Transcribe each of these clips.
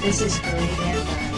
This is Caribbean Vibes.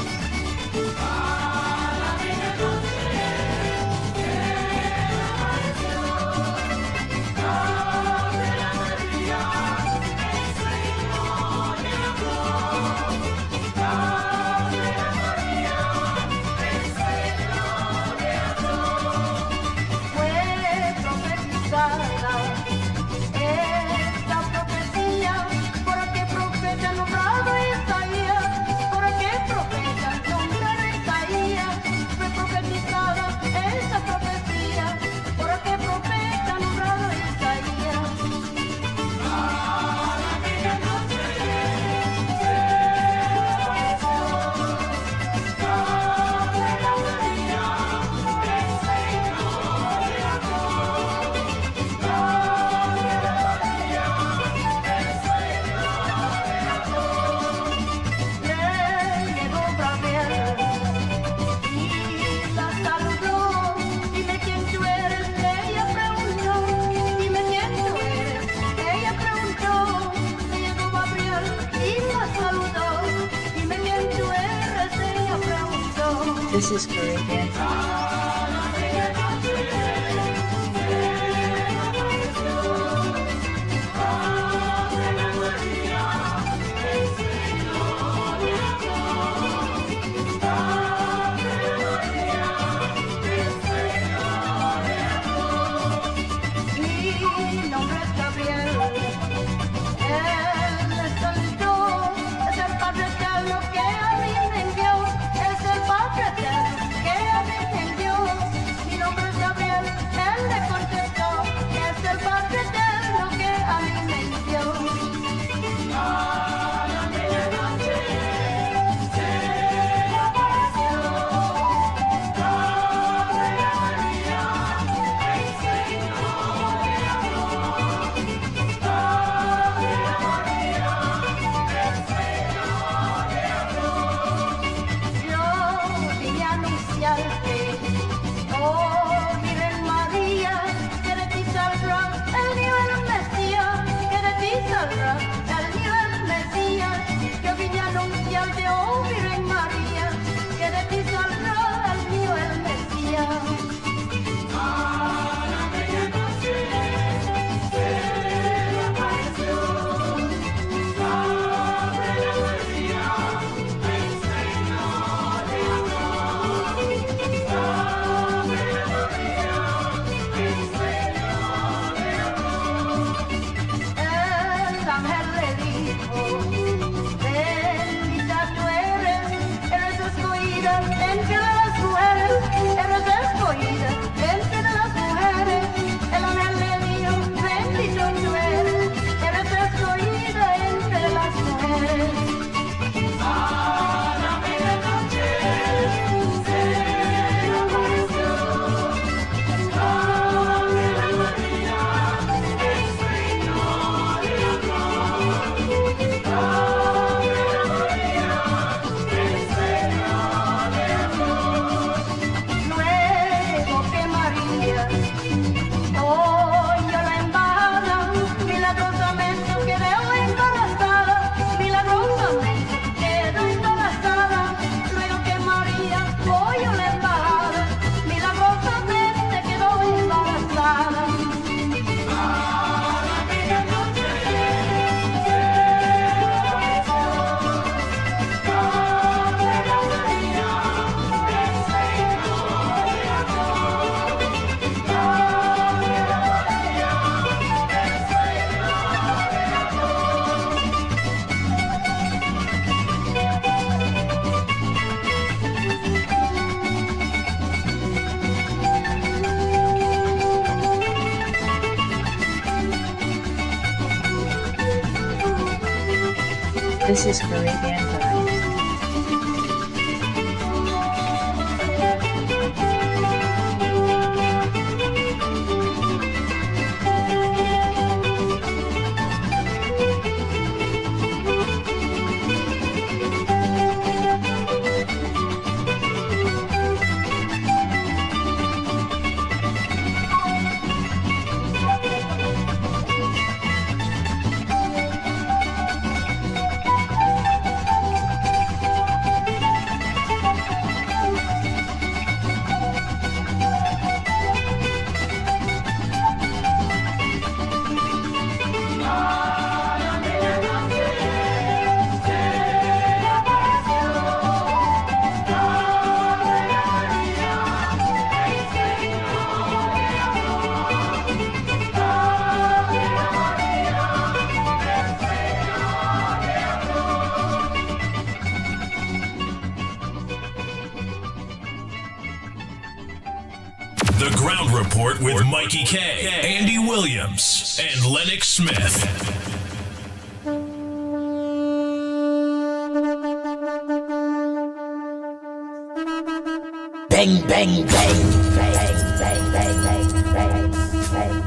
This is Caribbean Vibes. This is Caribbean Vibes. Report with Mikey K, Andy Williams, and Lennox Smith. Bang, bang, bang, bang, bang, bang, bang, bang, bang.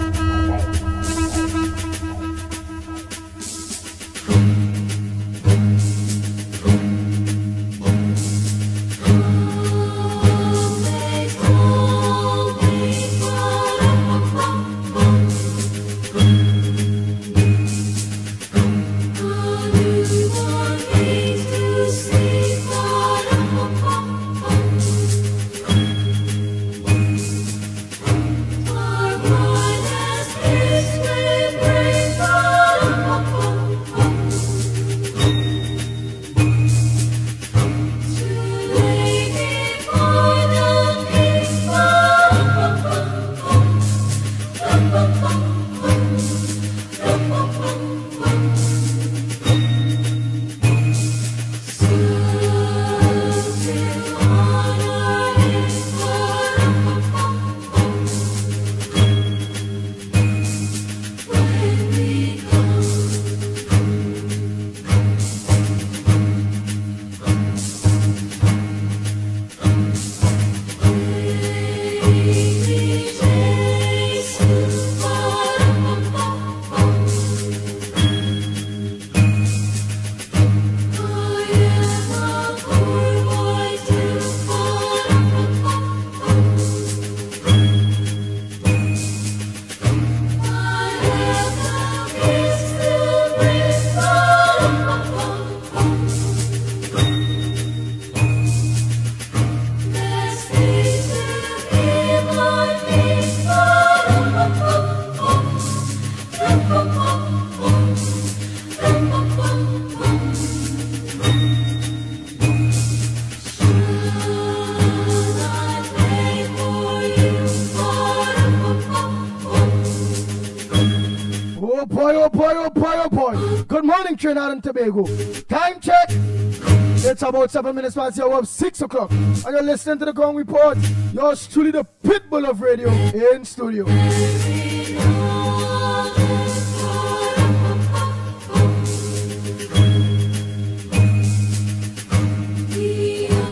Trinidad and Tobago. Time check. It's about 7 minutes past the hour of 6 o'clock. And you're listening to the Gong Report. Yours truly, the pitbull of radio in studio.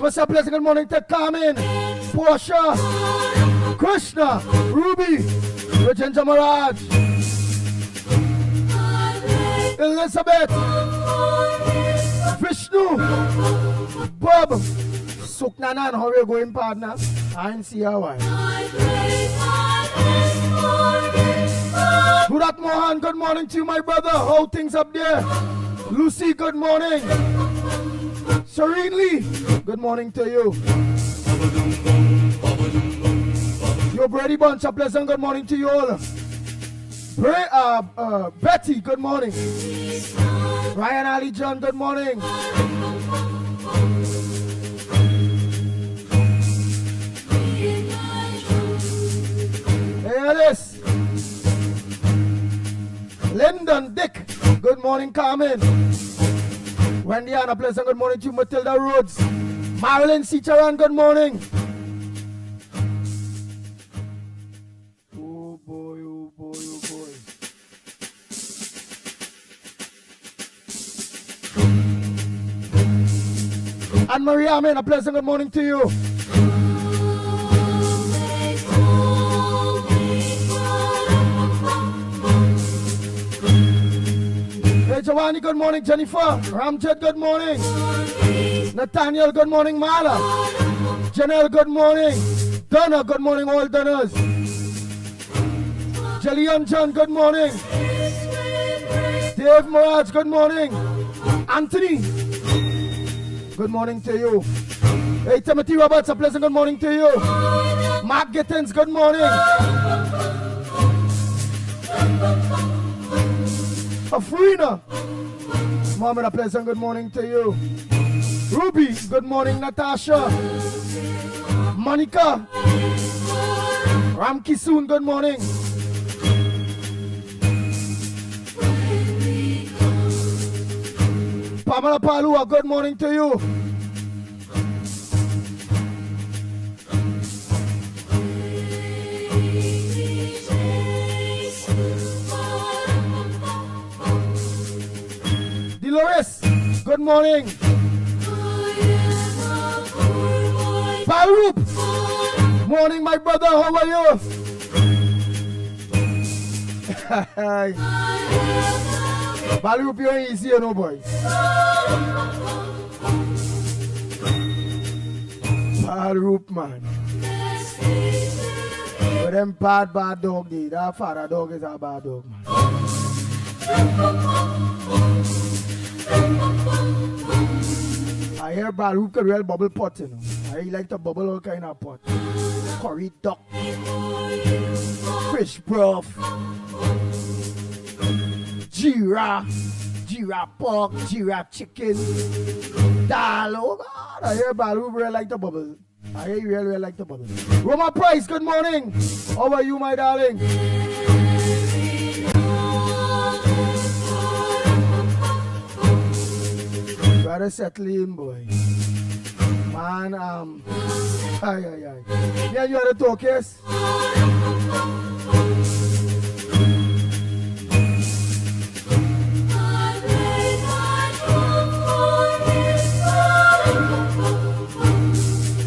What's up, pleasant good morning to Carmen, Portia, Krishna, Ruby, Rajendra Maharaj, Elizabeth, Vishnu, Bob, Suknanan, how are you going, partner? I didn't see how I. Gurat Mohan, good morning to you, my brother. How things up there? Lucy, good morning. Serenely, good morning to you. Yo, Brady Bunch, a pleasant good morning to you all. Betty, good morning. Ryan Ali John, good morning. Hey, Alice. Lyndon, Dick, good morning, Carmen. Wendy Anna, pleasant good morning to you, Matilda Rhodes. Marilyn Cicharan, good morning. Oh boy, oh boy, oh boy. And Maria, Amen, a pleasant good morning to you. Hey, Giovanni, good morning. Jennifer, Ramjet, good morning. Nathaniel, good morning. Mala, Janelle, good morning. Donna, good morning. All Donnas. Jillian John, good morning. Dave Mirage, good morning. Anthony, good morning to you. Hey, Timothy Roberts, a pleasant good morning to you. Mark Gittins, good morning. Afrina, Mom, a pleasant good morning to you. Ruby, good morning. Natasha, Monica, Ramki soon, good morning. Pamela Palua, good morning to you. Loris, good morning. Baruch, morning my brother, how are you? Baruch, you ain't easy, no boy. Baruch, man. But them bad dog, that father dog is a bad dog, man. I hear Baruch can real bubble pot, you know. I like to bubble all kind of pot. Curry duck, fish broth, Jira pork, Jira chicken, dal. Oh God, I hear Baruch real like to bubble. I hear you real like to bubble. Roma Price, good morning. How are you, my darling? Gotta settle in, boy. Man, Yeah, you had a talk, yes?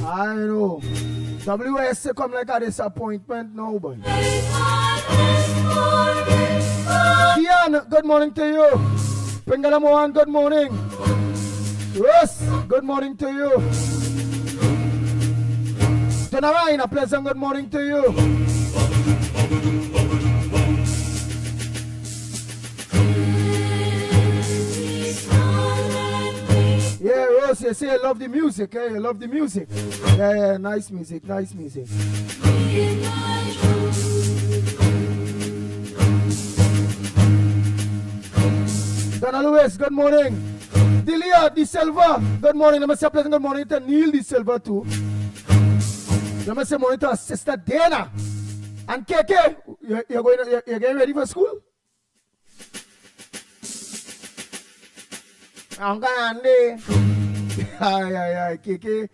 I know. WS come like a disappointment now, boy. Kian, good morning to you. Pingala Mohan, good morning. Russ, good morning to you. Tanarain, a pleasant good morning to you. Yeah, Rose, you say I love the music, eh? You love the music. Yeah, nice music, nice music. Donna Lewis, good morning. Delia De Silva, good morning. Let me say a pleasant good morning to Neil De Silva too. Let me say morning to Sister Dana. And KK, you're getting ready for school? I'm gonna Aye, KK.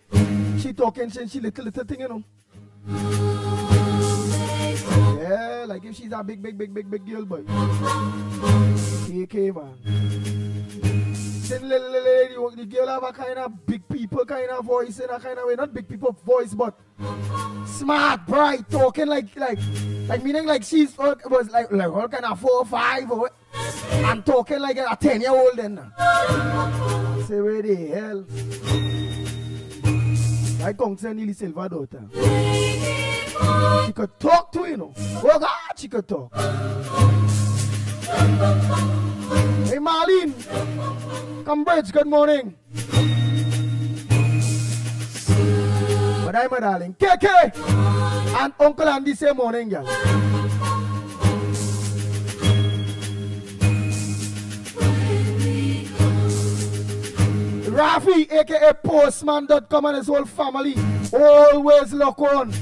She talking since she little thing, you know. Yeah, like if she's a big girl, boy. KK, man. Then lady, the girl have a kind of big people kind of voice in a kind of way. Not big people voice, but smart, bright, talking like meaning like she's was like all kind of 4 or 5 or I'm talking like a 10-year-old then. Say where the hell? I come to Neely Silva daughter. She could talk to you know. Oh God, she could talk. Hey Marlene, Cambridge, good morning. But I'm my darling. KK and Uncle Andy say morning, girl. Rafi, aka Postman.com and his whole family always lock on.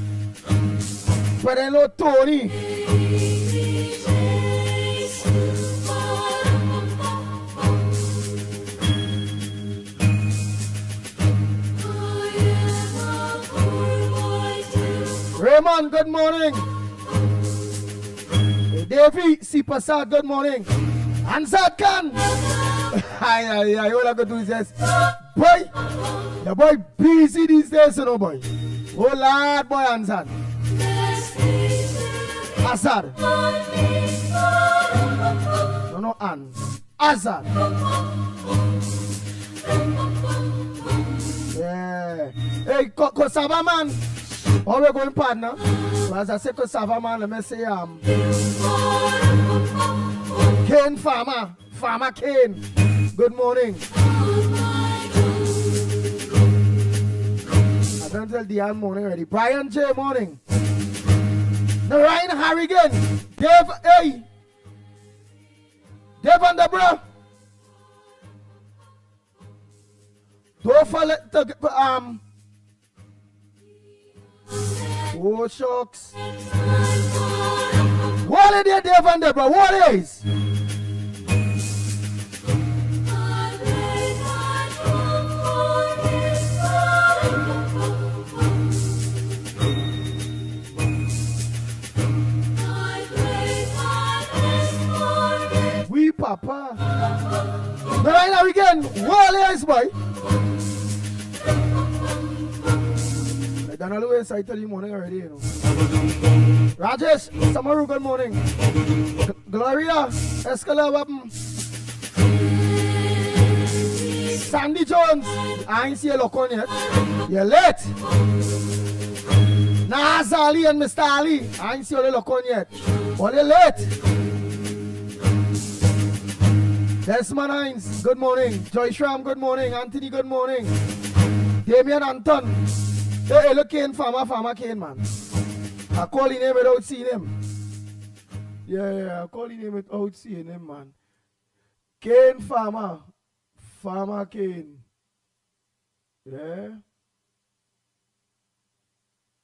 But I know Tony. Raymond, good morning. Davey, Sipasad, good morning. Ansad Khan. All I could do is just, boy, the boy busy these days, you know, boy. Oh, Lord, boy, Ansad. Azad. No, Azad. Yeah. Hey, Kosava man. How we going, partner? So as I say Kosava man, let me say, Kane Farmer Kane. Good morning. I don't tell Diane morning already. Brian J morning. Narayan Harrigan. Dave A. Dave and the bro. Don't forget to oh shucks. What is it, Dave and the bro? What is? We Papa. right now again, wall is boy. I don't know the way I tell you morning already, you know. Rajesh, Samaru, good morning. Gloria, Escala, Sandy Jones, I ain't see a look on yet. You're late. Nazali and Mr. Ali, I ain't see a look on yet. But you're late. Desmond Hines, good morning. Joy Shram, good morning. Anthony, good morning. Damian Anton. Hey, look, Kane, Farmer Kane, man. I call his name without seeing him. Yeah, I call his name without seeing him, man. Kane Farmer Kane. Yeah.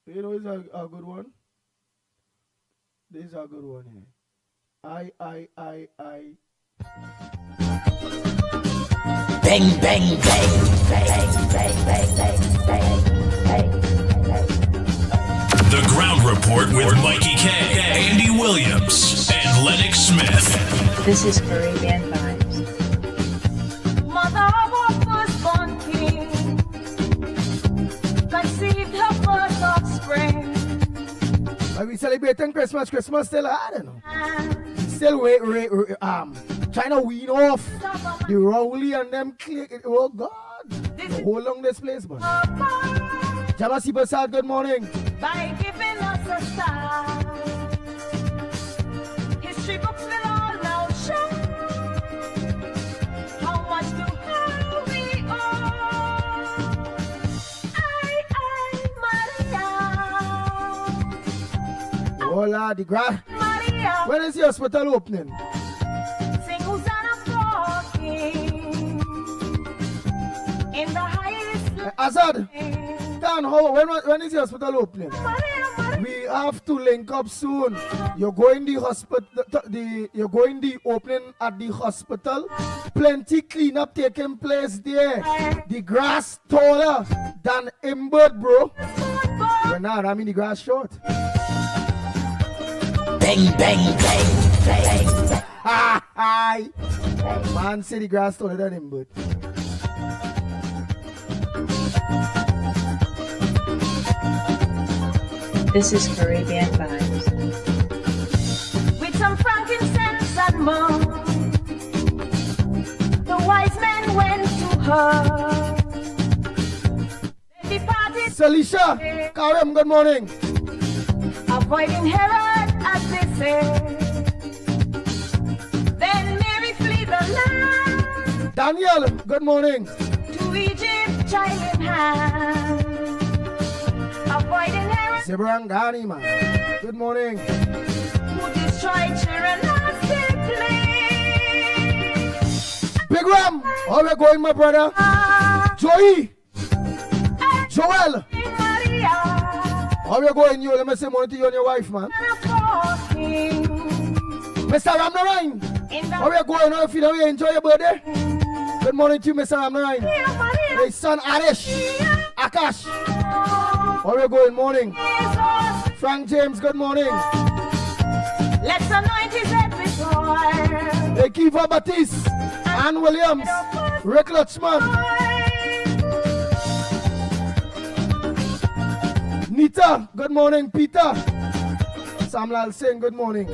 You know, it's a good one. This is a good one here. I. Bang, bang, bang, bang, bang, bang, bang, bang, bang. The Ground Report with Mikey K, Andy Williams, and Lennox Smith. This is Caribbean Vibes. Mother of our firstborn king conceived her first offspring. Are we celebrating Christmas? Christmas still hard, you know. Still trying to wean off the Rowley and them click. Oh God, the whole long this place, man. Jamasi Basad, good morning. By giving us a star, history books will all now show how much to how we owe. Maria. Hola, the grand. Maria. When is the hospital opening? Sing Hosanna for King in the highest. Azad, Dan, when is the hospital opening? We have to link up soon. You're going the hospital. You're going the opening at the hospital. Plenty cleanup taking place there. The grass taller than Imbird, bro. We're not. I mean the grass short. Bang, bang, bang, bang. Hi. Man, say the grass taller than Imbird. This is Caribbean Vibes. With some frankincense and myrrh, the wise men went to her. They departed, Salisha, Karim, good morning. avoiding Herod as they say. Then Mary flee the land Daniel, good morning. to Egypt, child in hand. Avoiding Herod Sebrangani, man. Good morning. who destroyed children secretly. Big Ram, how we going, my brother? Joey, Joel, Maria, how we going? You let me say money to you and your wife, man. Mr. Ramnarine, how we going? How you feel? How you enjoy your birthday? Good morning to you, Mr. Ramnarine. Hey, son Arish, Akash, how we going? Morning. Frank James, good morning. Let's anoint his head with oil. Hey, Kiva Batiste, Ann Williams, Rick Lutchman, Nita, good morning. Peter, Samlal Singh, good morning.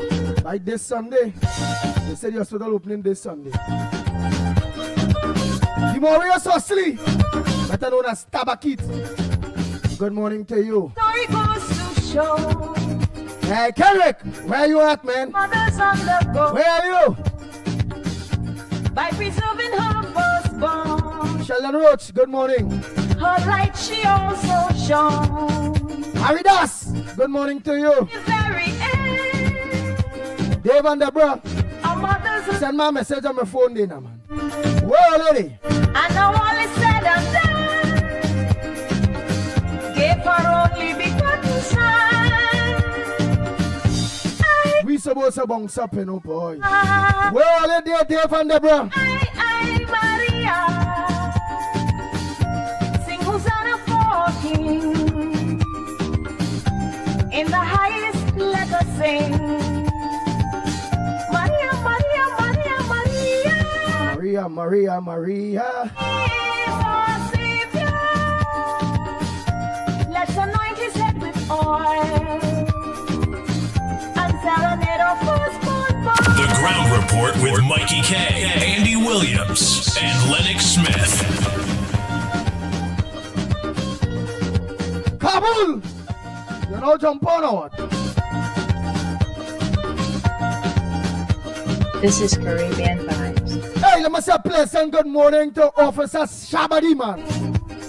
Like this Sunday, they said the hospital opening this Sunday. Demorius Osley, better known as Tabakit, good morning to you. Story goes to show Hey, Kendrick, where you at, man? mothers on the go Where are you? by preserving her firstborn. Sheldon Roach, good morning. Her light she also shone. Haridas, good morning to you. The very end, Dave and Deborah, our mothers send my message on my phone there now, man. Whoa, lady. and now all is said and done. Gave her only begotten son. We supposed to bounce up, you know, boy. Whoa, lady, Dave and Deborah. I, Maria, sing Hosanna for King. In the highest, let us sing. Maria, Maria, Maria, Maria. Maria, Maria, Maria. He's our Savior. Let's anoint his head with oil and serenade our firstborn boy. The Ground Report with Mikey K, Andy Williams, and Lennox Smith. Kabul! You know, jump on or what? This is Caribbean Vibes. Hey, let me say a pleasant good morning to Officer Shabadi, man.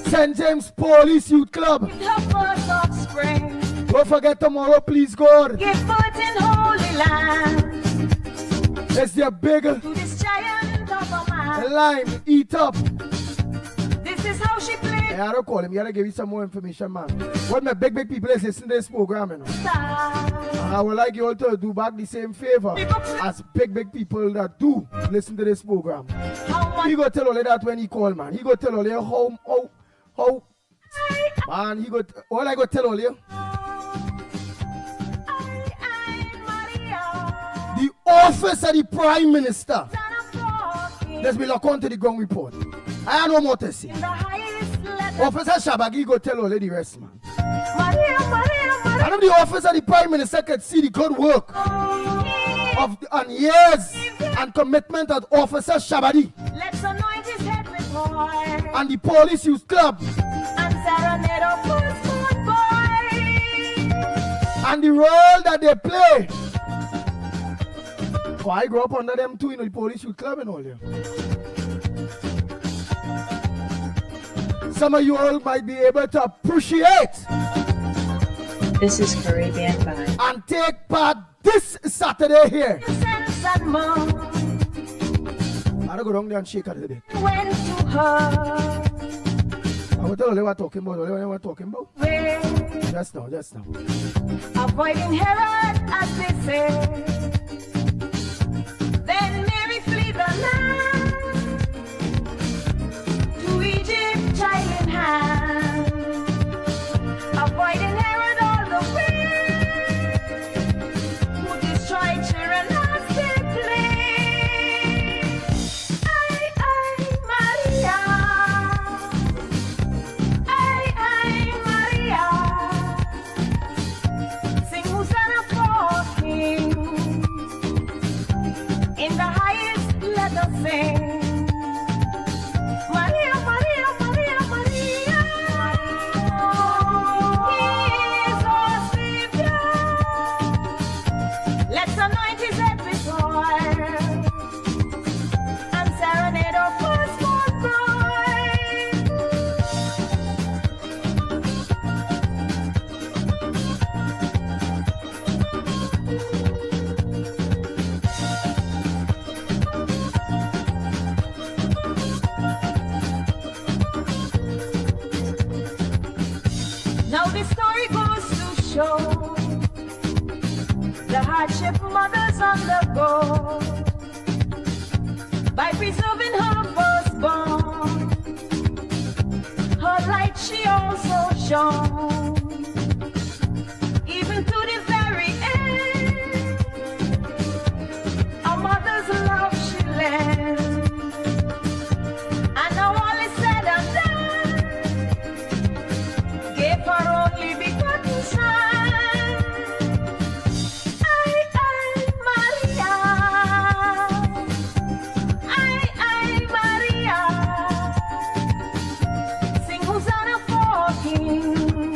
St. James Police Youth Club. Her first offspring. Don't forget tomorrow, please, God. Give birth in Holy Land It's their big to this giant of a man. lime eat up. This is how she played. Hey, I don't call him. You gotta give you some more information, man. What my big people is listening to this program, you know. I would like you all to do back the same favor as big people that do listen to this program. He go tell all of that when he call, man. He go tell all you how, man, he go, all I go tell all you. The office of the Prime Minister. Let's be locked on to the ground report. I have no more to say. Officer Shabagi go tell all of the rest, man. And if the office of the Prime Minister can see the good work of and years and commitment of Officer Shabadi Let's anoint his head with oil and the Police Youth Club and serenade our firstborn boy. and the role that they play. Oh, I grew up under them too, you know, the Police Youth Club and all that. Some of you all might be able to appreciate This is Caribbean Vibes. and take part this Saturday here. Sense and moon I don't go down there and shake a little bit. went to her. I will tell you what I'm talking about. What I'm talking about. Way, Just now. avoiding Herod, as they say. Then Mary flee the land to Egypt, child in hand. Avoiding Herod all the way, who destroyed children as they play. Maria. Maria. Sing Hosanna for King. In the highest, let us sing. Maria, Maria, Maria, Maria. He is our Savior. Let's anoint his head with oil and serenade our firstborn bride. Now this story goes to show the hardship mothers undergo by preserving her firstborn. Her light she also shone, even to the very end. A mother's love she lent, and now all is said and done, gave her only begotten son. Maria. Maria. Sing Hosanna for King.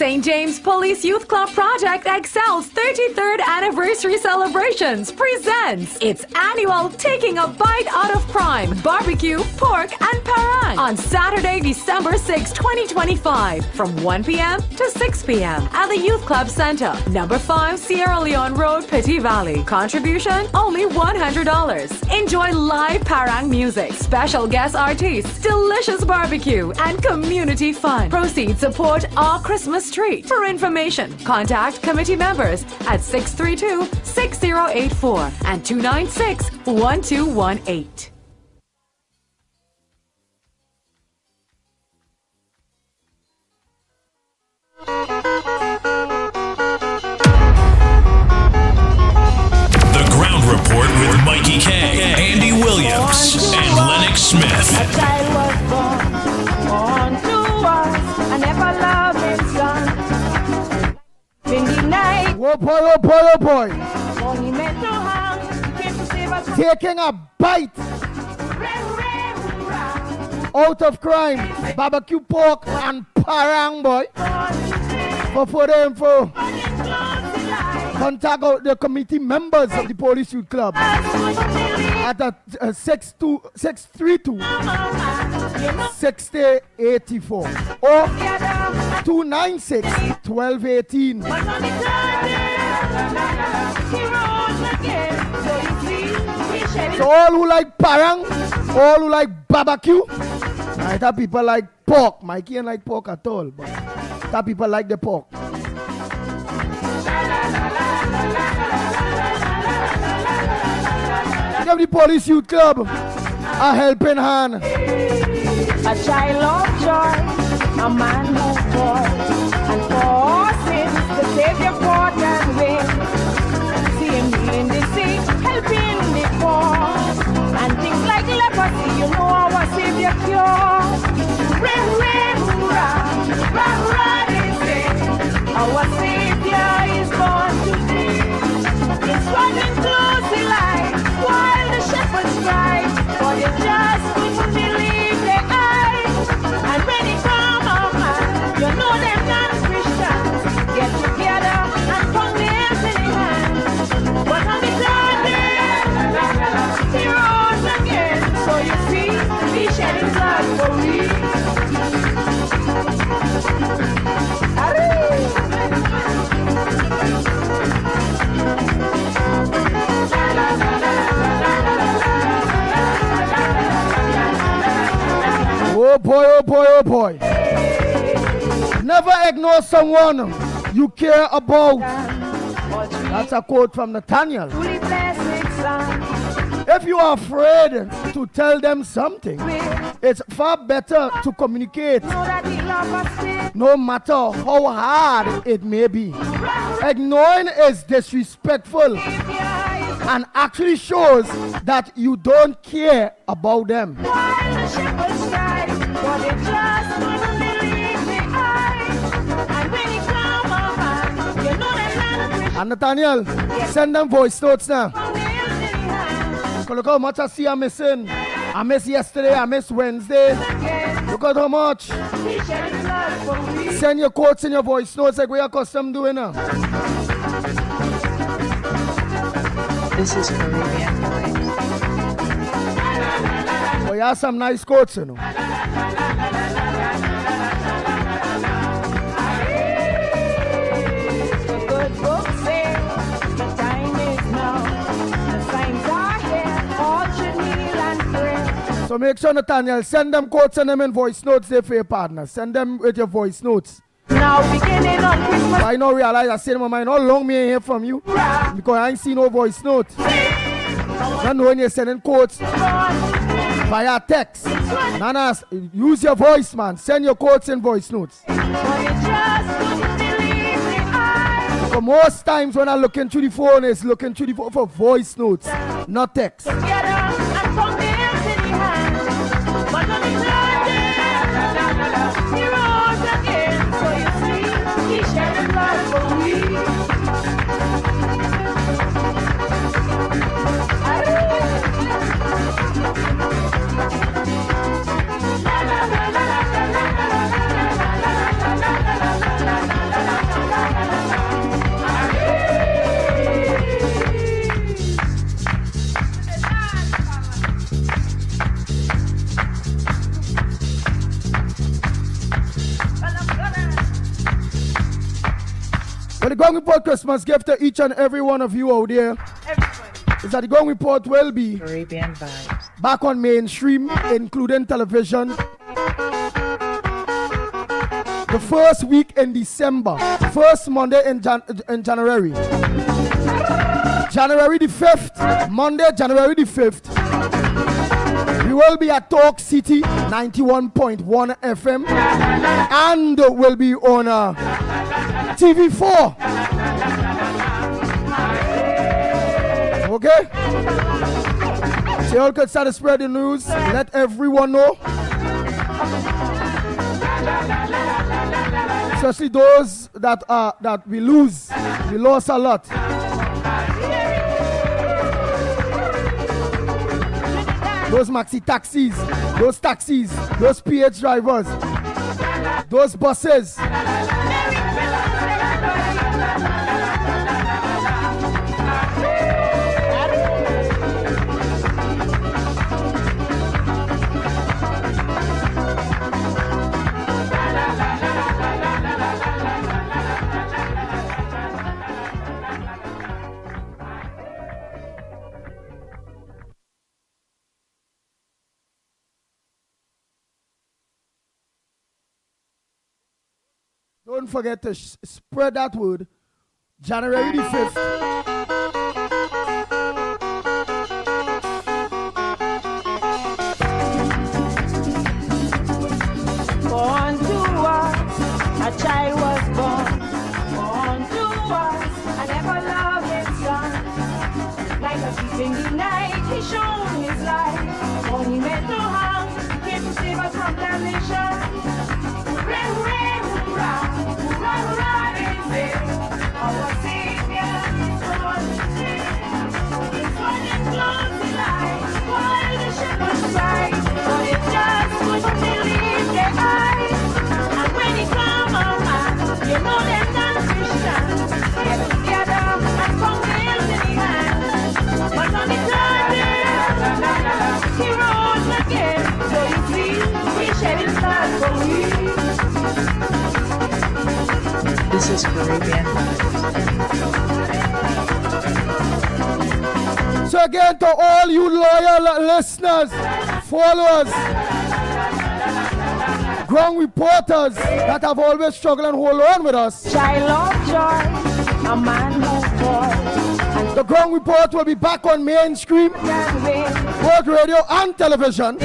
St. James Police Youth Club Project Excel's 33rd Anniversary Celebrations presents its annual Taking a Bite Out of Crime Barbecue, Pork and Parang on Saturday, December 6, 2025 from 1 p.m. to 6 p.m. at the Youth Club Center, number 5 Sierra Leone Road, Petit Valley. Contribution only $100. Enjoy live Parang music, special guest artists, delicious barbecue, and community fun. Proceeds support our Christmas tree. For information, contact committee members at 632-6084 and 296-1218. The Ground Report with Mikey K, Andy Williams, and Lennox Smith. A child was born to us, I never loved his son. In the night, Oh boy, oh boy, oh boy. when he meant to hang, he came to save us. Taking a bite out of crime. Barbecue pork and parang, boy. For further info, contact the committee members of the Police Youth Club at 632 6084 or 296 1218. So all who like parang, all who like barbecue, I thought people like pork. Mikey ain't like pork at all, but that people like the pork. Give the Police Youth Club a helping hand. A child of joy, a man who falls, and for sins the Savior fought and win. See him healing the sick, helping the poor, and things like leprosy, you know our Savior cure. Ring, ring, hurrah, rah, rah, they say, our Savior is born today. It's running close to light, while the shepherds cry, for they just couldn't believe their eyes. And when he come on, man, you know them non-Christians get together and pound their silly hands. But on the third day, he rose again. So you see, he shed his blood for me. Oh boy, oh boy, oh boy. Never ignore someone you care about. That's a quote from Nathaniel. If you are afraid to tell them something, it's far better to communicate, no matter how hard it may be. Ignoring is disrespectful and actually shows that you don't care about them. And Nathaniel, send them voice notes now. Look how much I see I'm missing. I missed yesterday, I missed Wednesday. Look at how much. Send your quotes in your voice notes like we are custom doing now. This is Caribbean Vibes. Oh, you have some nice quotes, you know. So make sure, Nathaniel, send them quotes and them in voice notes there for your partner. Send them with your voice notes. Now beginning on Christmas. I know realize I said in my mind, how long me hear from you? Because I ain't seen no voice notes. I know when you're sending quotes via text. Nana, use your voice, man. Send your quotes in voice notes. For most times when I look into the phone, it's looking through the phone for voice notes, not text. Well, the Going Report Christmas gift to each and every one of you out there is that the Going Report will be Caribbean Vibes. back on mainstream, including television, the first week in December, first Monday in January. January the 5th, Monday, January the 5th, we will be at Talk City 91.1 FM and will be on TV4. Okay? So you all could start to spread the news. Let everyone know. Especially those that we lose. We lost a lot. Those maxi taxis, those PH drivers, those buses. Don't forget to spread that word. January the 5th. Born to us, a child was born. Born to us, an ever-loving son. Like a thief in the night, he shone his light. Only meant no harm, came to save us from damnation. Hooray, hooray, hoorah, hoorah, hoorah, they say. Our Savior is born today. He's running close to light, while the shepherds cry. But they just couldn't believe their eyes. And when he come around, you know they're not Christians. Get together and come nails in the hand. But on the third day, he rose again. So you see, he shed his blood for we. This is Caribbean Vibes. So again, to all you loyal listeners, followers, ground reporters that have always struggled and hold on with us. Child of joy, a man who falls. The ground report will be back on mainstream, both radio and television.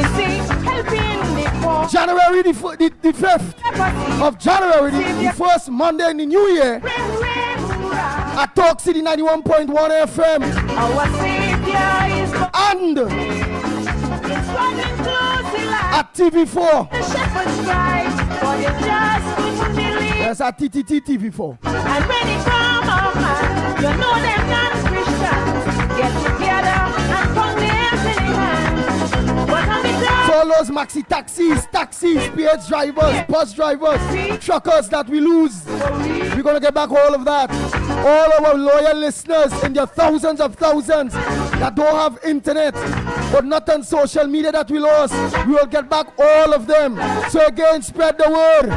January the 5th of January, the first Monday in the new year, at Talk City 91.1 FM. Our Savior is And at TV4. the shepherd's cry, for you just couldn't believe. Yes, at TTT TV4. And when he come on, you know them non-Christians get together and come nails in the hand. But on the top, So all those maxi taxis, PH drivers, bus drivers, truckers that we lose, we're going to get back all of that. All our loyal listeners and their thousands of thousands that don't have internet but not on social media that we lost, we will get back all of them. So again, spread the word.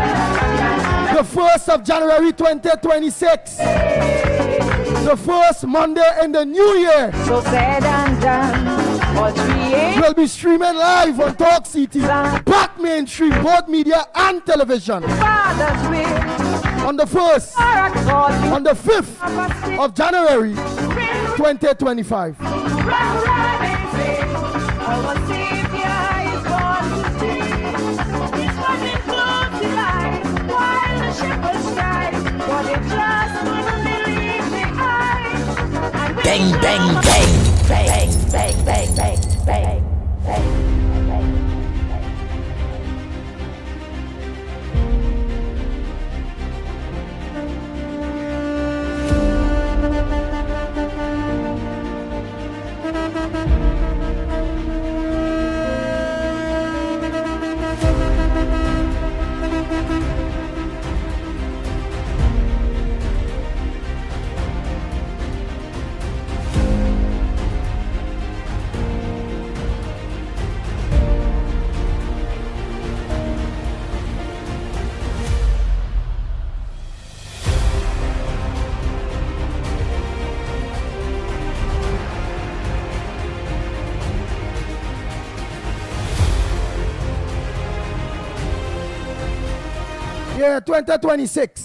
The 1st of January 2026, the first Monday in the new year, so said and done. All 3 we'll be streaming live on Talk City, back mainstream, both media and television. Father's will. On the 1st, on the 5th of January 2025. Our Savior is born today. He's running close to light, while the shepherds cry. But they just couldn't believe the eyes. And when Bang, bang, bang, bang, bang, bang, bang, bang, bang. Yeah, 2026.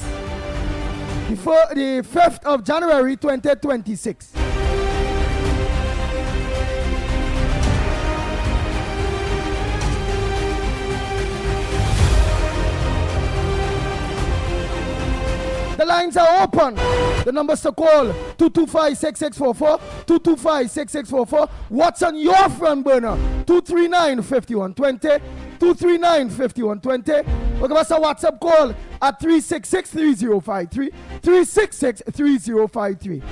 The 5th of January 2026. The lines are open. The numbers to call 225-6644, 225-6644. What's on your front burner? 239-5120, 239-5120. Or give us a WhatsApp call at 366-3053, 366-3053.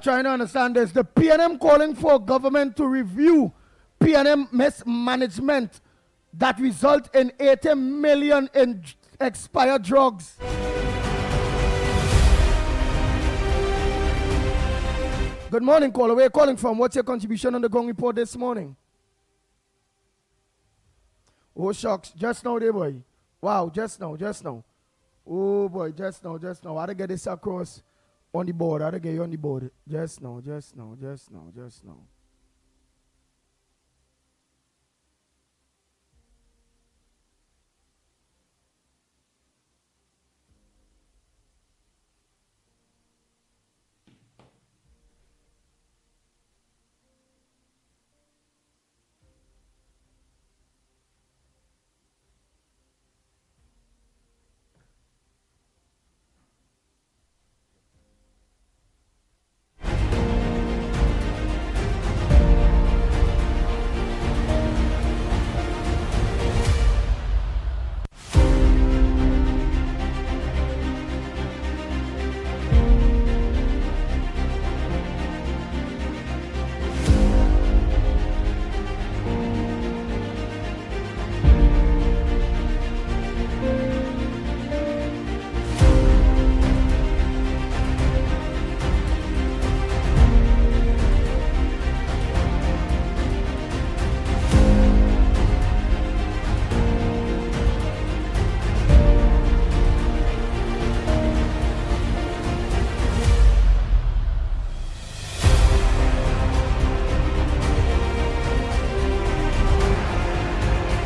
I'm trying to understand this. The PNM calling for government to review PNM mismanagement that result in 80 million in expired drugs. Good morning, caller. Where are you calling from? What's your contribution on the Gong Report this morning? Oh, shucks. Just now, there, boy. Wow, just now. Oh, boy, just now. How to get this across on the board? How to get you on the board? Just now.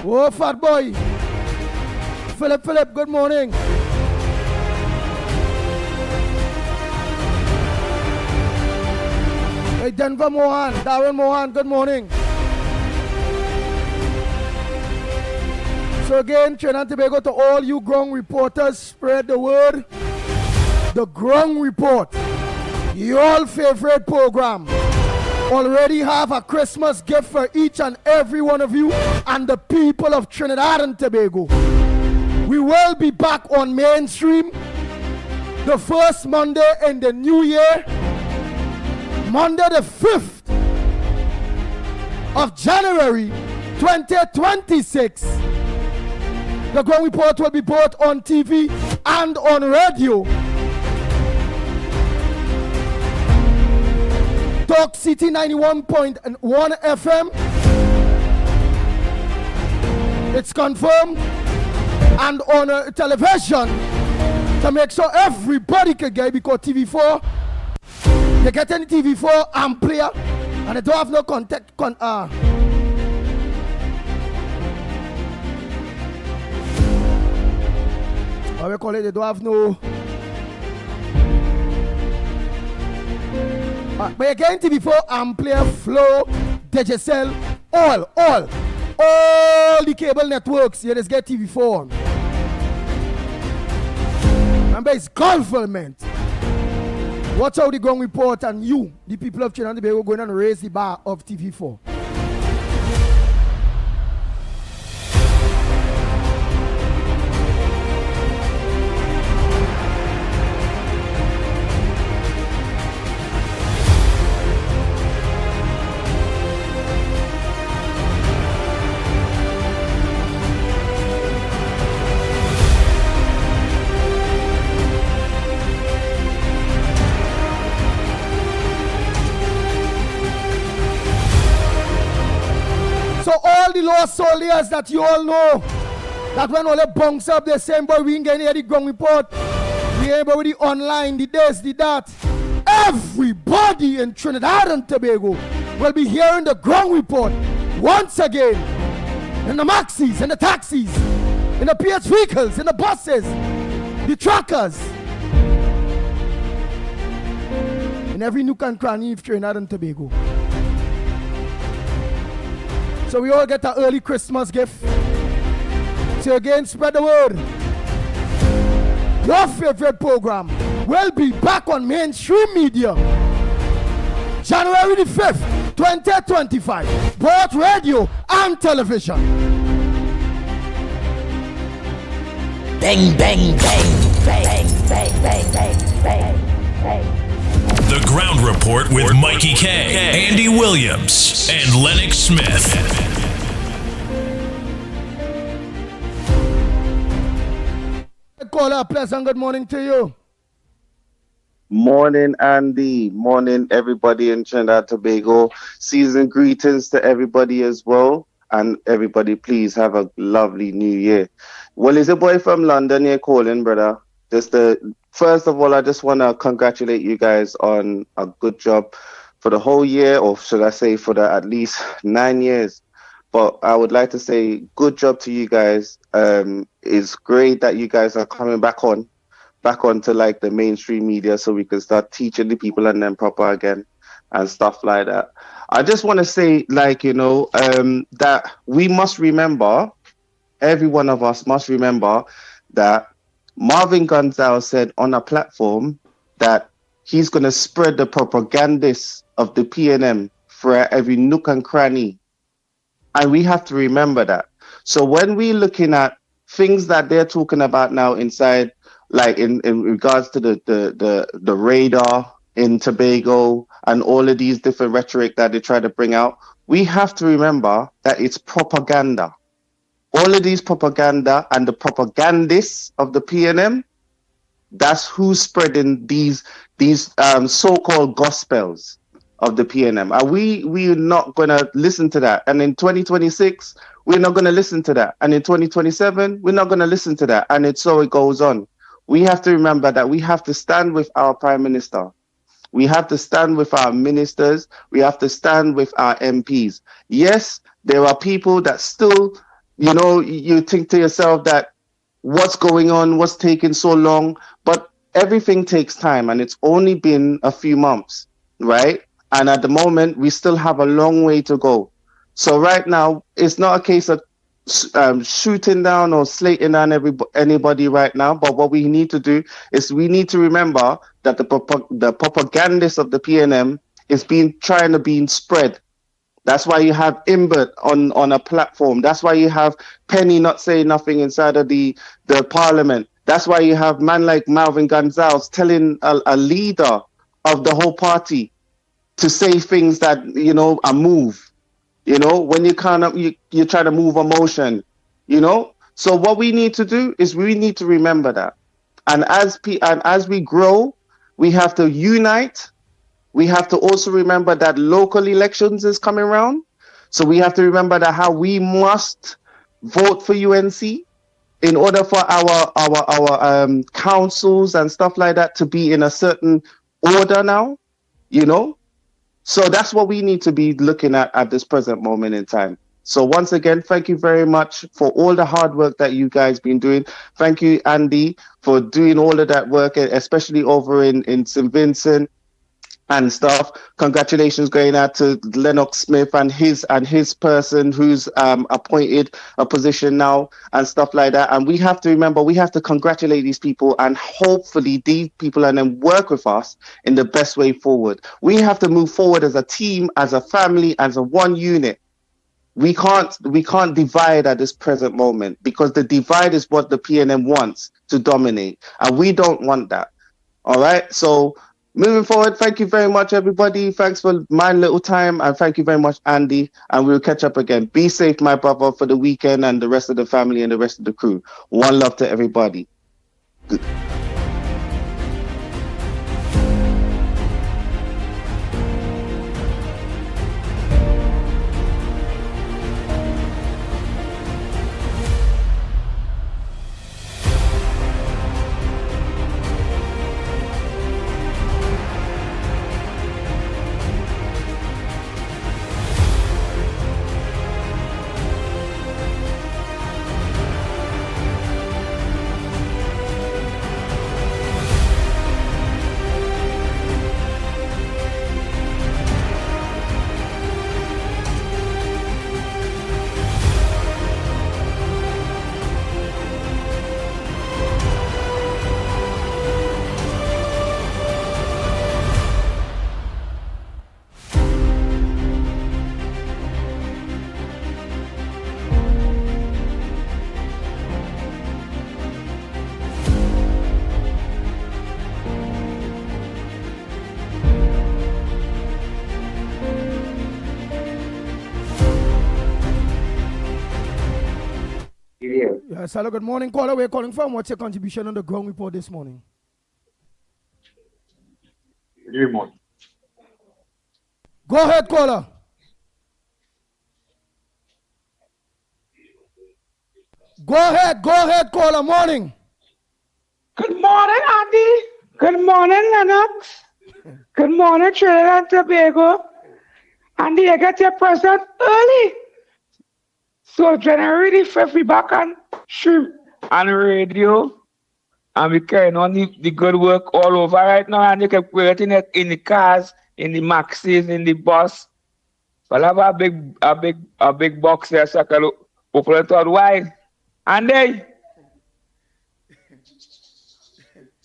Oh, fat boy. Philip, good morning. Hey, Denver Mohan, Darren Mohan, good morning. So again, Trinidad and Tobago, to all you Grung reporters, spread the word. The Grung Report, your favorite program, already have a Christmas gift for each and every one of you and the people of Trinidad and Tobago. We will be back on mainstream the first Monday in the new year, Monday the 5th of January 2026. The Grung Report will be both on TV and on radio. Talk City 91.1 FM. It's confirmed. And on television to make sure everybody can get, because TV4, they get any TV4 amplier and they don't have no contact. How we call it? They don't have no. But again, TV4 amplier, flow, Digicel, all the cable networks. You just get TV4 on. Remember, it's government. Watch out the Grung Report, and you, the people of Trinidad and Tobago, going and raise the bar of TV4. The lost soldiers that you all know, that when all the bunks up the same, boy, we ain't getting the Grung Report, we ain't with the online, the this, the that. Everybody in Trinidad and Tobago will be hearing the Grung Report once again, in the maxis, in the taxis, in the PH vehicles, in the buses, the truckers, in every nook and cranny of Trinidad and Tobago. So we all get an early Christmas gift. So again, spread the word. Your favorite program will be back on mainstream media January the 5th, 2025, both radio and television. Bang, bang, bang, bang, bang, bang, bang, bang, bang. The Ground Report with Mikey K, Andy Williams, and Lennox Smith. Caller, pleasant good morning to you. Morning, Andy. Morning, everybody in Trinidad Tobago. Season greetings to everybody as well. And everybody, please have a lovely new year. Well, it's a boy from London here calling, brother. First of all, I just want to congratulate you guys on a good job for the whole year, or should I say for the at least 9 years. But I would like to say good job to you guys. It's great that you guys are coming back onto like the mainstream media so we can start teaching the people and them proper again and stuff like that. I just want to say, like, that we must remember, every one of us must remember that Marvin Gonzalez said on a platform that he's going to spread the propagandists of the PNM for every nook and cranny. And we have to remember that. So when we're looking at things that they're talking about now inside, like in regards to the radar in Tobago and all of these different rhetoric that they try to bring out, we have to remember that it's propaganda. All of these propaganda and the propagandists of the PNM, that's who's spreading these so-called gospels of the PNM. And we're not going to listen to that. And in 2026, we're not going to listen to that. And in 2027, we're not going to listen to that. And so it goes on. We have to remember that we have to stand with our Prime Minister. We have to stand with our ministers. We have to stand with our MPs. Yes, there are people that still, you think to yourself that what's going on, what's taking so long, but everything takes time and it's only been a few months, right? And at the moment, we still have a long way to go. So right now, it's not a case of shooting down or slating down anybody right now. But what we need to do is we need to remember that the propagandists of the PNM is trying to be spread. That's why you have Imbert on a platform. That's why you have Penny not saying nothing inside of the parliament. That's why you have man like Marvin Gonzalez telling a leader of the whole party to say things that, a move. When you try to move a motion, So what we need to do is we need to remember that. And as we grow, we have to unite. We have to also remember that local elections is coming around. So we have to remember that how we must vote for UNC in order for our councils and stuff like that to be in a certain order now, So that's what we need to be looking at this present moment in time. So once again, thank you very much for all the hard work that you guys been doing. Thank you, Andy, for doing all of that work, especially over in St. Vincent and stuff. Congratulations going out to Lennox Smith and his person who's appointed a position now and stuff like that. And we have to remember, we have to congratulate these people, and hopefully these people and then work with us in the best way forward. We have to move forward as a team, as a family, as a one unit. We can't divide at this present moment, because the divide is what the PNM wants to dominate, and we don't want that. All right, so moving forward, thank you very much, everybody. Thanks for my little time, and thank you very much, Andy. And we'll catch up again. Be safe, my brother, for the weekend and the rest of the family and the rest of the crew. One love to everybody. Good. Yes, hello, good morning, caller. We're calling from. What's your contribution on the ground report this morning? Good morning. Go ahead, caller. Go ahead, caller. Morning. Good morning, Andy. Good morning, Lennox. Good morning, Trinidad and Tobago. Andy, I got your present early. So January the 5th, we back on stream on the radio. And we carrying on the good work all over right now. And you can put it in the cars, in the maxis, in the bus. We'll have a big box there so I can open it out wide. Andy.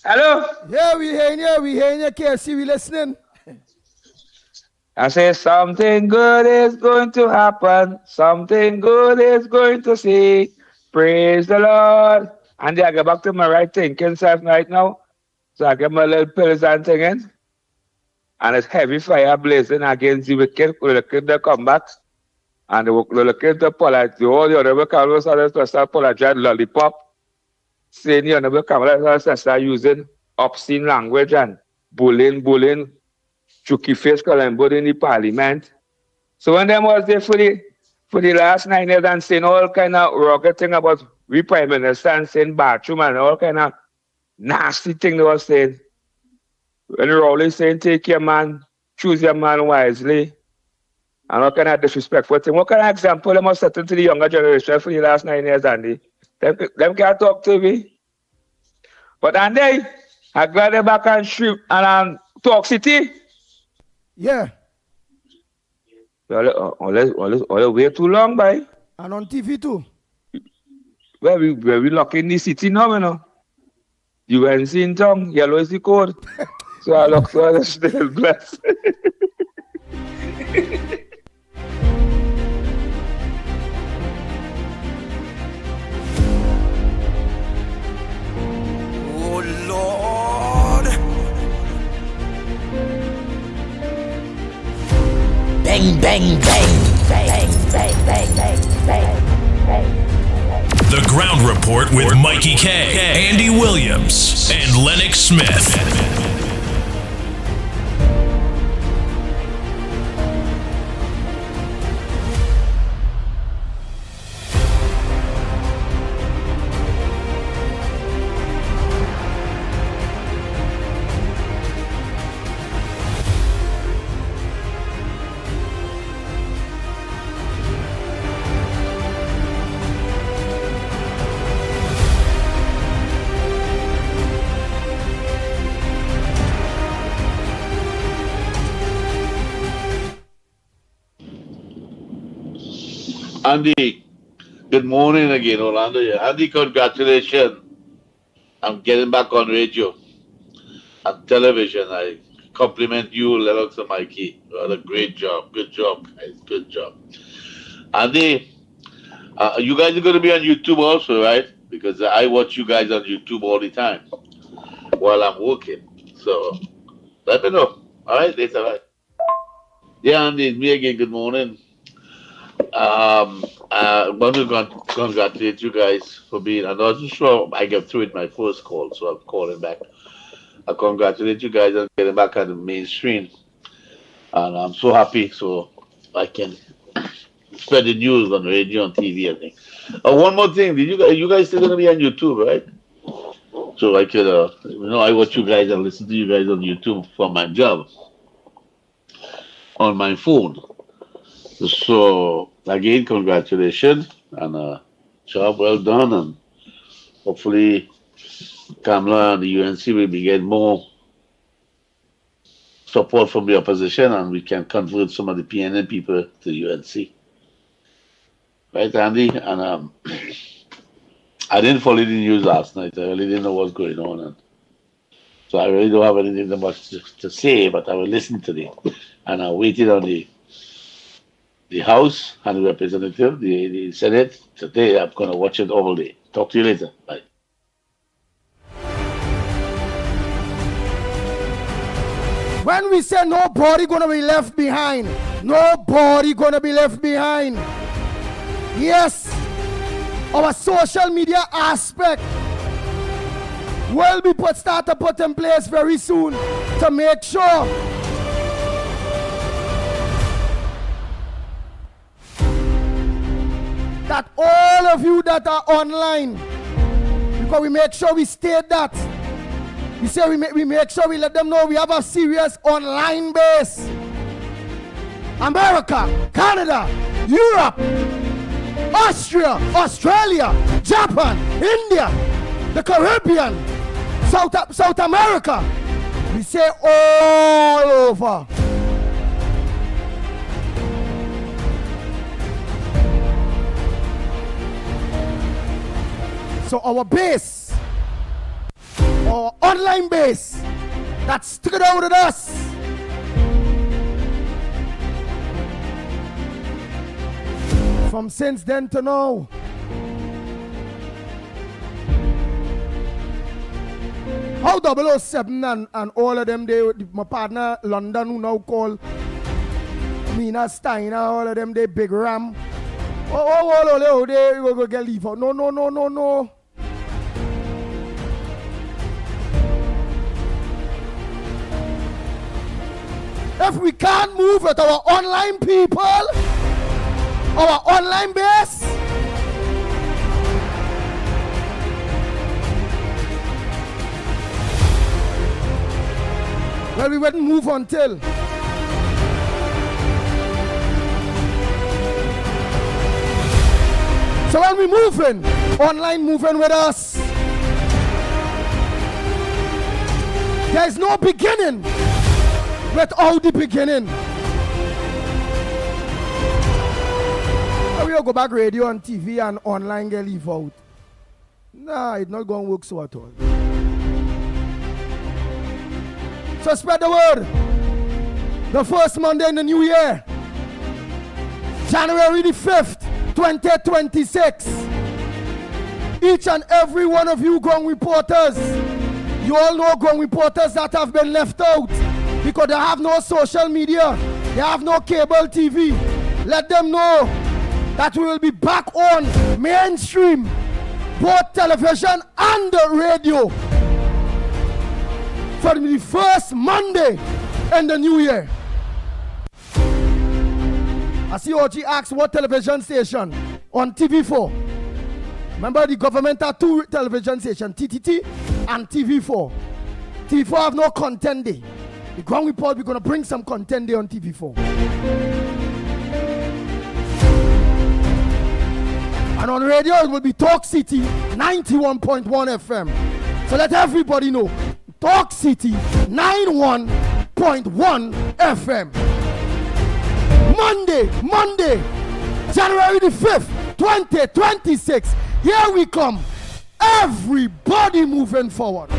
Hello? Yeah, we hearing you, KC, we listening. I say something good is going to happen. Something good is going to see. Praise the Lord. And I get back to my right thinking self right now. So I get my little pills and things. And it's heavy fire blazing against the wicked. The wicked they come back. And the wicked they apologize. The whole other cameras are to start apologize lollipop. Saying the other cameras are start using obscene language and bullying. Chucky face Colombo in the parliament. So when them was there for the last 9 years and saying all kind of rugged thing about we prime minister and saying bathroom and all kind of nasty thing they was saying. When Rowley saying take your man, choose your man wisely, and all kind of disrespectful thing. What kind of example they must set to the younger generation for the last 9 years, Andy? Them can't talk to me. But Andy, I'm glad they're back on stream and Talk City. Yeah. All way too long, boy. And on TV too. Where we lock in the city now, you know. UNC in town, yellow is the code. So I look for the still blessed. Oh Lord. Bang, bang, bang, bang, bang, bang, bang, bang, bang. The Ground Report with Mikey K, Andy Williams, and Lennox Smith. Andy, good morning again, Orlando. Andy, congratulations. I'm getting back on radio and television. I compliment you, Lennox and Mikey. You had a great job. Good job, guys. Good job. Andy, you guys are going to be on YouTube also, right? Because I watch you guys on YouTube all the time while I'm working. So let me know. All right, later. Right? Yeah, Andy, it's me again. Good morning. I want to congratulate you guys for being. I'm not sure I get through it my first call, so I'm calling back. I congratulate you guys on getting back on the mainstream, and I'm so happy so I can spread the news on radio and TV. I think. One more thing, you guys still gonna be on YouTube, right? So I could, I watch you guys and listen to you guys on YouTube for my job on my phone. So again, congratulations and job well done, and hopefully Kamala and the UNC will be getting more support from the opposition, and we can convert some of the PNN people to the UNC. Right, Andy? And I didn't follow the news last night. I really didn't know what's going on, and so I really don't have anything much to say. But I will listen to it, and I waited on the House and the Representative, the Senate. Today, I'm going to watch it all day. Talk to you later. Bye. When we say nobody gonna be left behind, nobody gonna be left behind. Yes, our social media aspect will be start to put in place very soon to make sure that all of you that are online, because we make sure we state that. We say we make sure we let them know we have a serious online base. America, Canada, Europe, Austria, Australia, Japan, India, the Caribbean, South America. We say all over. So our base, our online base that stood out with us, from since then to now, how 007 and all of them, my partner London who now call Mina Steiner, all of them, they big ram. Oh, they will go get leave out. No. If we can't move with our online people, our online base, well, we wouldn't move until so when we moving, online moving with us, there's no beginning without the beginning. We'll go back radio and TV and online get leave out. Nah, it's not going to work so at all. So spread the word. The first Monday in the new year, January the 5th, 2026. Each and every one of you grown reporters, you all know grown reporters that have been left out because they have no social media, they have no cable TV. Let them know that we will be back on mainstream, both television and the radio, for the first Monday in the new year. I see OG asked what television station on TV4. Remember the government had two television stations, TTT and TV4. TV4 have no content day. The ground report, we're going to bring some content day on TV4. And on radio, it will be Talk City 91.1 FM. So let everybody know, Talk City 91.1 FM. Monday, January the 5th, 2026. Here we come. Everybody moving forward.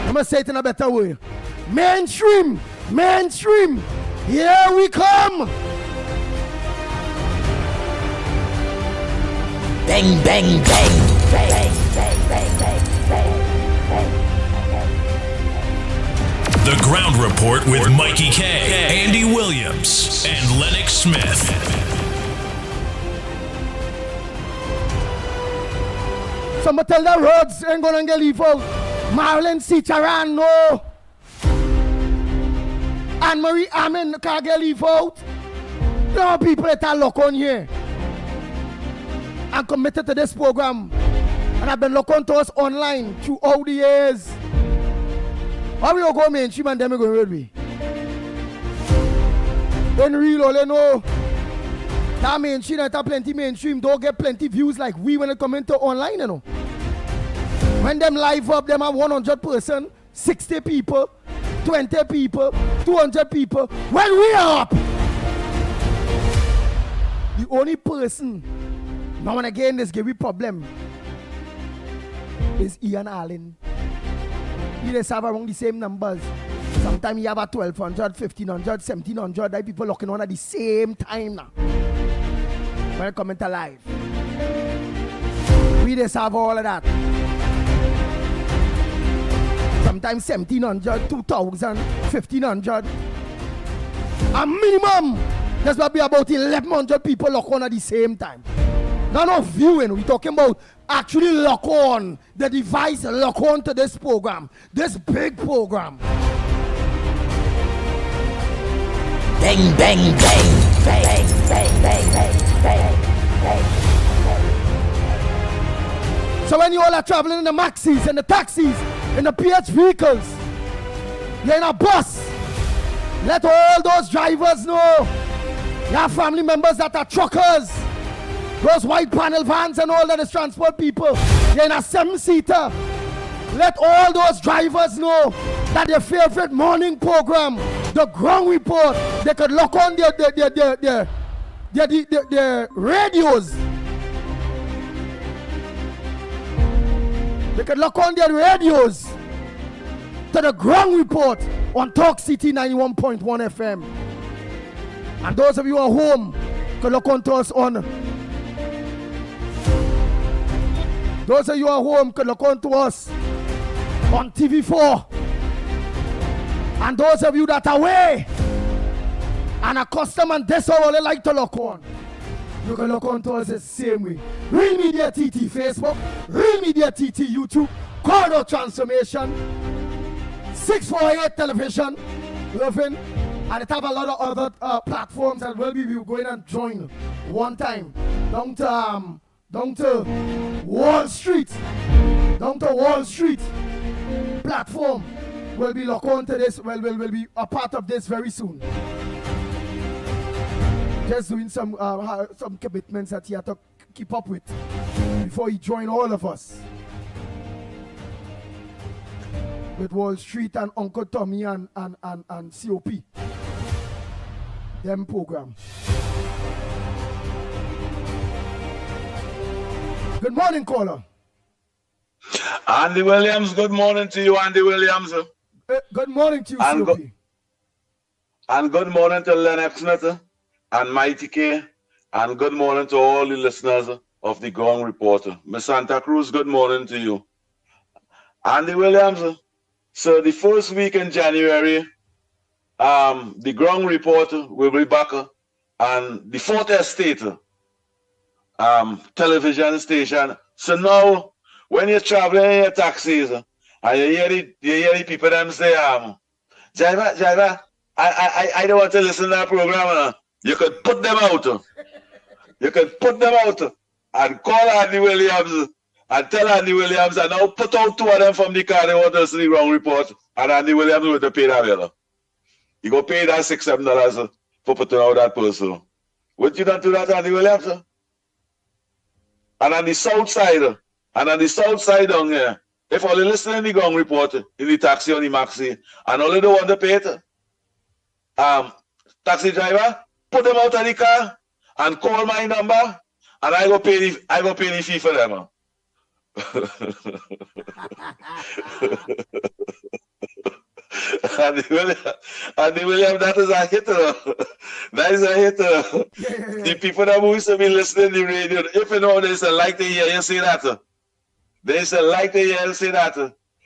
I'm going to say it in a better way. Mainstream. Here we come. Bang, bang, bang. The Ground Report with Mikey K, Andy Williams, and Lennox Smith. Somebody tell the roads ain't gonna get leave out. Marlon Cicharan, no. Anne-Marie Amen can't get leave out. There are people that are locked on here. I'm committed to this program. And I've been locked on to us online throughout the years. How we all go mainstream and them going with me? When real all they know that mainstream that have plenty mainstream don't get plenty views like we when it come into online, you know. When them live up, them have 100 person, 60 people, 20 people, 200 people. When we are up, the only person now and again this give me problem is Ian Allen. He just have around the same numbers. Sometimes you have a 1,200, 1,500, 1,700 that people looking on at the same time now. When I come into live. We just have all of that. Sometimes 1,700, 2,000, 1,500. A minimum There's going to be about 1,100 people lock on at the same time. None of viewing. We're talking about actually lock on the device, lock on to this program, this big program. Bang, bang, bang, bang, bang, bang, bang, bang, bang. So when you all are traveling in the maxis, in the taxis, in the PH vehicles, you're in a bus, let all those drivers know. You have family members that are truckers, those white panel vans and all that is transport people. You're in a 7-seater. Let all those drivers know that their favorite morning program, the Ground Report, they could lock on their radios. They could lock on their radios to the Ground Report on Talk City 91.1 FM. And those of you at home could look on to us on. Those of you at home could look on to us on TV4. And those of you that are away and accustomed and this hour they like to look on, you can look on to us the same way. Real Media TT Facebook, Real Media TT YouTube, Corridor Transformation, 648 Television, Loving, and it have a lot of other platforms that will be going and join one time down to Wall Street, platform. Will be locked on to this. Will be a part of this very soon. Just doing some commitments that he had to keep up with before he joined all of us with Wall Street and Uncle Tommy and COP. Them program. Good morning, caller. Andy Williams, good morning to you, Andy Williams. Good morning to you, COP. And good morning to Lennox and Mighty K. And good morning to all the listeners of the Ground Reporter. Miss Santa Cruz, good morning to you. Andy Williams, so the first week in January, the Ground Reporter will be back on the Fourth Estate television station. So now, when you're traveling in your taxis and you hear the people them say, Driver, I don't want to listen to that program. You could put them out. You could put them out and call Andy Williams and tell Andy Williams and now put out 2 of them from the car they want to see the Ground Report, and Andy Williams will to pay that bill. You go pay that $6-7 for putting out that person. Would you not do that, Andy Williams? And on the south side, down here, if only listening to the Ground Report in the taxi or the maxi, and only don't want to pay it, taxi driver, put them out of the car and call my number, and I go pay the fee for them. Andy Williams, that is a hitter. That is a hitter. The people that used to be listening to the radio, if you know, they say like to hear you say that. They say like to hear you say that.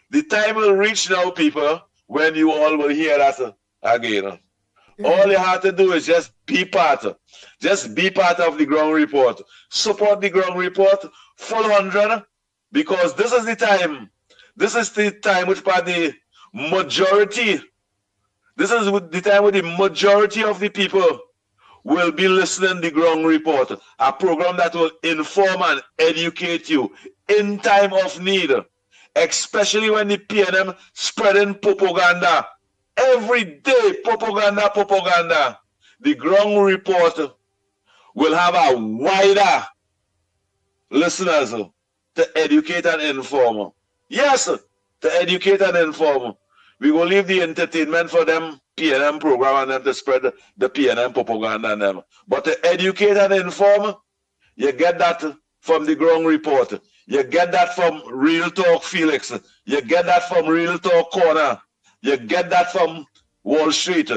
The time will reach now, people, when you all will hear that again. All you have to do is just be part of the Ground Report. Support the Ground Report full 100, because this is the time. This is the time which by the majority. This is the time when the majority of the people will be listening to the Ground Report, a program that will inform and educate you in time of need, especially when the PNM spreading propaganda. Every day, propaganda. The Ground Report will have a wider listeners to educate and inform. Yes, to educate and inform. We will leave the entertainment for them PNM program and them to spread the PNM propaganda and them. But to educate and inform, you get that from the Ground Report. You get that from Real Talk Felix. You get that from Real Talk Corner. You get that from Wall Street.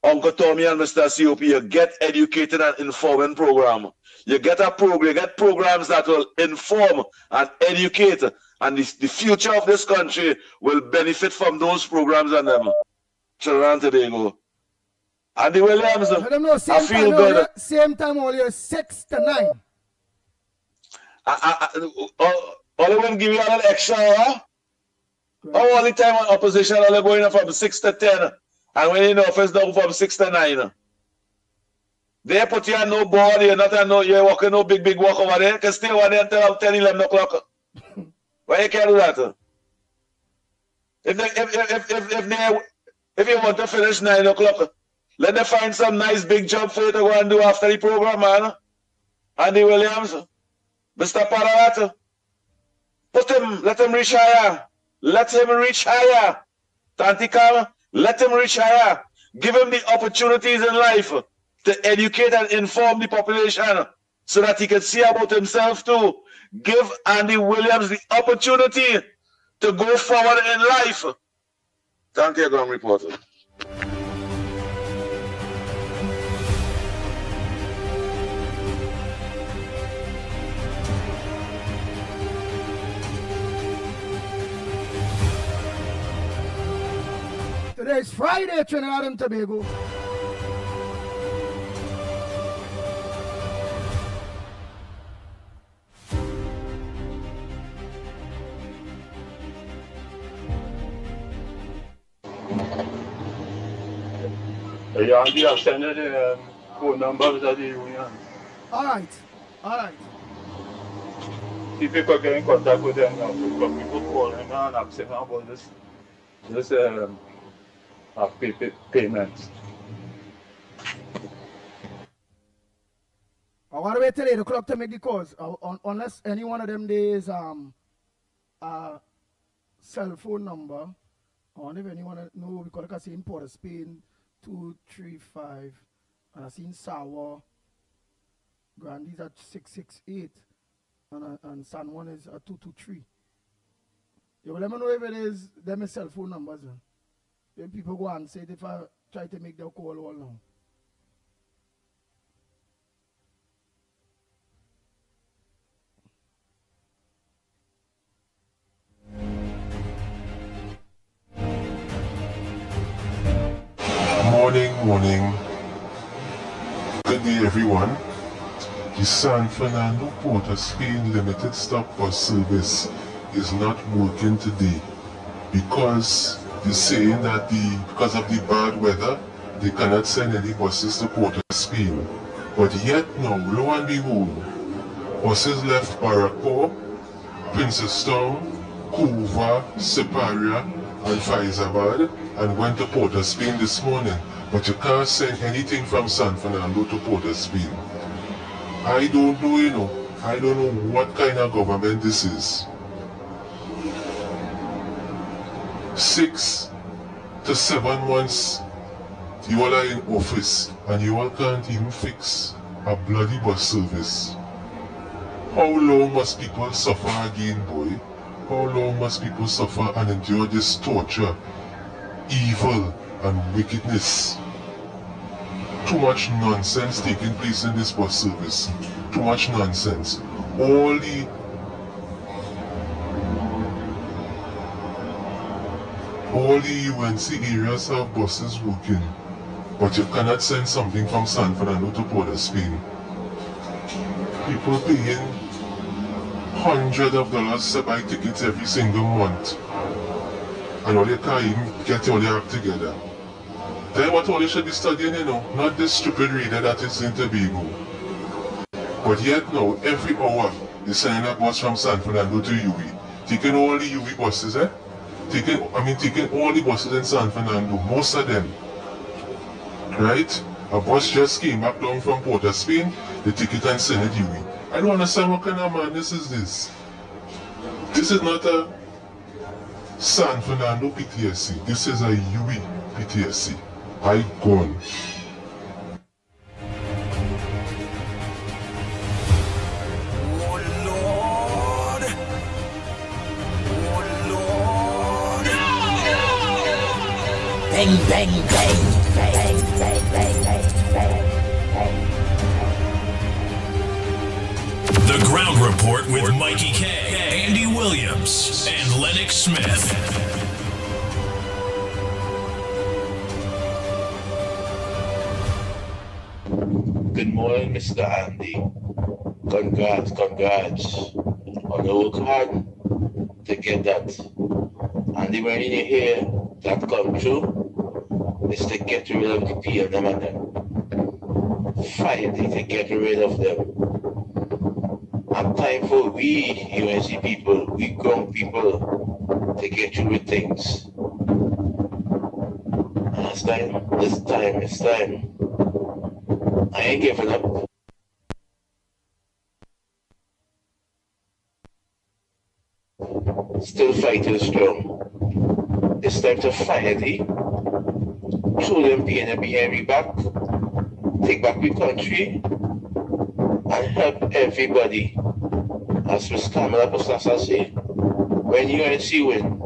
Uncle Tommy and Mr. COP, you get educated and informing program. You get programs that will inform and educate, and the future of this country will benefit from those programs and them. Trinidad and Tobago. Andy Williams, Let them know I same feel time good. earlier, same time earlier, 6 to 9. Only will give you a little extra hour. How all the time on opposition are going from 6 to 10. And when in office down from 6 to 9. They put you on no board, you're not on no, you're walking no big walk over there. You can stay over there until 10, 11 o'clock. Why you can't do that? If you want to finish 9 o'clock, let them find some nice big job for you to go and do after the program, man. Andy Williams, Mr. Pararat, let him reach higher. Let him reach higher. Tantikam, let him reach higher. Give him the opportunities in life to educate and inform the population so that he can see about himself too. Give Andy Williams the opportunity to go forward in life. Thank you, Ground Reporter. Today is Friday, Trinidad and Tobago. Yeah, Andy, I've sent you the phone numbers of the union. All right. See if you could get in contact with them now. Because people calling and asking about this payments. I want to wait till 8 o'clock to make the calls. Unless any one of them days cell phone number. I wonder if anyone know, because I see in Port of Spain 235, and I seen Sawa Grandy's at 668, and San Juan is at 223. You will let me know if it is them cell phone numbers. Then people go and say it if I try to make their call all now. Morning. Good day, everyone. The San Fernando Port of Spain Limited Stop Bus Service is not working today because they're saying that because of the bad weather, they cannot send any buses to Port of Spain. But yet now, lo and behold, buses left Barraco, Princestown, Couva, Siparia, and Faizabad and went to Port of Spain this morning. But you can't send anything from San Fernando to Port of Spain. I don't know, I don't know what kind of government this is. 6 to 7 months you all are in office and you all can't even fix a bloody bus service. How long must people suffer again, boy? How long must people suffer and endure this torture, evil and wickedness? Too much nonsense taking place in this bus service. Too much nonsense. All the UNC areas have buses working, but you cannot send something from San Fernando to Port of Spain. People paying hundreds of dollars to buy tickets every single month, and all you can't even get all your act together. Then what all you should be studying, not this stupid radio that is in Tobago. But yet now, every hour, they're sending a bus from San Fernando to UV. Taking all the UV buses, Taking all the buses in San Fernando, most of them. Right? A bus just came back down from Port of Spain, they take it and send it UV. I don't understand what kind of madness is this. This is not a San Fernando PTSC, this is a UV PTSC. I gone. Bang, bang, bang, bang, bang, bang, bang, bang. The Ground Report with Mikey K, Andy Williams, and Lennox Smith. morning, Mr. Andy. Congrats on the work hard to get that. And when you hear that come true, is to get rid of the PLM and them. Fight it to get rid of them. And time for we UNC people, we grown people, to get through with things. And it's time. I ain't giving up. Still fighting strong. It's time to fight it. Throw them behind me back. Take back the country. And help everybody. As Ms. Kamala Postasa say, when UNC win,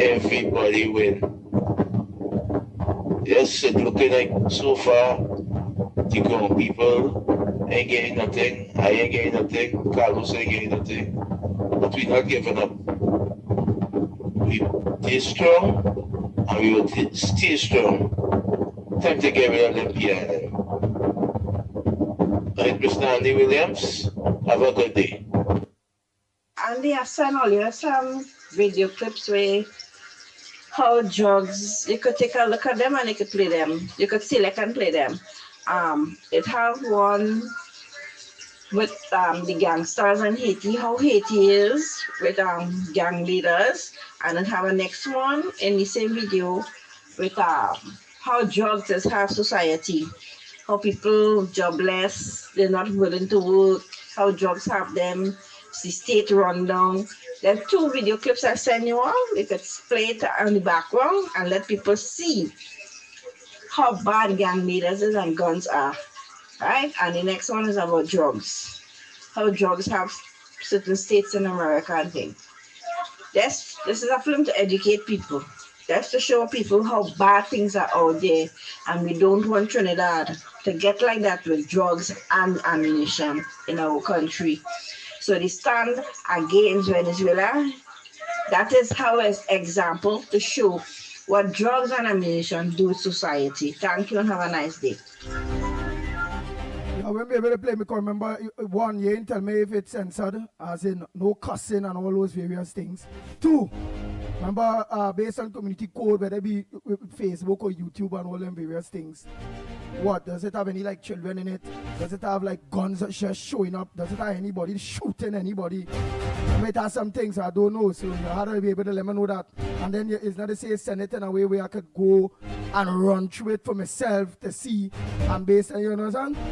everybody win. Yes, it's looking like so far, the grown people ain't getting nothing, I ain't getting nothing, Carlos ain't getting nothing. But we're not giving up. We stay strong, and we will stay strong. Time to get rid of them PIM. Right, Mr. Andy Williams, have a good day. Andy, I sent all you some video clips where how drugs, you could take a look at them and you could play them. You could select and play them. It have one with the gangsters in Haiti, how Haiti is with gang leaders, and then have a next one in the same video with how drugs is half society, how people jobless, they're not willing to work, how drugs have them, the state run down. There are 2 video clips I send you all. You could play it on the background and let people see how bad gang leaders is and guns are. Right? And the next one is about drugs. How drugs have certain states in America and things. This is a film to educate people. That's to show people how bad things are out there. And we don't want Trinidad to get like that with drugs and ammunition in our country. So they stand against Venezuela. That is how an example to show what drugs and ammunition do to society. Thank you and have a nice day. I won't be able to play because remember 1 year and tell me if it's censored, as in no cussing and all those various things. 2, remember based on community code, whether it be Facebook or YouTube and all them various things. What, does it have any like children in it? Does it have like guns just showing up? Does it have anybody shooting anybody? It might have some things I don't know, so you have to be able to let me know that. And then it's not to say send it in a way where I could go and run through it for myself to see and based on, you know what I'm saying?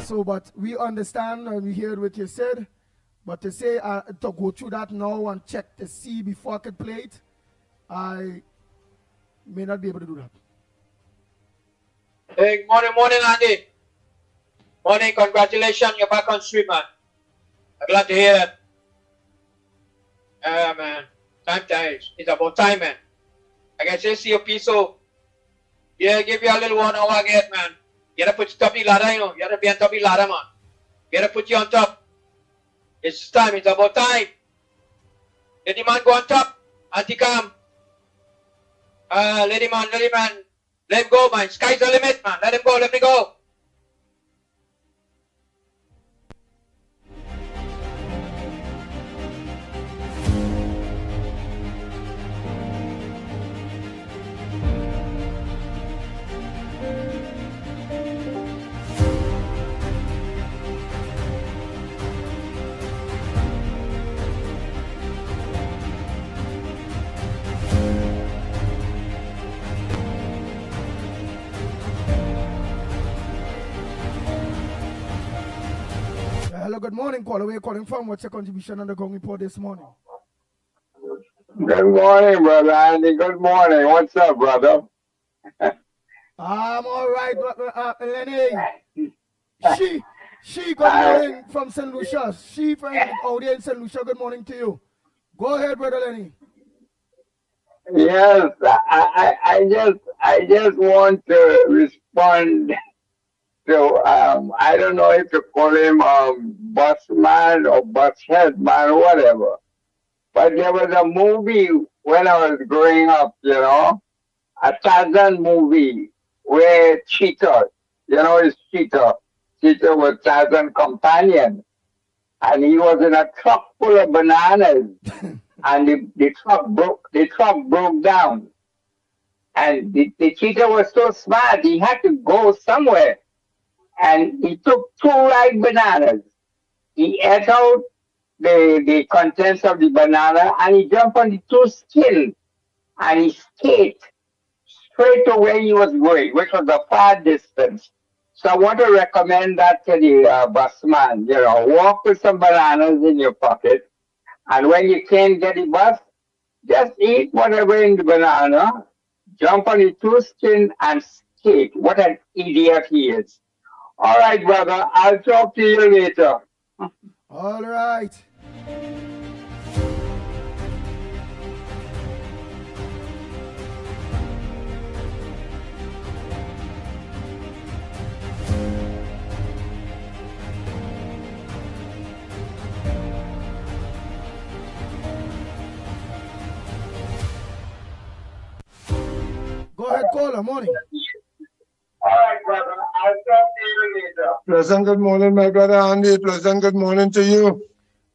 So, but we understand and we hear what you said, but to say to go through that now and check to see before I could play it, I may not be able to do that. Hey, morning, Andy. Morning, congratulations, you're back on street, man. I'm glad to hear that. Man, it's about time, man. I can say COP, so yeah, give you a little 1 hour again, man. You gotta put you top of the ladder, you know. You gotta be on top of the ladder, man. You gotta put you on top. It's time, it's about time. Let the man go on top, anti-cam. Let him go, man. Sky's the limit, man. Let him go, let me go. Hello, good morning, caller. Where are you calling from? What's your contribution on the Gong Report this morning? Good morning, brother Andy. Good morning. What's up, brother? I'm all right, Lenny. She, good morning from St. Lucia. She from out there in St. Lucia, good morning to you. Go ahead, brother Lenny. Yes, I just want to respond to I don't know if you call him busman or bushead man or whatever. But there was a movie when I was growing up, you know, a Tarzan movie where Cheetah, you know, it's Cheetah. teacher was Tarzan's companion. And he was in a truck full of bananas. And the truck broke down. And the teacher was so smart, he had to go somewhere. And he took 2 ripe bananas. He ate out the contents of the banana and he jumped on the 2 skins and he skated straight to where he was going, which was a far distance. So I want to recommend that to the busman. You know, walk with some bananas in your pocket, and when you can't get the bus, just eat whatever in the banana, jump on the 2 skin and skate. What an idiot he is. All right, brother, I'll talk to you later. All right. Go ahead, caller. Morning. All right, brother, I'll talk to you later. Pleasant good morning, my brother Andy. Pleasant good morning to you.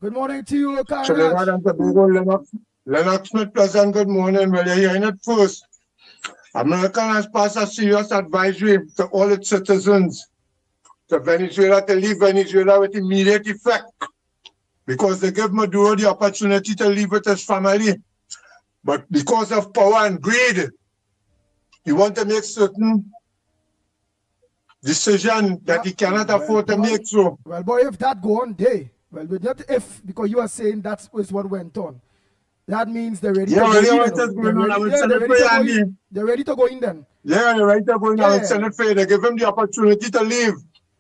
Good morning to you, Trinidad and Tobago, Lennox Smith, pleasant good morning. Well, you're hearing it first. America has passed a serious advisory to all its citizens to Venezuela to leave Venezuela with immediate effect because they give Maduro the opportunity to leave with his family. But because of power and greed, he wants to make certain decision that he cannot afford to make. So, well, boy, if that go on day, well, but not if, because you are saying that is what went on. That means they're ready to go in. They're ready to go in then. Yeah, they're ready to go in. I would send it for you. They give him the opportunity to leave.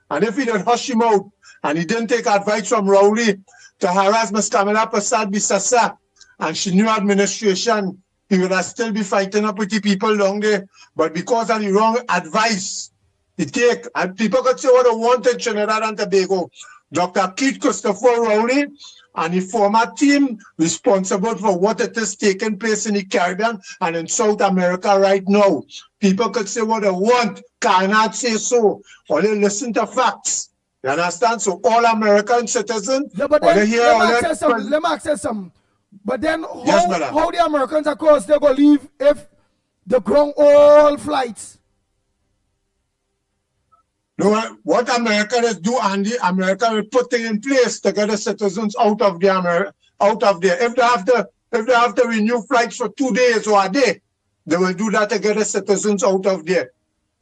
And if he didn't hush him out, and he didn't take advice from Rowley to harass Ms. Kamala Prasad Bisasa and she new administration, he would have still be fighting up with the people down there. But because of the wrong advice he take, and people could say what they want in Trinidad and Tobago, Dr. Keith Christopher Rowley and the former team responsible for what it is taking place in the Caribbean and in South America right now. People could say what they want, cannot say so. Only listen to facts. You understand? So all American citizens, yeah, but then, let me ask you something. But then how the Americans, of course, they're going to leave if they ground all flights? No, what America is do, Andy, America will put things in place to get the citizens out of there. If they have to renew flights for 2 days or a day, they will do that to get the citizens out of there.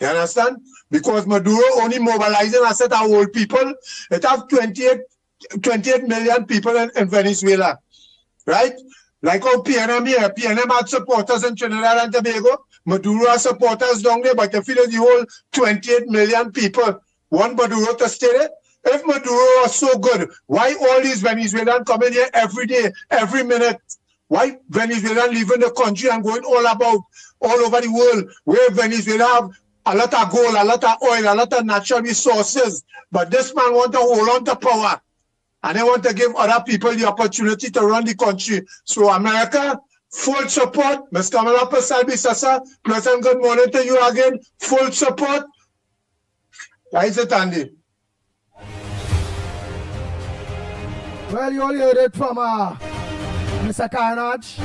You understand? Because Maduro only mobilizing a set of old people. It have 28 million people in Venezuela, right? Like how PNM here, PNM had supporters in Trinidad and Tobago. Maduro has supporters down there, but if you the whole 28 million people want Maduro to stay there, if Maduro was so good, why all these Venezuelans coming here every day, every minute? Why Venezuelans leaving the country and going all over the world, where Venezuela have a lot of gold, a lot of oil, a lot of natural resources, but this man want to hold on to power. And they want to give other people the opportunity to run the country. So America, full support. Ms. Kamala Prasad Bisasa, pleasant good morning to you again. Full support. That is it, Andy. Well, you all heard it from Mr. Carnage.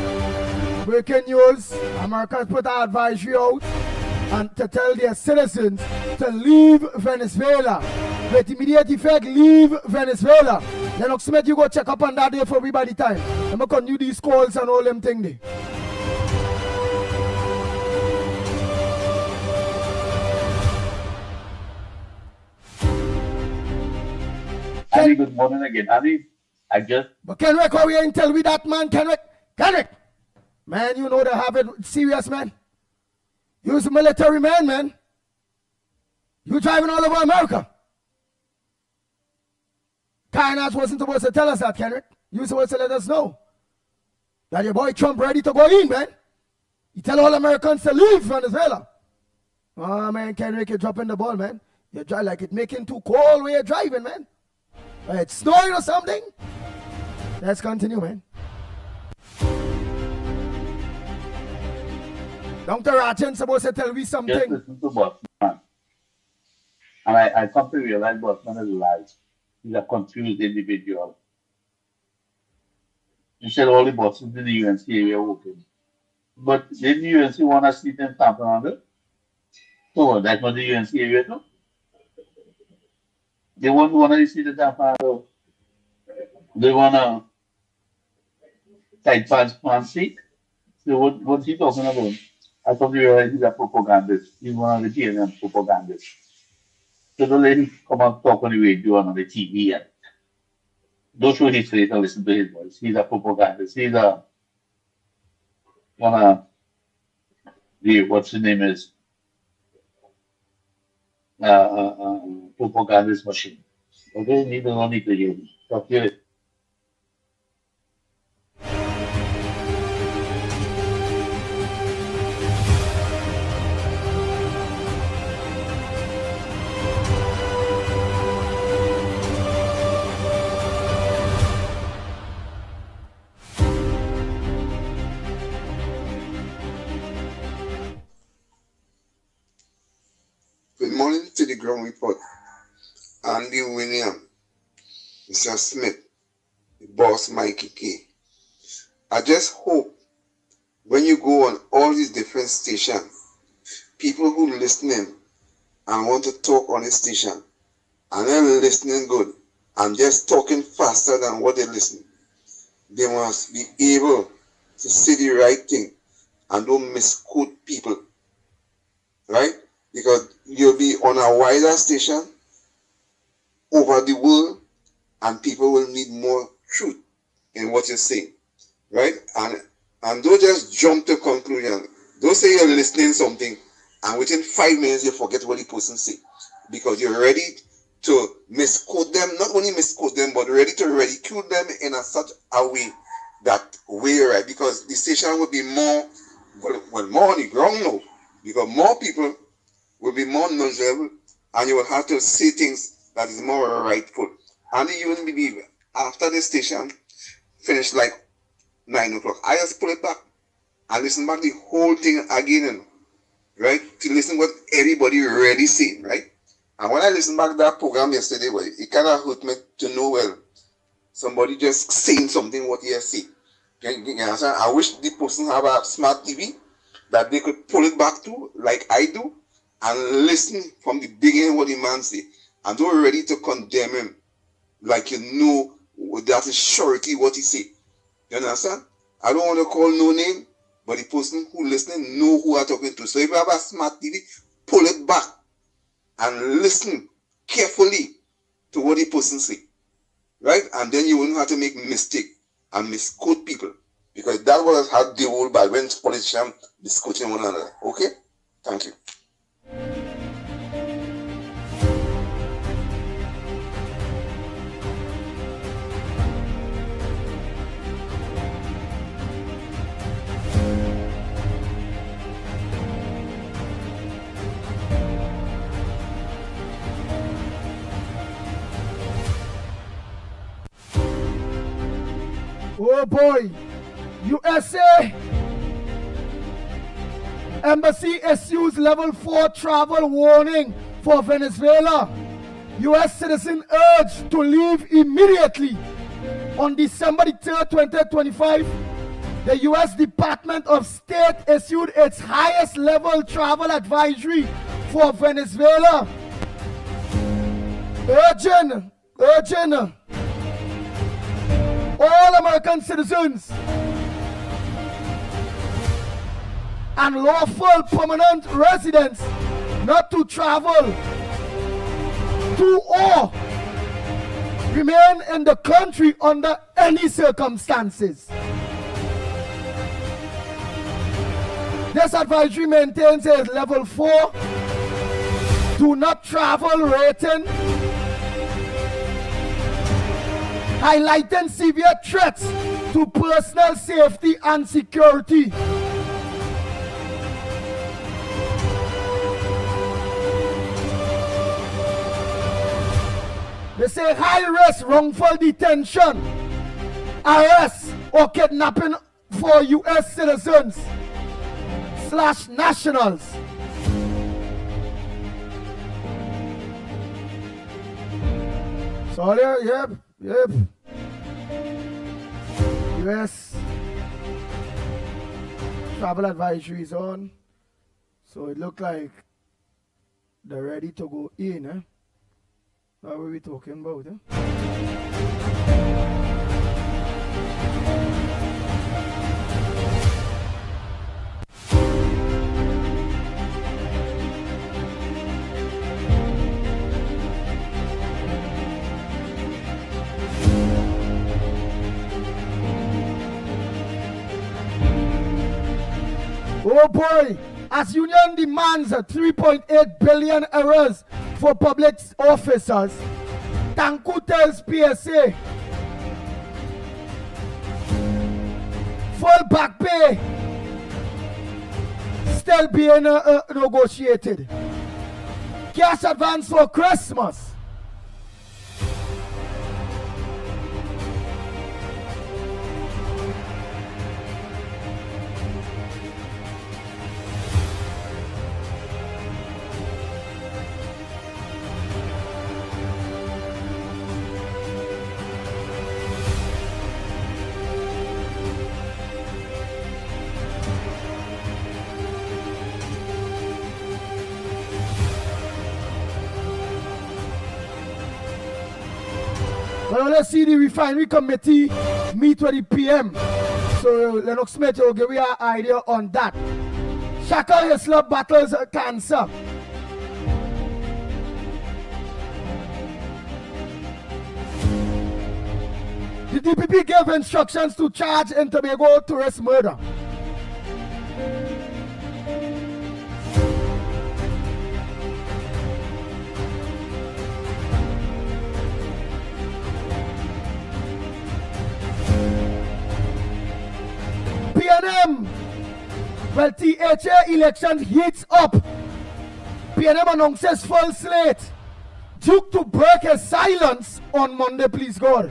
Breaking news. America put an advisory out and to tell their citizens to leave Venezuela. With immediate effect, leave Venezuela. Lennox Smith, you go check up on that day for everybody time. I'm going to continue these calls and all them things there. Andy, good morning again. Andy, I just... But Kenrick, how you ain't tell me that, man? Kenrick! Man, you know they have it serious, man. You're a military man. You driving all over America. Carnage wasn't supposed to tell us that, Kenrick. You were supposed to let us know that your boy Trump ready to go in, man. You tell all Americans to leave Venezuela. Oh, man, Kenrick, you're dropping the ball, man. You drive like it making too cold where you're driving, man. It's snowing or something. Let's continue, man. Dr. Rajan supposed to tell me something. Just listen to boss, man. And I come to realize Bosman is lies. He's a confused individual. He said all the bosses in the UNC area working. But didn't the UNC want a seat in Tampa? So that's not the UNC area too. They won't want to see the Tampa. They want a tight pants seat. So what's he talking about? I thought you realize he's a propagandist. He's one of the TNM propagandists. So don't let him come and talk on the radio and on the TV. And don't show his face and listen to his voice. He's a propagandist. He's a one of the what's his name is propagandist machine. Okay, you don't need to hear him. Talk to it. Good morning to the ground report. Andy William, Mr. Smith, the boss Mikey K. I just hope when you go on all these different stations, people who listening and want to talk on the station and they're listening good and just talking faster than what they listen, they must be able to say the right thing and don't misquote people, right? Because you'll be on a wider station over the world and people will need more truth in what you're saying, right? And don't just jump to conclusion. Don't say you're listening something and within 5 minutes you forget what the person say because you're ready to misquote them, not only misquote them, but ready to ridicule them in such a way that way, right? Because the station will be more, well, more on the ground now because more people will be more knowledgeable and you will have to say things that is more rightful. And you wouldn't believe it. After the station finished like 9 o'clock, I just pull it back and listen back the whole thing again, right? To listen what everybody already said, right? And when I listened back to that program yesterday, well, it kind of hurt me to know, well, somebody just saying something what he has said. You understand? I wish the person have a smart TV that they could pull it back to, like I do, and listen from the beginning what the man say, and don't ready to condemn him, like you know that is surety what he say. You understand? I don't want to call no name, but the person who listening know who I'm talking to. So if you have a smart TV, pull it back and listen carefully to what the person say, right? And then you won't have to make mistake and misquote people, because that was how they roll by when politicians misquoting one another. Okay? Thank you. Oh boy, USA Embassy issues level 4 travel warning for Venezuela. US citizen urged to leave immediately. On December 3rd, 2025, the US Department of State issued its highest level travel advisory for Venezuela. Urging all American citizens and lawful permanent residents not to travel to or remain in the country under any circumstances. This advisory maintains a level 4 do not travel rating, highlighting severe threats to personal safety and security. They say high-risk wrongful detention, arrest, or kidnapping for U.S. citizens / nationals. So there, yep. US travel advisory is on. So it look like they're ready to go in, eh? That's what we're talking about, eh? Oh boy, as union demands 3.8 billion errors for public officers, Tanku tells PSA full back pay still being negotiated. Cash advance for Christmas. Well, let's see the refinery committee meet with the PM. So Lennox Smith will give you an idea on that. Shaka Hislop battles cancer. The DPP gave instructions to charge in Tobago tourist murder. PNM. Well, THA election heats up. PNM announces full slate. Duke to break his silence on Monday, please God.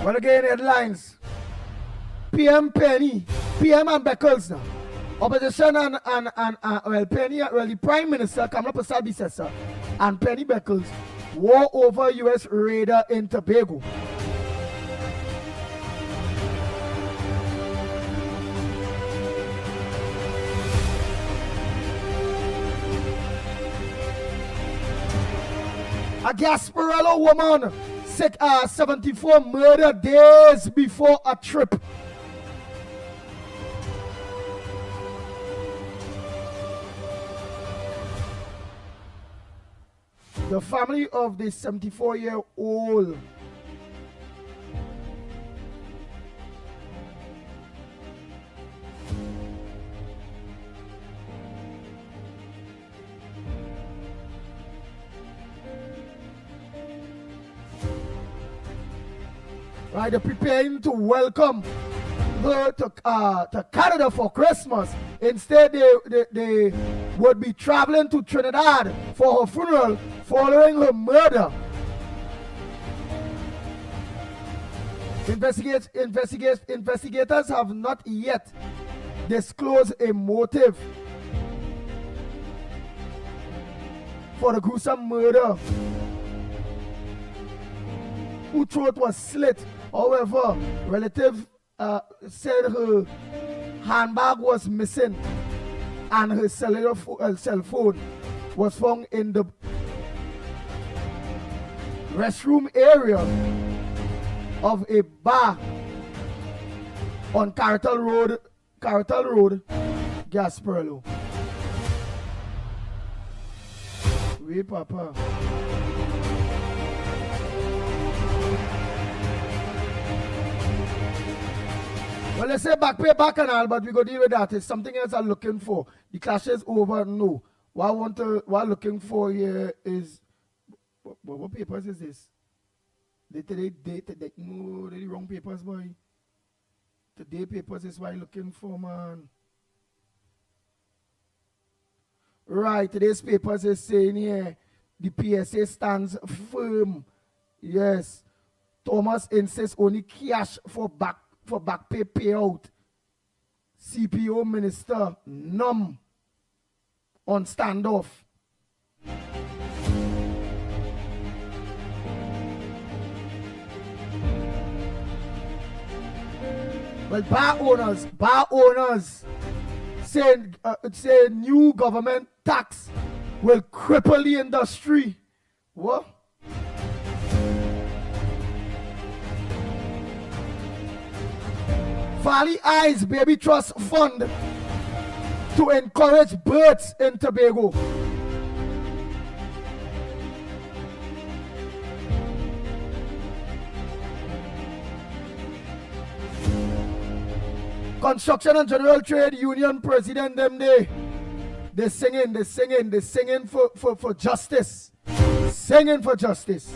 Well, again, headlines. PM Penny, PM and Beckles now. Opposition and Penny, the Prime Minister, Kamala Prasad Bisesa, and Penny Beckles war over US raider in Tobago. A Gasparello woman, 74 murder days before a trip. The family of the 74-year-old right, they're preparing to welcome her to Canada for Christmas. Instead, they would be traveling to Trinidad for her funeral following her murder. Investigators have not yet disclosed a motive for the gruesome murder. Whose throat was slit. However, relatives said her handbag was missing and her cell phone was found in the restroom area of a bar on Cartel Road, Gasparello. Oui, papa. Well, let's say back and all, but we go deal with that. It's something else I'm looking for. The clash is over. No. What I'm looking for here is what papers is this? No, they the wrong papers, boy. Today papers is what I'm looking for, man. Right, today's papers is saying here, the PSA stands firm. Yes. Thomas insists only cash for back pay payout. CPO minister numb on standoff. Well, bar owners say new government tax will cripple the industry. What? Valley Eyes Baby Trust Fund to encourage births in Tobago. Construction and General Trade Union President them they singing for justice. Singing for justice.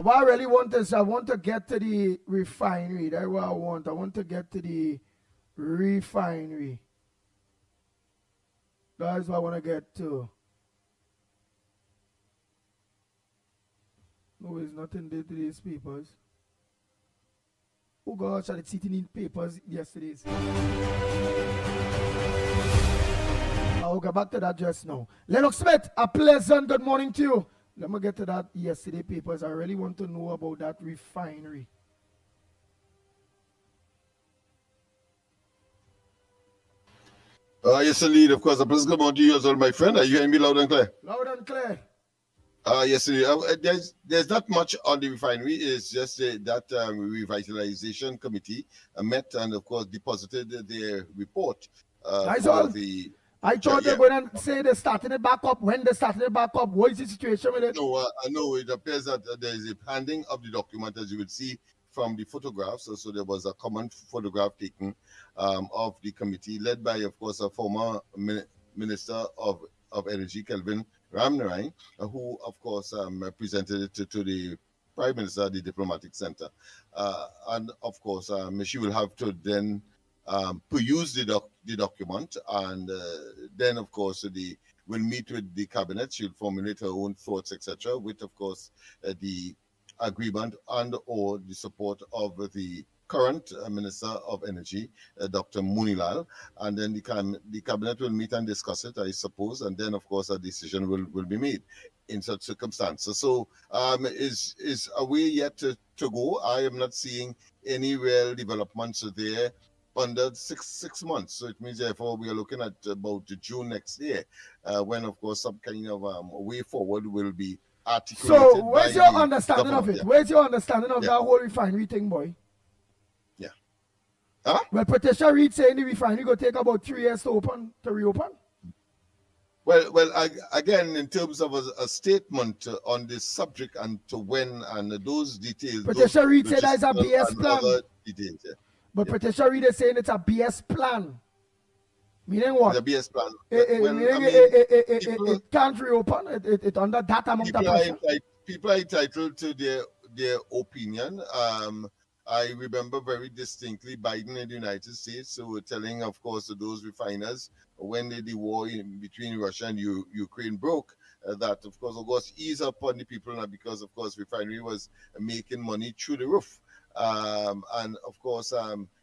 What I really want is I want to get to the refinery. That's what I want. I want to get to the refinery. That's what I want to get to. No, it's nothing there to these papers. Oh gosh, I had sitting in papers yesterday. I'll go back to that just now. Lennox Smith, a pleasant good morning to you. Let me get to that yesterday papers. I really want to know about that refinery. Yes, indeed. Of course, a pleasant good morning to you as well, my friend. Are you hearing me loud and clear? Loud and clear. Yes, indeed. There's not much on the refinery. It's just that revitalization committee met and, of course, deposited their report. I thought they were going to say they're starting it back up. When they started it back up, what is the situation with it? No, no, it appears that there is a handing of the document, as you would see from the photographs. So there was a common photograph taken of the committee, led by, of course, a former Minister of Energy, Kelvin Ramnarine, who, of course, presented it to the Prime Minister at the Diplomatic Center. And, of course, she will have to then peruse the document, and then, of course, will meet with the cabinet. She'll formulate her own thoughts, etc., with, of course, the agreement and or the support of the current Minister of Energy, Dr. Munilal, and then the cabinet will meet and discuss it, I suppose, and then, of course, a decision will be made in such circumstances. So is a way yet to go. I am not seeing any real developments there under six months. So it means, therefore, we are looking at about June next year, when, of course, some kind of way forward will be articulated. So where's your understanding of it? Yeah. Where's your understanding of that whole refinery thing, boy? Yeah. Huh? Well, Patricia Reid saying the refinery will take about 3 years to reopen. Well, again, in terms of a statement on this subject and to when and those details. Patricia Reid said that is a BS plan. Details, yeah. But Patricia Reid is saying it's a BS plan. Meaning what? It's a BS plan. It can't reopen. It under that amount of pressure. People are entitled to their opinion. I remember very distinctly Biden in the United States, so we're telling, of course, those refiners when the war between Russia and Ukraine broke, that, of course, ease up on the people now, because, of course, refinery was making money through the roof. And, of course,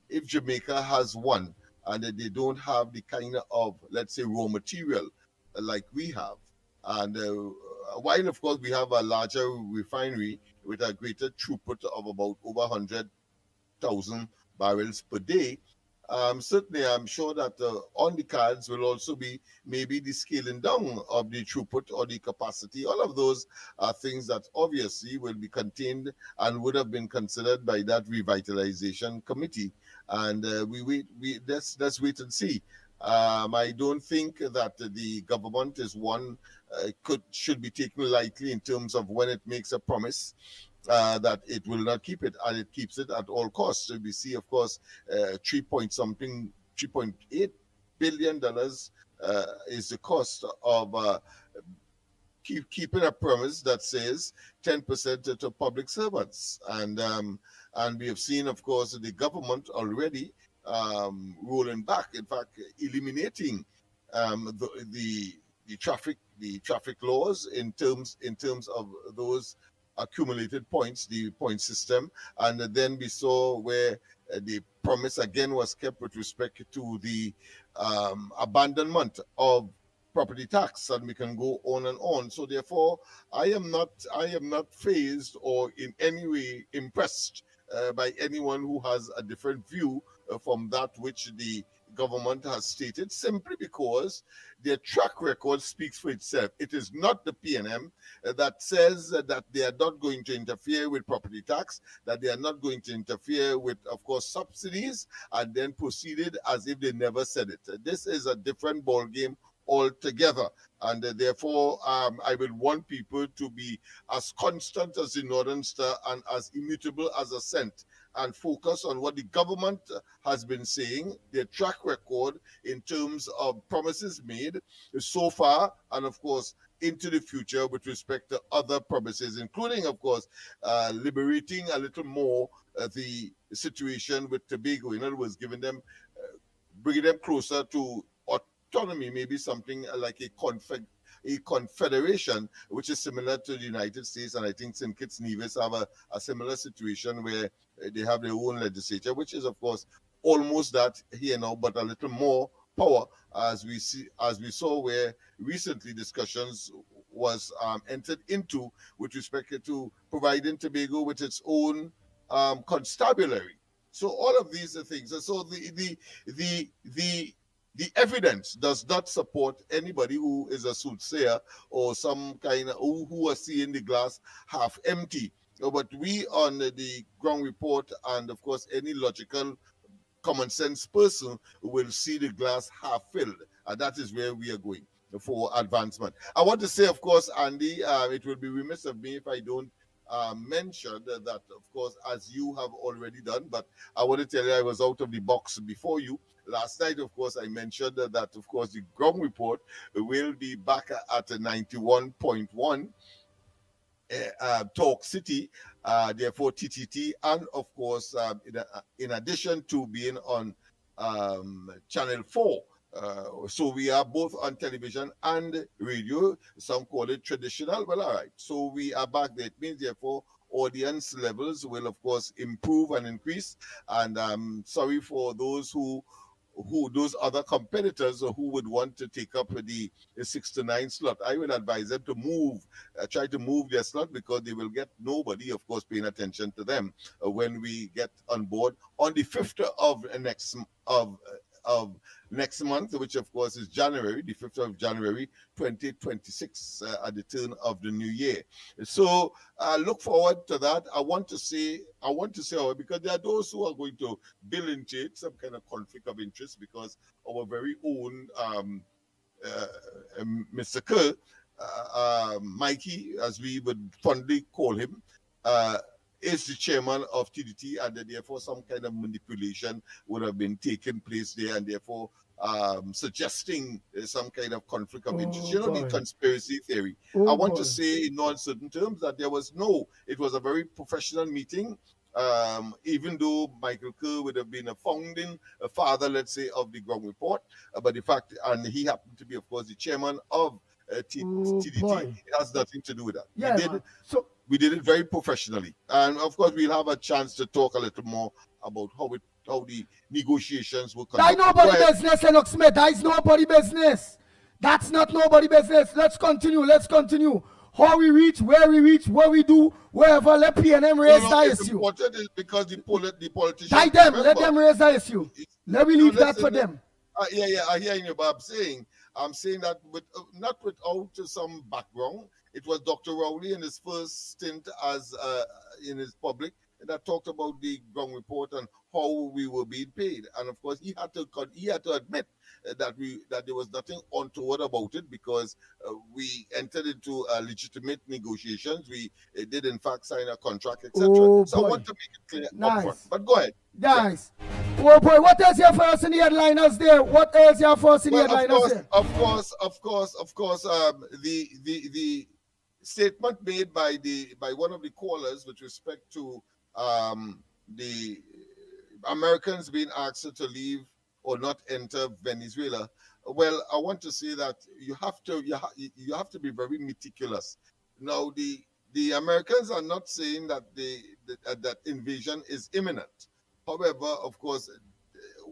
if Jamaica has one and they don't have the kind of, let's say, raw material like we have, and while, of course, we have a larger refinery with a greater throughput of about over 100,000 barrels per day, certainly I'm sure that on the cards will also be maybe the scaling down of the throughput or the capacity. All of those are things that obviously will be contained and would have been considered by that revitalization committee. And let's wait and see. I don't think that the government is one should be taken lightly in terms of when it makes a promise. that it will not keep it, and it keeps it at all costs. So we see, of course, 3.8 billion dollars is the cost of keeping a promise that says 10% to public servants, and we have seen, of course, the government already rolling back, in fact, eliminating the traffic laws in terms of those accumulated points, the point system, and then we saw where the promise again was kept with respect to the abandonment of property tax, and we can go on and on. So therefore, I am not fazed or in any way impressed by anyone who has a different view from that which the government has stated, simply because their track record speaks for itself. It is not the PNM that says that they are not going to interfere with property tax, that they are not going to interfere with, of course, subsidies, and then proceeded as if they never said it. This is a different ball game altogether, and therefore I would want people to be as constant as the Northern Star and as immutable as a cent, and focus on what the government has been saying, their track record in terms of promises made so far, and of course into the future with respect to other promises, including, of course, liberating a little more the situation with Tobago. In other words, giving them, bringing them closer to autonomy, maybe something like a confederation, which is similar to the United States, and I think St. Kitts and Nevis have a similar situation where they have their own legislature, which is, of course, almost that here now, but a little more power, as we saw where recently discussions was entered into with respect to providing Tobago with its own constabulary. So all of these are things. And so the evidence does not support anybody who is a soothsayer or some kind of who are seeing the glass half empty. But we on the ground report, and of course any logical common sense person will see the glass half filled, and that is where we are going for advancement. I want to say, of course, Andy, it will be remiss of me if I don't mention that, of course, as you have already done, but I want to tell you I was out of the box before you. Last night, of course, I mentioned that, of course, the ground report will be back at 91.1 Talk City, therefore TTT, and of course, in addition to being on Channel 4. So we are both on television and radio. Some call it traditional. Well, all right. So we are back there. It means, therefore, audience levels will, of course, improve and increase. And I'm sorry for those those other competitors who would want to take up the 6 to 9 slot. I will advise them to move, try to move their slot, because they will get nobody, of course, paying attention to them when we get on board on the 5th of next month, which of course is January, the 5th of January 2026, at the turn of the new year. So look forward to that. I want to say, because there are those who are going to bill into it some kind of conflict of interest, because our very own Mr. Kerr, Mikey, as we would fondly call him, is the chairman of TDT, and therefore some kind of manipulation would have been taking place there, and therefore suggesting some kind of conflict of interest. The conspiracy theory. I want to say in no uncertain terms that it was a very professional meeting, even though Michael Kerr would have been a founding father, let's say, of the ground report, but the fact, and he happened to be, of course, the chairman of TDT. It has nothing to do with that. Yeah, we did it very professionally, and of course we'll have a chance to talk a little more about how the negotiations will conduct. That's nobody business, Lennox Smith. That is nobody business. That's not nobody business. Let's continue. How we reach, where we reach, what we do, wherever. Let PNM raise that issue. Important is because the politicians. Let them raise that issue. Let me leave that for them. I hear you, but I'm saying that not without some background. It was Dr. Rowley in his first stint as in his public that talked about the ground report and how we were being paid. And of course, he had to admit that there was nothing untoward about it, because we entered into legitimate negotiations. We did in fact sign a contract, etc. So I want to make it clear upfront. But go ahead. Nice. Oh boy, what else you have for us in the headliners there? What else you have for us in the headliners there? Of course. The statement made by one of the callers with respect to the Americans being asked to leave or not enter Venezuela. Well, I want to say that you have to be very meticulous. Now, the Americans are not saying that that invasion is imminent. However, of course,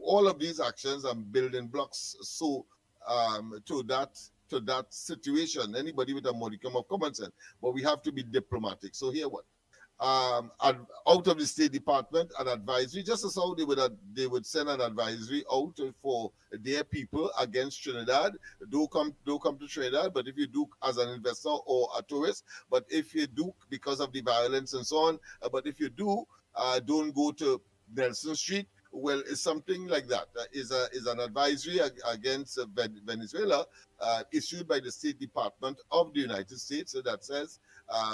all of these actions are building blocks to that situation. Anybody with a modicum of common sense, but we have to be diplomatic. So here what? Out of the State Department, an advisory, just as how they would send an advisory out for their people against Trinidad. Don't come to Trinidad, but if you do as an investor or a tourist, but if you do because of the violence and so on, but if you do, don't go to Nelson Street. Well, it's something like that. Is an advisory against Venezuela issued by the State Department of the United States that says,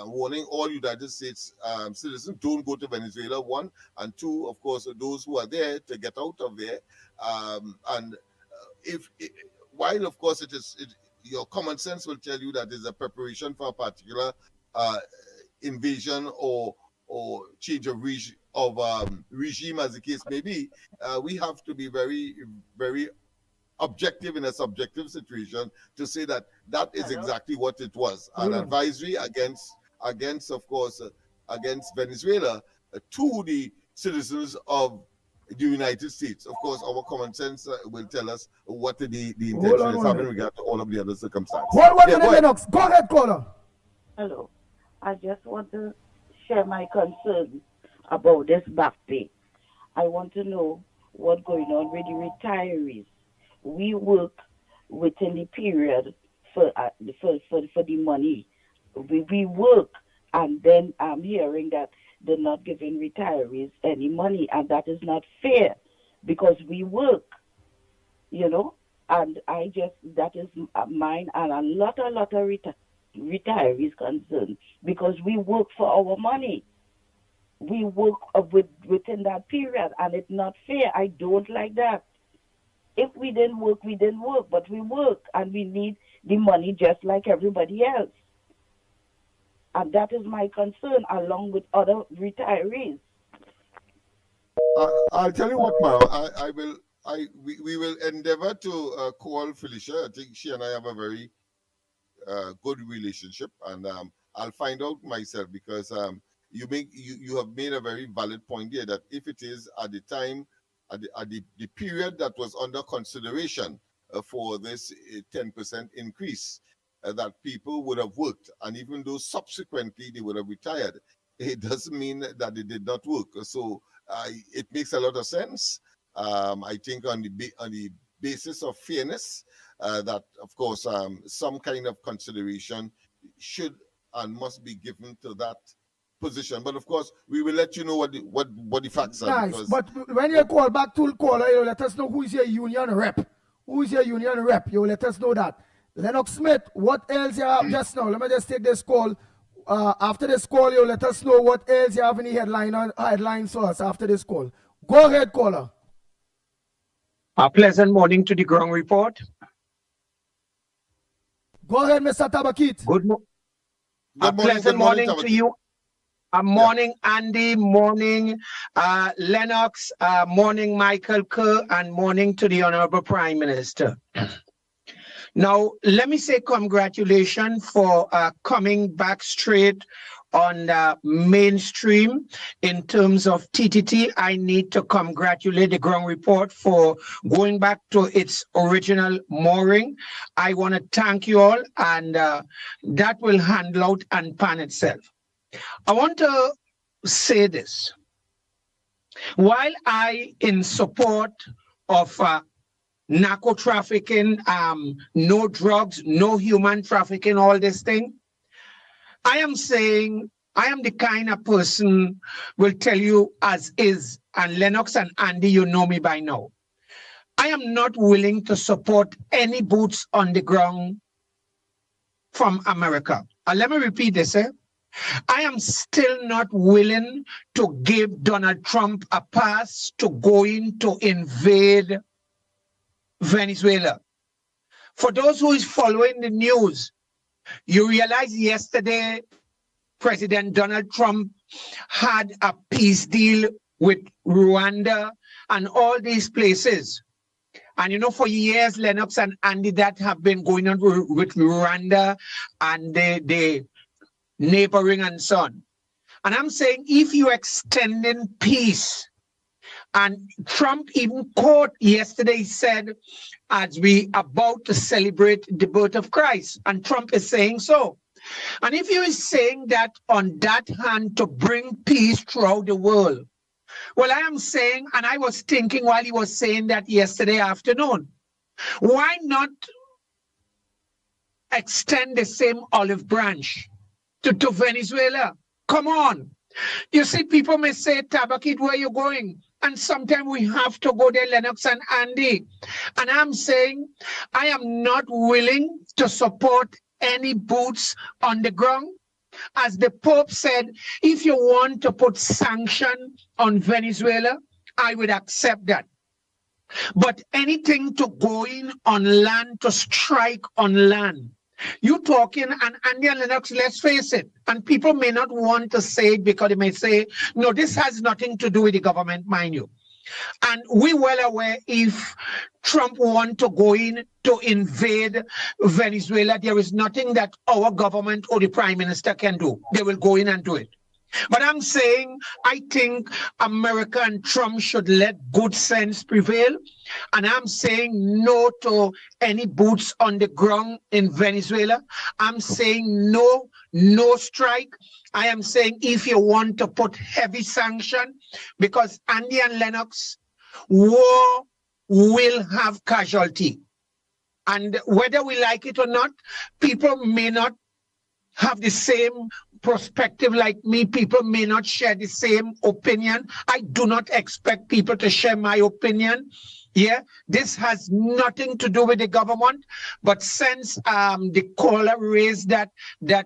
warning all United States citizens, don't go to Venezuela, one, and two, of course, those who are there to get out of there. While, of course, your common sense will tell you that there's a preparation for a particular invasion or change of regime, as the case may be, we have to be very, very objective in a subjective situation to say that is exactly what it was, an advisory against Venezuela to the citizens of the United States. Of course, our common sense will tell us what the intention is having regard to all of the other circumstances. Lennox. Go ahead, caller. Hello. I just want to share my concerns about this back pay. I want to know what's going on with the retirees. We work within the period for the money. We work, and then I'm hearing that they're not giving retirees any money, and that is not fair because we work, and that is mine and a lot of retirees concerned because we work for our money. We work within that period, and it's not fair. I don't like that. If we didn't work, we didn't work, but we work, and we need the money just like everybody else. And that is my concern, along with other retirees. I'll tell you what, Mara. We will endeavor to call Felicia. I think she and I have a very good relationship, and I'll find out myself because you have made a very valid point here that if it is at the time, at the period that was under consideration for this 10% increase, that people would have worked, and even though subsequently they would have retired, it doesn't mean that they did not work. So it makes a lot of sense. I think on the basis of fairness, that of course some kind of consideration should and must be given to that position. But of course, we will let you know what the facts are. Nice. But when you call back to the caller, you let us know who is your union rep. Who is your union rep? You let us know that. Lennox Smith, what else you have just now? Let me just take this call. After this call, you let us know what else you have in the headlines for us after this call. Go ahead, caller. A pleasant morning to the ground report. Go ahead, Mr. Tabakit. A pleasant morning to you. Morning, Andy. Morning, Lennox. Morning, Michael Kerr. And morning to the Honorable Prime Minister. Now, let me say congratulations for coming back straight on the mainstream in terms of TTT. I need to congratulate the ground report for going back to its original mooring. I want to thank you all, and that will handle out and pan itself. I want to say this. While I in support of narco trafficking, no drugs, no human trafficking, all this thing, I am saying I am the kind of person will tell you as is, and Lennox and Andy, you know me by now. I am not willing to support any boots on the ground from America. And let me repeat this. I am still not willing to give Donald Trump a pass to going to invade Venezuela. For those who is following the news, you realize yesterday President Donald Trump had a peace deal with Rwanda and all these places. And you know, for years, Lennox and Andy, that have been going on with Rwanda and the neighboring and so on. And I'm saying, if you're extending peace, and Trump even quote yesterday said, as we about to celebrate the birth of Christ, and Trump is saying so. And if you is saying that on that hand to bring peace throughout the world, well, I am saying, and I was thinking while he was saying that yesterday afternoon, why not extend the same olive branch to Venezuela? Come on. You see, people may say, Tabakit, where you going? And sometimes we have to go there, Lennox and Andy. And I'm saying, I am not willing to support any boots on the ground. As the Pope said, if you want to put sanction on Venezuela, I would accept that. But anything to go in on land, to strike on land, you talking, and Andy and Lennox, let's face it, and people may not want to say it because they may say, no, this has nothing to do with the government, mind you. And we well aware if Trump want to go in to invade Venezuela, there is nothing that our government or the prime minister can do. They will go in and do it. But I'm saying, I think America and Trump should let good sense prevail. And I'm saying no to any boots on the ground in Venezuela. I'm saying no strike. I am saying if you want to put heavy sanction, because Andy and Lennox, war will have casualty. And whether we like it or not, people may not have the same perspective like me. People may not share the same opinion. I do not expect people to share my opinion. Yeah, this has nothing to do with the government, but since the caller raised that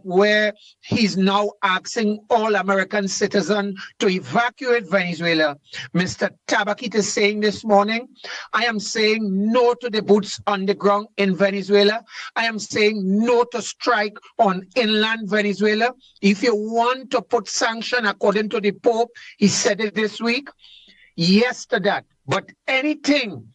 where he's now asking all American citizens to evacuate Venezuela, Mr. Tabakit is saying this morning, I am saying no to the boots on the ground in Venezuela. I am saying no to strike on inland Venezuela. If you want to put sanction according to the Pope, he said it this week, yes to that. But anything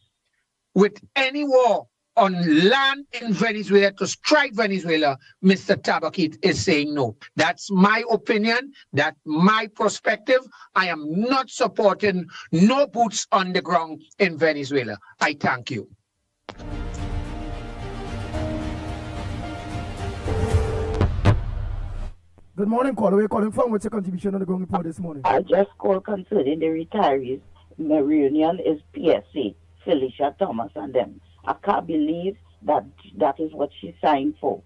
with any war on land in Venezuela to strike Venezuela, Mr. Tabakit is saying no. That's my opinion. That's my perspective. I am not supporting no boots on the ground in Venezuela. I thank you. Good morning, caller. Where you calling from? What's your contribution on the ground report this morning? I just called concerning the retirees. My reunion is PSA, Felicia Thomas and them. I can't believe that is what she signed for.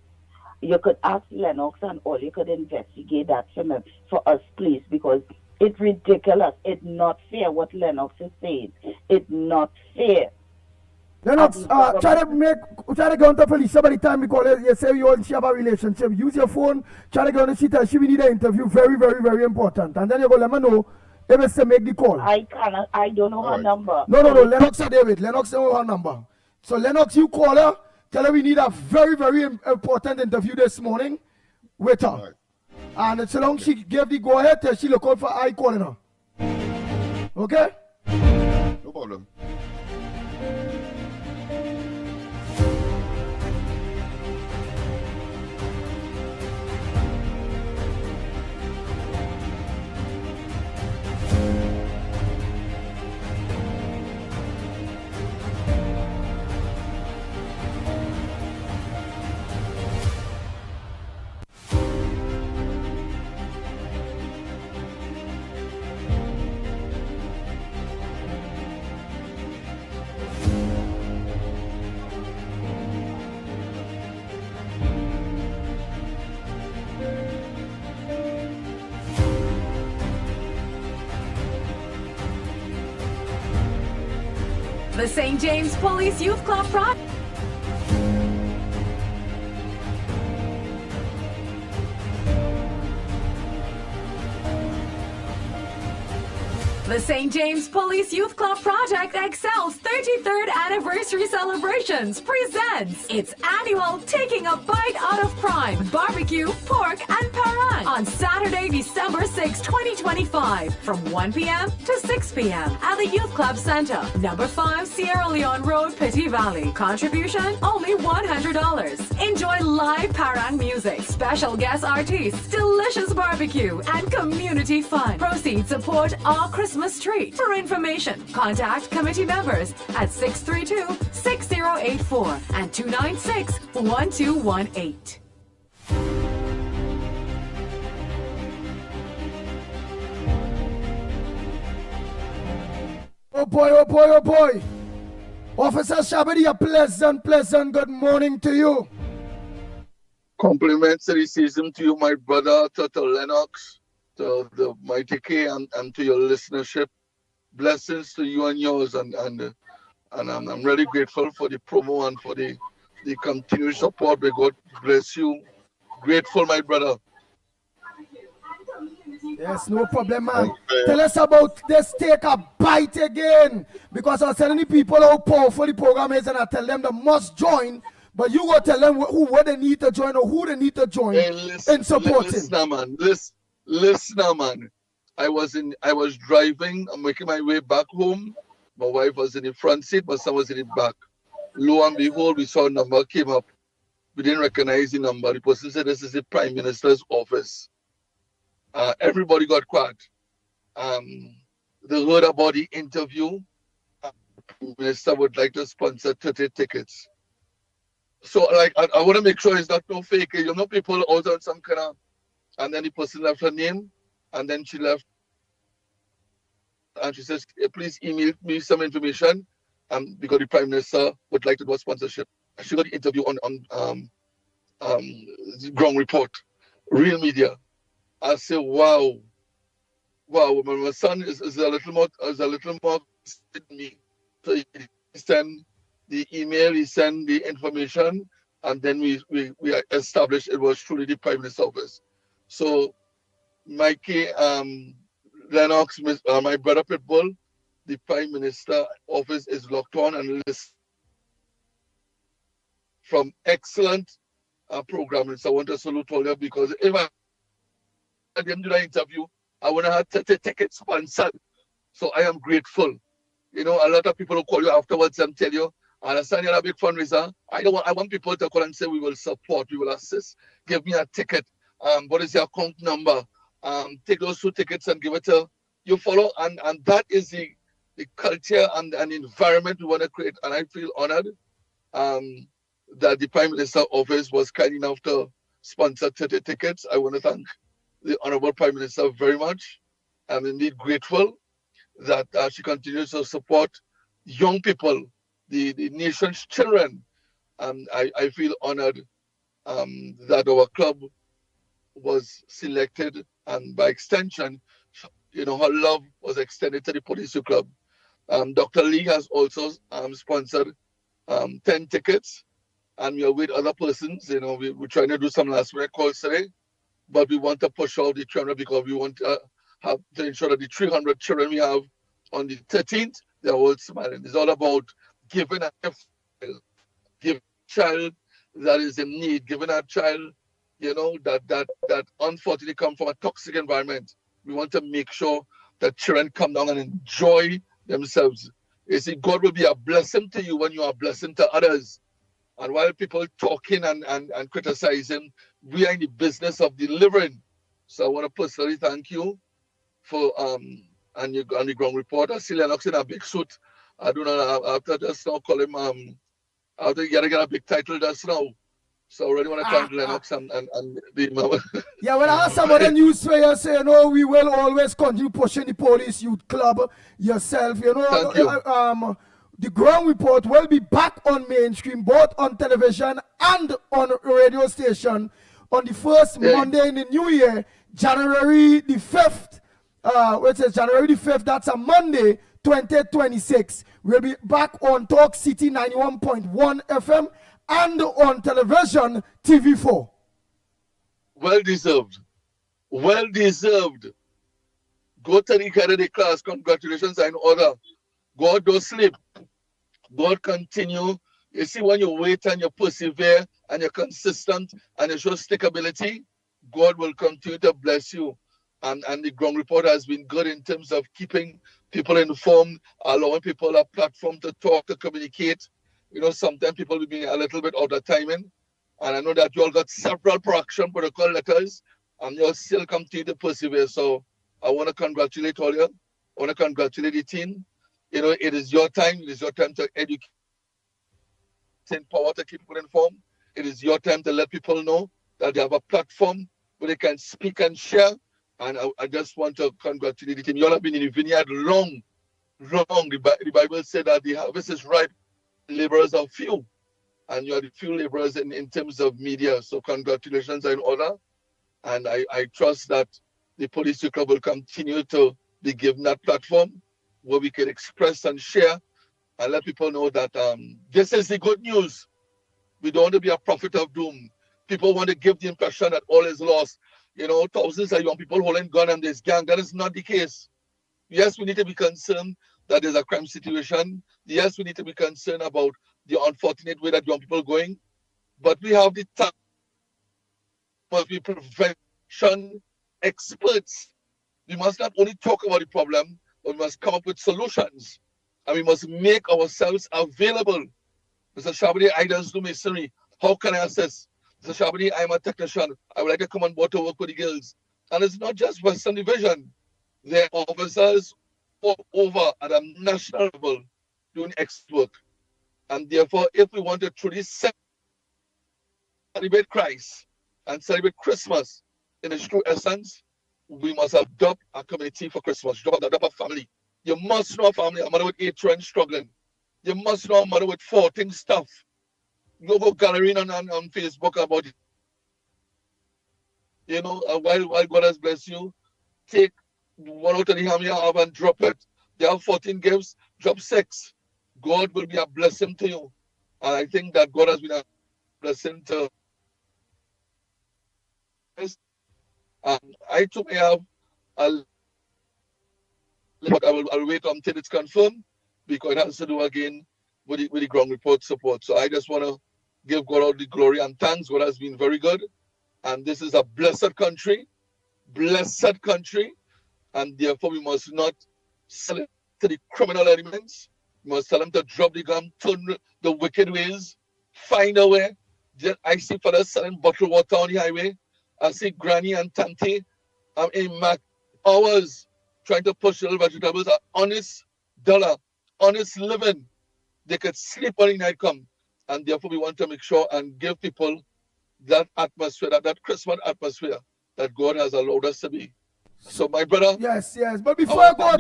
You could ask Lennox and all, you could investigate that for us, please, because it's ridiculous. It's not fair what Lennox is saying. It's not fair. Lennox, try to go on to Felicia by the time we call it. You say you want to have a relationship. Use your phone, try to go on to she tell she we need an interview. Very, very, very important. And then you go let me know. If it's make the call. I don't know her number. No. Lennox are there with. Lennox know her number. So Lennox, you call her. Tell her we need a very, very important interview this morning with her. Right. And so long she gave the go ahead, she look out for I calling her. Okay? No problem. The St. James Police Youth Club Project. The St. James Police Youth Club Project Excel's 33rd Anniversary Celebrations presents its annual Taking a Bite Out of Prime Barbecue, Pork, and Parang on Saturday, December 6, 2025 from 1 p.m. to 6 p.m. at the Youth Club Center, number 5 Sierra Leone Road, Petit Valley. Contribution only $100. Enjoy live Parang music, special guest artists, delicious barbecue, and community fun. Proceeds support our Christmas treat. For information, contact committee members at 632-6084 and 296-1218. Oh boy, oh boy, oh boy. Officer Shabadi, a pleasant good morning to you. Compliments of the season to you, my brother, to Lennox, to the Mighty K, and to your listenership. Blessings to you and yours, and I'm really grateful for the promo and for the continued support. May God bless you. Grateful, my brother. Yes, no problem, man. Tell us about this Take a Bite again, because I was telling the people how powerful the program is, and I tell them they must join. But you go tell them where they need to join or who they need to join in supporting. Listen, man. I was driving. I'm making my way back home. My wife was in the front seat, my son was in the back. Lo and behold, we saw a number came up. We didn't recognize the number. The person said, "This is the Prime Minister's office." Everybody got quiet. They heard about the interview. The Prime Minister would like to sponsor 30 tickets. So, like, I want to make sure it's not no fake. You know, people out on some kind of, and then the person left her name, and then she left, and she says, "Please email me some information, because the Prime Minister would like to do a sponsorship." And she got the interview on the ground report, real media. I say, wow. My son is a little more than me. So he sent the email, he sent the information, and then we established it was truly the Prime Minister's office. So Mikey, Lennox, my brother Pitbull, the Prime Minister office is locked on and list from excellent programming. So I want to salute all you, because if I didn't do that interview, I would have had 30 tickets sponsored. So I am grateful. You know, a lot of people will call you afterwards and tell you, "I understand you're a big fundraiser. I want people to call and say, we will support, we will assist. Give me a ticket. What is your account number? Take those 2 tickets and give it to you." Follow, and that is the culture and environment we want to create. And I feel honored that the Prime Minister office was kind enough to sponsor 30 tickets. I want to thank the Honorable Prime Minister very much. I'm indeed grateful that she continues to support young people, the nation's children. I feel honored that our club was selected, and by extension, you know, her love was extended to the Police Youth Club. Dr. Lee has also sponsored 10 tickets, and we are with other persons. You know, we're trying to do some last minute calls today, but we want to push out the 300 because we want to have to ensure that the 300 children we have on the 13th, they're all smiling. It's all about giving a gift, give a child that is in need, giving a child, you know, that unfortunately come from a toxic environment. We want to make sure that children come down and enjoy themselves. You see, God will be a blessing to you when you are a blessing to others. And while people talking and criticizing, we are in the business of delivering. So I want to personally thank you for on the ground report. I see Lennox in a big suit. I do not have to just now call him I have to get a big title just now. So I already want to thank Lennox and the Yeah, when I have some other news for you, say, you know, we will always continue pushing the Police Youth Club yourself. You know, thank you. The ground report will be back on mainstream, both on television and on radio station on the first Monday in the new year, January the 5th, which is January the 5th, that's a Monday, 2026. We'll be back on Talk City 91.1 FM and on television TV4. Well deserved. Well deserved. Go to the Kennedy class. Congratulations and order. God don't sleep. God continue. You see, when you wait and you persevere and you're consistent and you show stickability, God will continue to bless you. And the ground report has been good in terms of keeping people informed, allowing people a platform to talk, to communicate. You know, sometimes people will be a little bit out of timing. And I know that you all got several production protocol letters and you'll still continue to persevere. So I want to congratulate all you. I want to congratulate the team. You know, it is your time. It is your time to educate, empower, to keep people informed. It is your time to let people know that they have a platform where they can speak and share. And I just want to congratulate the team. You all have been in the vineyard long. The Bible said that the harvest is ripe, laborers are few. And you are the few laborers in terms of media. So congratulations are in order. And I trust that the Police Youth Club will continue to be given that platform where we can express and share and let people know that this is the good news. We don't want to be a prophet of doom. People want to give the impression that all is lost. You know, thousands of young people holding gun and this gang. That is not the case. Yes, we need to be concerned that there's a crime situation. Yes, we need to be concerned about the unfortunate way that young people are going. But we have the time. Must be prevention experts. We must not only talk about the problem, but we must come up with solutions. And we must make ourselves available. Mr. Shabadi, I just do masonry. How can I assist? Mr. Shabadi, I'm a technician. I would like to come on board to work with the girls. And it's not just Western Division. There are officers all over at a national level doing excellent work. And therefore, if we want to truly celebrate Christ and celebrate Christmas in its true essence, we must adopt a community for Christmas. Adopt a family. You must know a family, a mother with 8 children struggling. You must know a mother with 14 stuff. You go gallery on Facebook about it. You know, while God has blessed you, take one out of the ham you have and drop it. There are 14 gifts, drop 6. God will be a blessing to you. And I think that God has been a blessing to us. And I too may have but I'll wait until it's confirmed because it has to do again with the ground report support. So I just want to give God all the glory and thanks. God has been very good. And this is a blessed country, and therefore we must not sell it to the criminal elements. We must tell them to drop the gun, turn the wicked ways, find a way. I see fathers selling bottled water on the highway. I see granny and tanty in hours trying to push little vegetables, an honest dollar, honest living. They could sleep when the night come. And therefore we want to make sure and give people that atmosphere, that Christmas atmosphere that God has allowed us to be. So my brother. Yes. But before you go,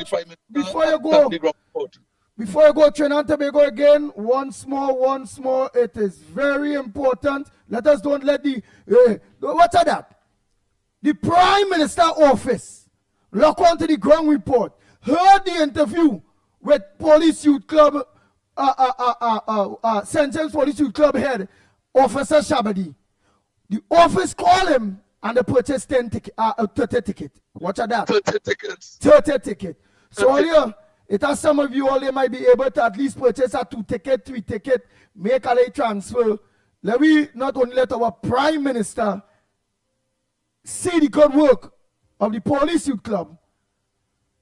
Trinidad and Tobago again, once more, it is very important. Let us don't let what's that? The Prime Minister office lock onto the ground report. Heard the interview with Police Youth Club, St. James Police Youth Club head, Officer Shabadi. The office call him and they purchase 30 tickets. Watch that. 30 tickets. 30 tickets. So earlier, it has some of you all, they might be able to at least purchase a 2 ticket, 3 ticket, make a late transfer. Let we not only let our Prime Minister see the good work of the Police Youth Club,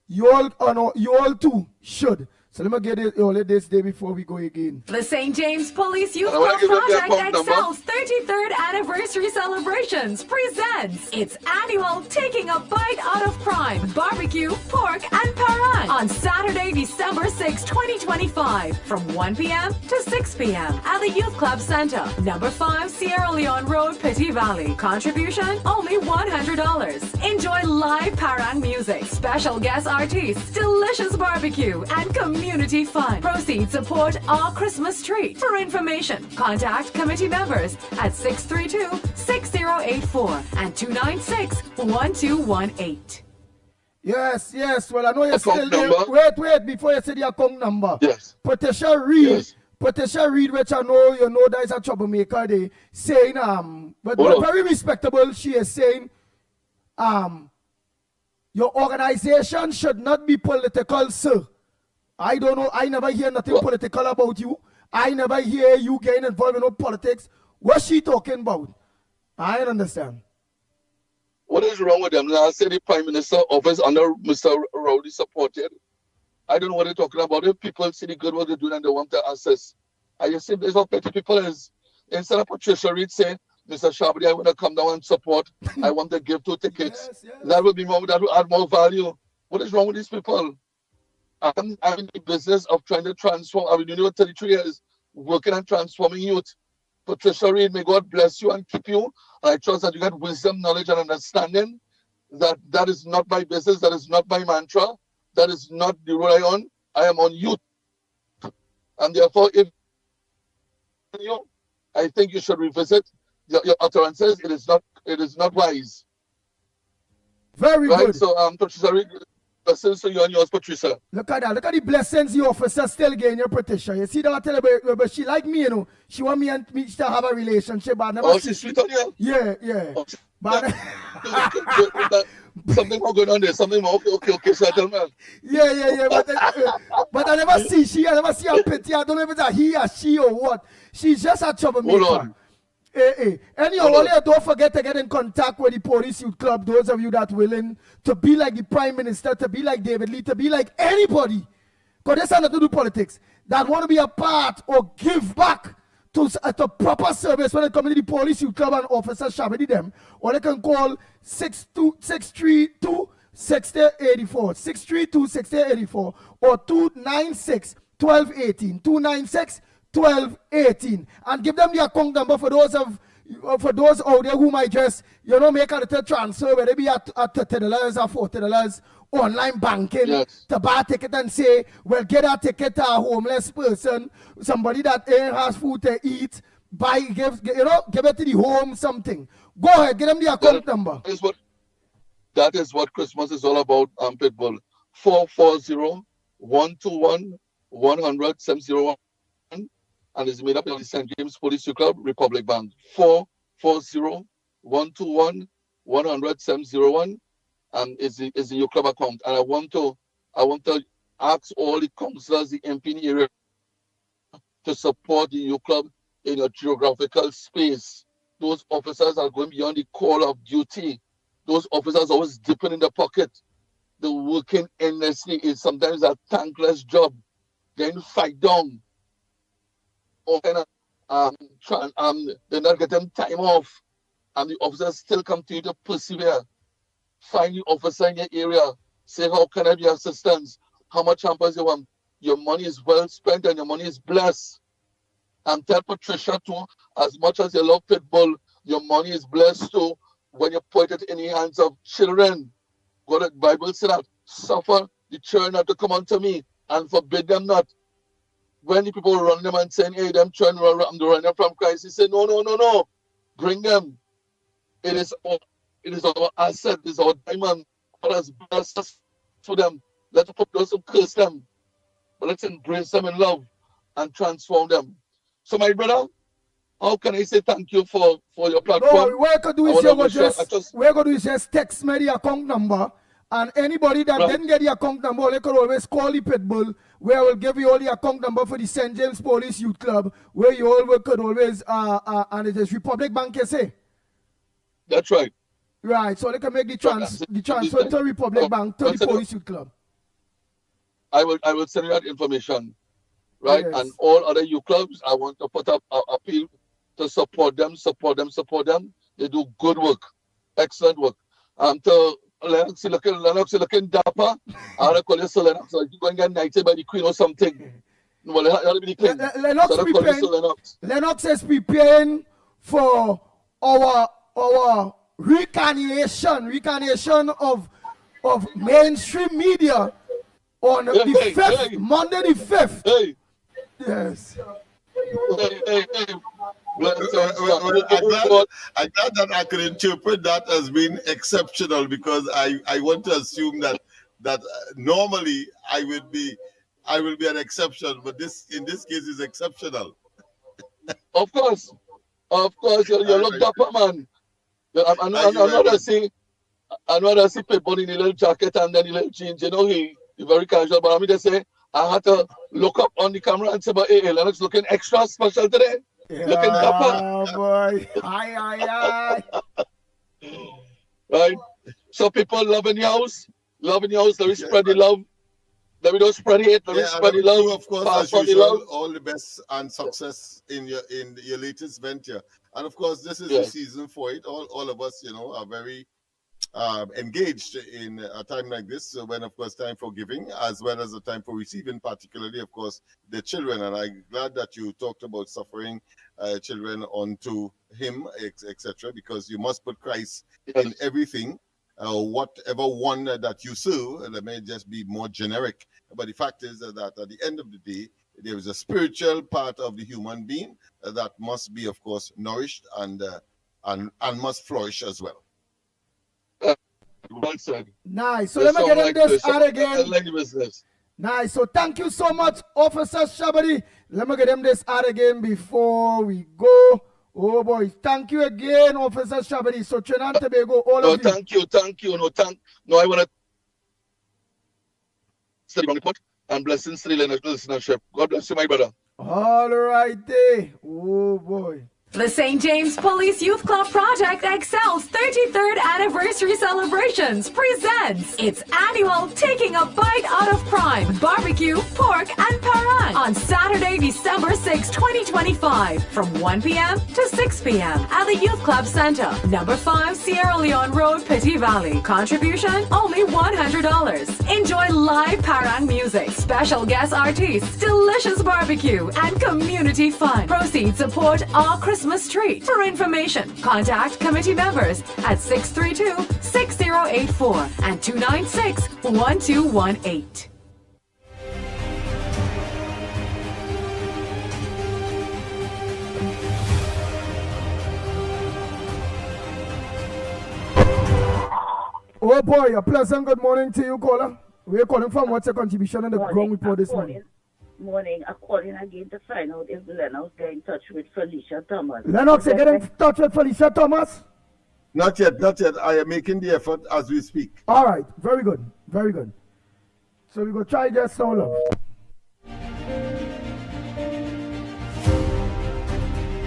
you all too should. So let me get it all this day before we go again. The St. James Police Youth Club Project Excel's 33rd Anniversary Celebrations presents its annual Taking a Bite Out of Prime Barbecue, Pork, and Parang on Saturday, December 6, 2025 from 1 p.m. to 6 p.m. at the Youth Club Center, number 5 Sierra Leone Road, Petit Valley. Contribution only $100. Enjoy live Parang music, special guest artists, delicious barbecue, and community fun. Proceeds support our Christmas treat. For information, contact committee members at 632-6084 and 296-1218. Yes, yes. Well, I know you're Account still there. number? Wait, before you say the account number. Yes. Patricia Reed. Yes. Patricia Reed, which I know you know that is a troublemaker, they saying but very respectable, she is saying your organization should not be political, sir. I don't know, I never hear nothing political about you. I never hear you getting involved in no politics. What's she talking about? I don't understand. What is wrong with them? Last say the Prime Minister office under Mr. Rowley supported. I don't know what they're talking about. If people see the good work they're doing and they want to assess. I just see there's what petty people is. Instead of Patricia Reid say, Mr. Shabri, I want to come down and support. I want to give 2 tickets. Yes. That would be more. That would add more value. What is wrong with these people? I'm in the business of trying to transform. I've been doing it for 33 years, working and transforming youth. Patricia Reid, may God bless you and keep you. I trust that you got wisdom, knowledge, and understanding. That is not my business. That is not my mantra. That is not the role I on. I am on youth. And therefore, if you, I think you should revisit your utterances. It is not wise. Very right? good. So Patricia Reid, blessings to you and yours, Patricia. Look at that. Look at the blessings the officer still getting your Patricia. You see that I tell her, but she like me, you know. She want me and me to have a relationship, but I never see. She's sweet on you? Yeah. Oh, but something more going on there. Something more. Okay, settlement. Yeah. But I never see I never see her pity. I don't know if it's a he or she or what. She's just a troublemaker. Hold on. Anyhow, don't forget to get in contact with the Police Youth Club. Those of you that willing to be like the Prime Minister, to be like David Lee, to be like anybody, because this has nothing to do politics, that want to be a part or give back to proper service when it comes to the Police Youth Club and Officer Shabedi them, or they can call 632-6084, 632-6084, or 296-1218, 296-1218, and give them the account number for those out there who might just make a little transfer, whether it be at $30 or $40 online banking, yes, to buy a ticket and say, well, get a ticket to a homeless person, somebody that ain't has food to eat, give it to the home, something. Go ahead, give them the account number. That is what Christmas is all about, Pitbull. 440-121-100-701. And is made up of the St. James Police Youth Club, Republic Bank. 440-121-100-701. Is the your club account. And I want to ask all the councillors, the MP in the area, to support the youth club in your geographical space. Those officers are going beyond the call of duty. Those officers always dipping in the pocket. The working endlessly is sometimes a thankless job. Then fight down. They're not getting time off, and the officers still come to you to persevere. Find the officer in your area. Say, how can I be assistance? How much hampers you want? Your money is well spent and your money is blessed. And tell Patricia too, as much as you love Pitbull, your money is blessed too when you put it in the hands of children. God, the Bible said that, suffer the children not to come unto me and forbid them not. When the people run them and saying, hey, them children run them from Christ, he said, no. Bring them. It is our asset, it is our diamond. God has blessed us for them. Let's put those who curse them. But let's embrace them in love and transform them. So my brother, how can I say thank you for your platform? No, we're going to do is just text me the account number. And anybody that didn't get the account number, they could always call the Pitbull, where I will give you all the account number for the St. James Police Youth Club, where you all could always, and it is Republic Bank, you say? That's right. Right, so they can make the transfer to Republic Bank, to the Police Youth Club. I will send you that information, right? Yes. And all other youth clubs, I want to put up an appeal to support them. They do good work, excellent work. To Lennox, you're looking dapper. I call you so Lennox. Like you're going to get knighted by the Queen or something. Well, that'll be the King. Lennox is preparing for our reincarnation of mainstream media on the 5th, Monday the 5th. Hey. Yes. Hey. I'm glad that I could interpret that as being exceptional, because I want to assume that that normally I will be an exception, but in this case is exceptional. Of course, you look dapper, man. I'm not see people in a little jacket and then a little jeans. You know, he very casual. But I mean, just say I had to look up on the camera and say, "But hey, Lennox looking extra special today, looking dapper." Boy, aye. Right. So people loving your house. Let me spread the love. Let me don't spread hate. Let me spread the love. Of course, Pass as on the usual, love. all the best and success in your latest venture. And of course, this is the season for it. All of us, are very engaged in a time like this. So when, of course, time for giving as well as a time for receiving, particularly, of course, the children. And I'm glad that you talked about suffering children onto him, etc., because you must put Christ in everything. Whatever one that you serve, that may just be more generic. But the fact is that at the end of the day, there is a spiritual part of the human being that must be, of course, nourished and must flourish as well. Well said. Nice. So let me get in this ad again. Like the business. Nice. So thank you so much, Officer Shabadi. Let me get him this ad again before we go. Oh boy, thank you again, Officer Shabadi. So Trinidad and Tobago, all of you. Thank you. No, I want to study on the report and blessings to the Lennox listenership. God bless you, my brother. All right, there. Oh boy. The St. James Police Youth Club Project Excel's 33rd Anniversary Celebrations presents its annual Taking a Bite Out of Prime Barbecue, Pork, and Parang on Saturday, December 6, 2025 from 1 p.m. to 6 p.m. at the Youth Club Center, number 5 Sierra Leone Road, Petit Valley. Contribution only $100. Enjoy live Parang music, special guest artists, delicious barbecue, and community fun. Proceeds support all Christmas treat. For information, contact committee members at 632-6084 and 296-1218. Oh boy, a pleasant good morning to you, caller. We're calling from what's your contribution on the ground report this morning? Morning. I'm calling again to find out if Lennox get in touch with Felicia Thomas. Lennox, you get in touch with Felicia Thomas? Not yet. I am making the effort as we speak. All right. Very good. So we go try just now, love.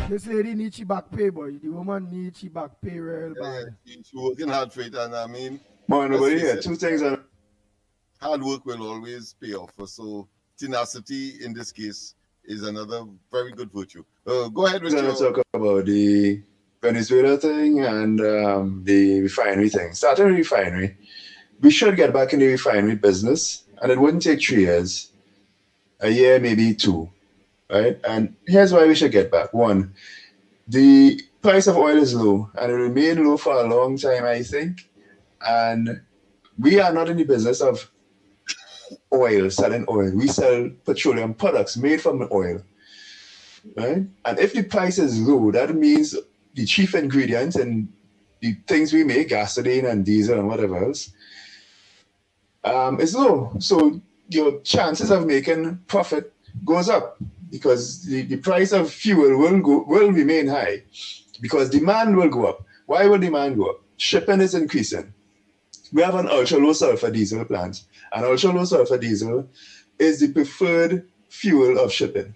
This lady needs she back pay, boy. The woman needs she back pay real bad. She's working hard for it, and I mean... Nobody here. Two things. Hard work will always pay off. So tenacity, in this case, is another very good virtue. Go ahead with your... talk about the Venezuela thing and the refinery thing. Starting with refinery, we should get back in the refinery business, and it wouldn't take 3 years. A year, maybe 2. Right? And here's why we should get back. 1, the price of oil is low, and it will remain low for a long time, I think. And we are not in the business of selling oil. We sell petroleum products made from oil. Right? And if the price is low, that means the chief ingredients and the things we make, gasoline and diesel and whatever else, is low. So your chances of making profit goes up, because the price of fuel will remain high, because demand will go up. Why will demand go up? Shipping is increasing. We have an ultra-low sulfur diesel plant, and ultra-low sulfur diesel is the preferred fuel of shipping.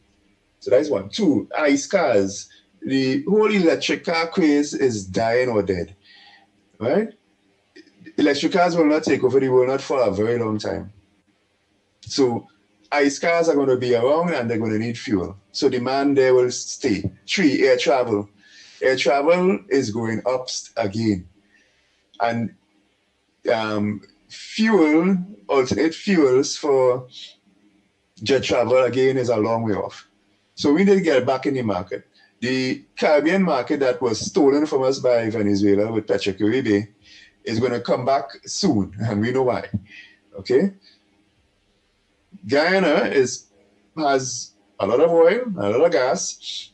So that's 1. 2, ICE cars. The whole electric car craze is dying or dead, right? Electric cars will not take over the world, not for a very long time. So ICE cars are going to be around, and they're going to need fuel. So demand there will stay. 3, air travel. Air travel is going up again. And alternate fuels for jet travel again is a long way off. So we need to get back in the market. The Caribbean market that was stolen from us by Venezuela with Petrocaribe is going to come back soon, and we know why. Okay? Guyana has a lot of oil, a lot of gas,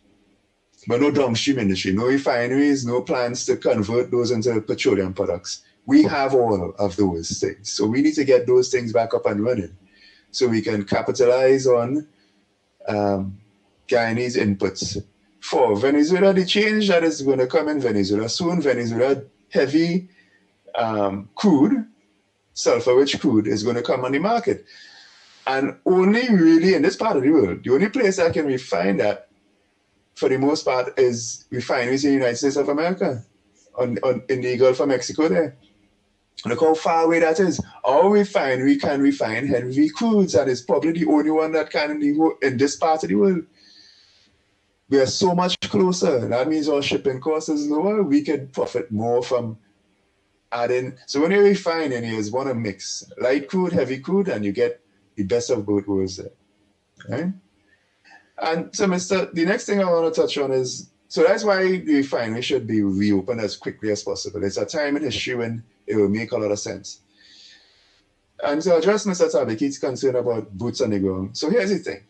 but no downstream industry, no refineries, no plants to convert those into petroleum products. We have all of those things. So we need to get those things back up and running so we can capitalize on Guyanese inputs. For Venezuela, the change that is going to come in Venezuela soon, Venezuela heavy crude, sulfur-rich crude is going to come on the market. And only really in this part of the world, the only place that can refine that, for the most part, is refineries in the United States of America, in the Gulf of Mexico there. Look how far away that is. Our refinery can refine heavy crudes, and it's probably the only one that can in this part of the world. We are so much closer. That means our shipping cost is lower. We can profit more from adding. So when you refine, and you want to mix light crude, heavy crude, and you get the best of both worlds there. Right? And so, the next thing I want to touch on is, so that's why the refinery should be reopened as quickly as possible. It's a time in history when it will make a lot of sense. And to address Mr. Tabeki's concern about boots on the ground, so here's the thing.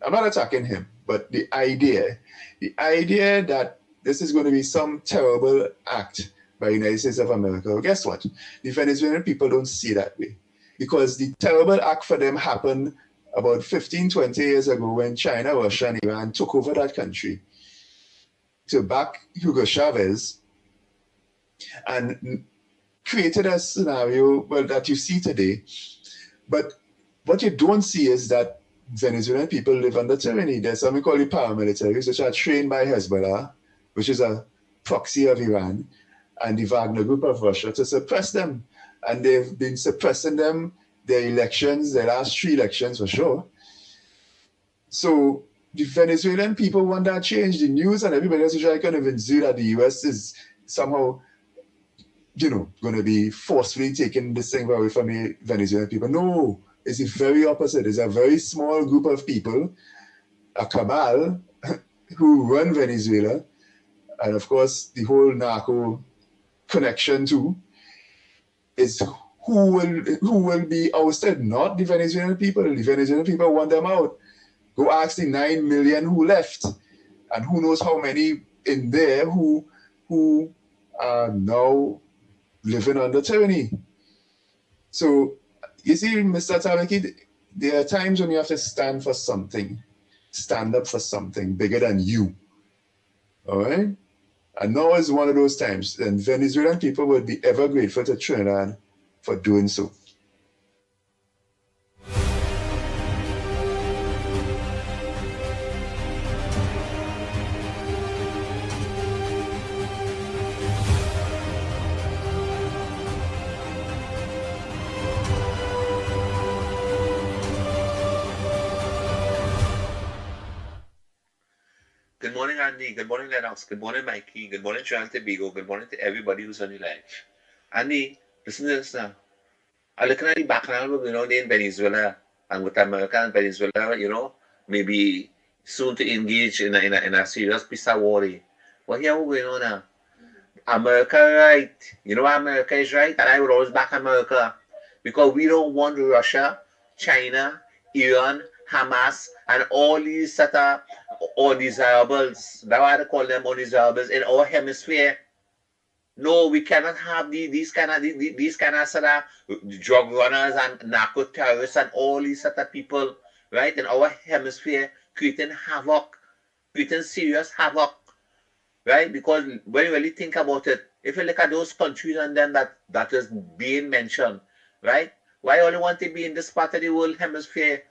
I'm not attacking him, but the idea that this is going to be some terrible act by the United States of America, well, guess what? The Venezuelan people don't see that way. Because the terrible act for them happened about 15, 20 years ago when China, Russia, and Iran took over that country to back Hugo Chavez and created a scenario, well, that you see today. But what you don't see is that Venezuelan people live under tyranny. There's something called the paramilitaries, which are trained by Hezbollah, which is a proxy of Iran, and the Wagner group of Russia to suppress them. And they've been suppressing them, their elections, their last 3 elections for sure. So the Venezuelan people want that change. The news and everybody else is trying to convince you that the US is somehow, going to be forcefully taking this thing away from the Venezuelan people. No, it's the very opposite. It's a very small group of people, a cabal, who run Venezuela. And of course, the whole narco connection too, is who will be ousted, not the Venezuelan people. The Venezuelan people want them out. Go ask the 9 million who left, and who knows how many in there who are now living under tyranny. So you see, Mr. Tabeki, there are times when you have to stand for something, stand up for something bigger than you. All right? And now is one of those times, and Venezuelan people would be ever grateful to Trinidad for doing so. Good morning, Andy. Good morning, Lennox. Good morning, Mikey. Good morning, Trinidad Tobago. Good morning to everybody who's on the live. Andy, listen to this now. I'm looking at the background, in Venezuela and with America and Venezuela, maybe soon to engage in a serious peace war. Well, here we're going on now. America, right? You know America is right? And I would always back America because we don't want Russia, China, Iran, Hamas, and all these set of undesirables, that's why I call them undesirables, in our hemisphere. No, we cannot have these kind of sort of drug runners and narco terrorists and all these sort of people, right, in our hemisphere, creating havoc, creating serious havoc, right? Because when you really think about it, if you look at those countries and then that is being mentioned, right? Why only want to be in this part of the world hemisphere?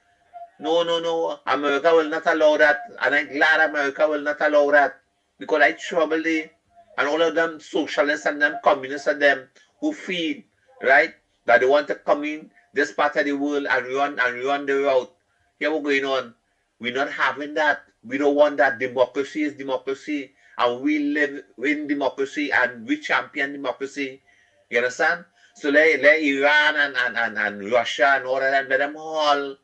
No. America will not allow that. And I'm glad America will not allow that. Because I trouble them and all of them socialists and them communists and them who feed, right? That they want to come in this part of the world and run the route. Here we're going on. We're not having that. We don't want that. Democracy is democracy. And we live in democracy and we champion democracy. You understand? So let Iran and Russia and all of them, let them all.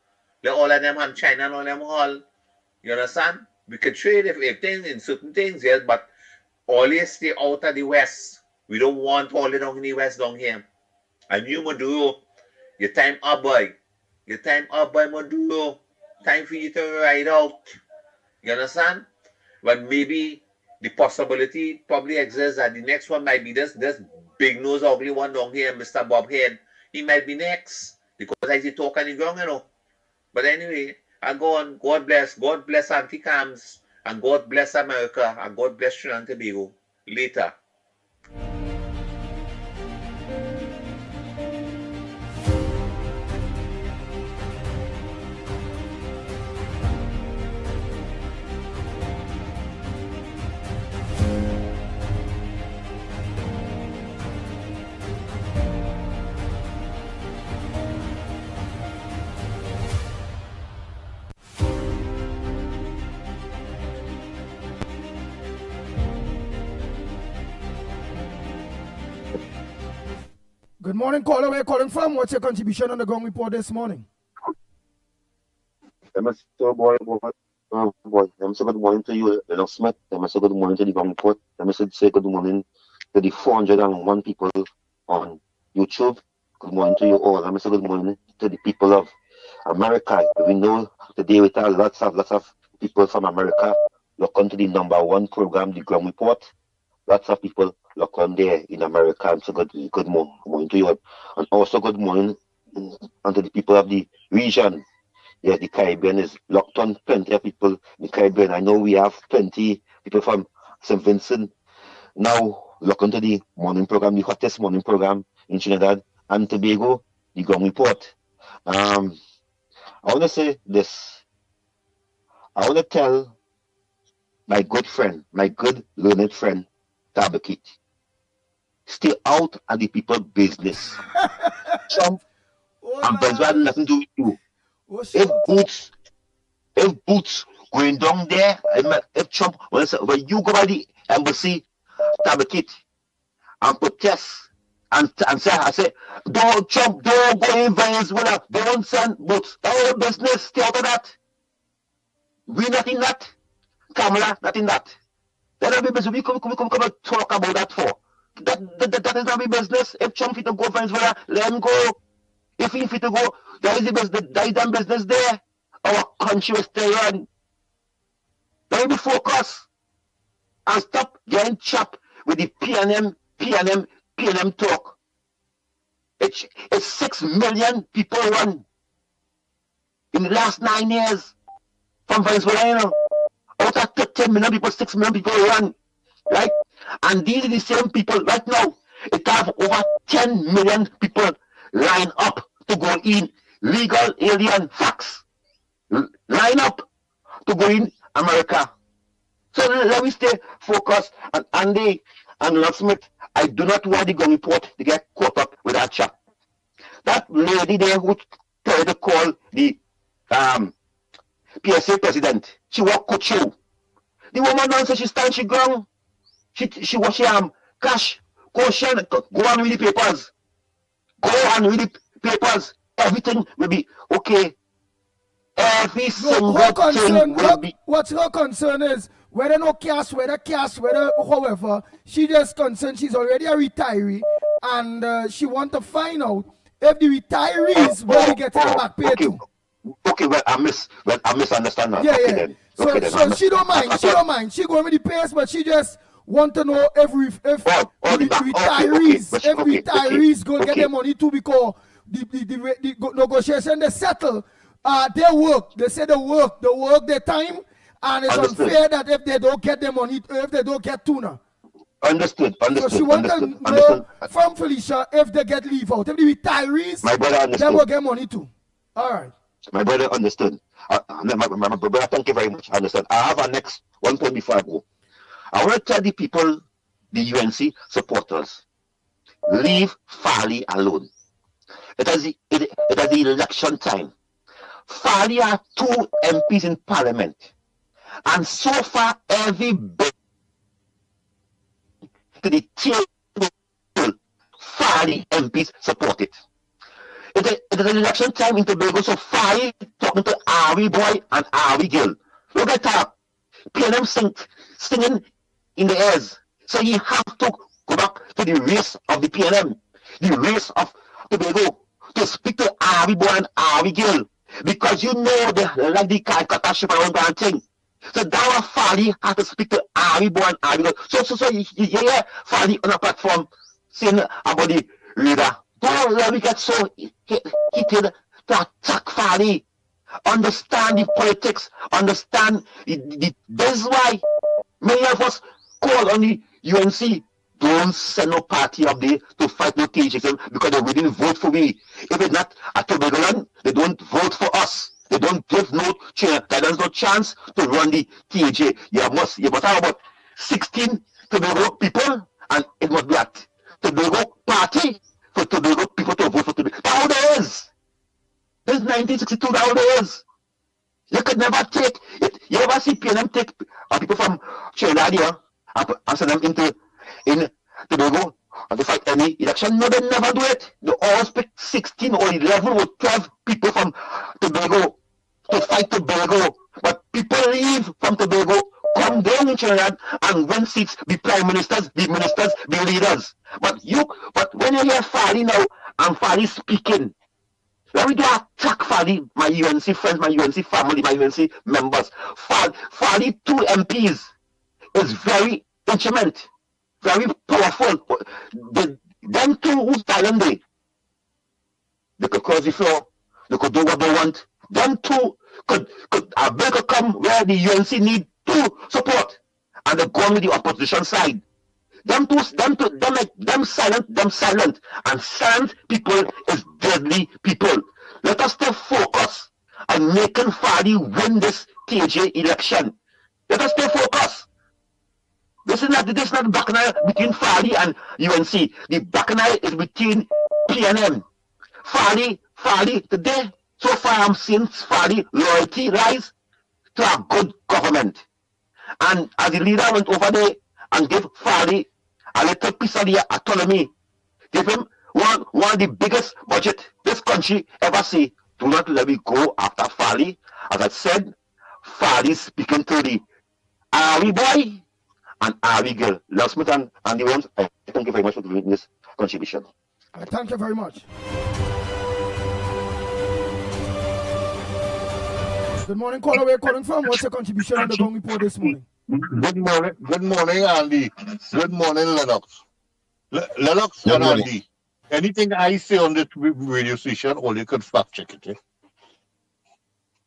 Let all of them and China and all of them all. You understand? We can trade if things in certain things, yes, but always stay out of the West. We don't want all the down in the West down here. And you, Maduro, your time up, boy. Your time up, boy, Maduro. Time for you to ride out. You understand? But maybe the possibility probably exists that the next one might be this big nose ugly one down here, Mr. Bob Head, he might be next because I see talk on the ground, you know. But anyway, I go on. God bless Auntie Cams, and God bless America, and God bless Trinidad and Tobago. Later. Good morning, caller. Where you calling from? What's your contribution on the ground report this morning? Let me say good morning to you, Lennox Smith. Let me say good morning to the ground report. Let me say good morning to the 401 people on YouTube. Good morning to you all. Let me say good morning to the people of America. We know today we have lots of people from America look onto the #1 program, the ground report. Lots of people look on there in America. And so good morning to you all. And also good morning unto the people of the region. Yeah, the Caribbean is locked on. Plenty of people in the Caribbean. I know we have plenty people from St. Vincent now look onto the morning program, the hottest morning program in Trinidad and Tobago, the ground report. I want to say this. I want to tell my good friend, my good learned friend, Tabakit, stay out of the people's business. Trump and Venezuela nothing to do with you. If Boots going down there, if Trump, when you go by the embassy, Tabakit, and protest and say, don't Trump, don't go in Venezuela, don't send Boots. Our business, stay out of that. We not in that. Kamala, not in that. That will be business. We come and talk about that for. That is not be business. If Trump fit to go Venezuela, let him go. If he fit to go, there is the business. There is the business there. Our country will stay on. Let me focus and stop getting chopped with the PNM talk. It's 6 million people run in the last 9 years from Venezuela. You know. Out of 10 million people, 6 million people run, right? And these are the same people right now. It have over 10 million people line up to go in legal alien facts. Line up to go in America. So let me stay focused on Andy and Lennox Smith. I do not want the gun report to get caught up with that chat. That lady there who tried to call the PSA president, she walk coach you. The woman don't say she stand, she ground. She wash cash. Go on with the papers. Go on with the papers. Everything will be okay. Every single thing will be. What's her concern is whether however, she just concerned she's already a retiree and she want to find out if the retirees will be getting a back pay too. Okay, well I misunderstand that. Yeah, okay, yeah. then. So, okay, so she don't mind. She don't mind. She going with the pace, but she just want to know if retirees go get their money too because the negotiation they settle. They work. They say they work their time, and it's unfair that if they don't get their money, if they don't get tuna. Understood. So she want to know from Felicia if they get leave out. If the retirees, they will get money too. All right. My brother understood. My brother, thank you very much. I understand. I have a next one point before I go. I want to tell the people, the UNC supporters, leave Farley alone. It is the election time. Farley have 2 MPs in Parliament. And so far, every bill to the table, Farley MPs support it. It is an election time in Tobago, so Farley talking to Ari boy and Ari girl. Look at that. PNM singing in the airs. So you have to go back to the race of the PNM, the race of Tobago, to speak to Ari boy and Ari girl. Because you know they like the catastrophe around that thing. So that Farley has to speak to Ari boy and Ari girl. So you hear Farley on a platform saying about the leader. Don't let me get so heated to attack Fali. Understand the politics. Understand this is why many of us call on the UNC. Don't send no party up there to fight no THXM because they didn't vote for me. If it's not a Tobagoan, they don't vote for us. They don't give no chance. There's no chance to run the THA. You must have about 16 Tobago people, and it must be at Tobago party for Tobago people to vote for Tobago. That's how it is. This is 1962. That's how it is. You could never take it. You ever see PNM take people from China here and send them in Tobago and to fight any election? No, they never do it. They always pick 16 or 11 or 12 people from Tobago to fight Tobago. But people leave from Tobago, come down in Trinidad and win seats, be prime ministers, be leaders. But when you hear Fali now and Fali speaking, let me do attack Fali, my UNC friends, my UNC family, my UNC members. Fali 2 MPs is very intimate, very powerful. Them two who silent they could cause the floor, they could do what they want. Them two could a bill could come where the UNC need to support, and they go on with the opposition side. Them silent, and silent people is deadly people. Let us stay focused on making Fali win this TJ election. Let us stay focused. This is not bacchanal between Fali and UNC. The bacchanal is between PNM. Fali today, so far I'm seeing Fali loyalty rise to a good government. And as the leader went over there and gave Fali a little piece of the autonomy, give him one of the biggest budget this country ever see. Do not let me go after Fali. As I said, Fali speaking to the Ari boy and Ari girl. Love Smith and the ones, I thank you very much for doing this contribution. Thank you very much. Good morning, caller. Where calling from? What's your contribution on the Gong Report this morning? Good morning, Andy. Good morning, Lennox. Lennox and Andy. Anything I say on this radio station, or you can fact check it.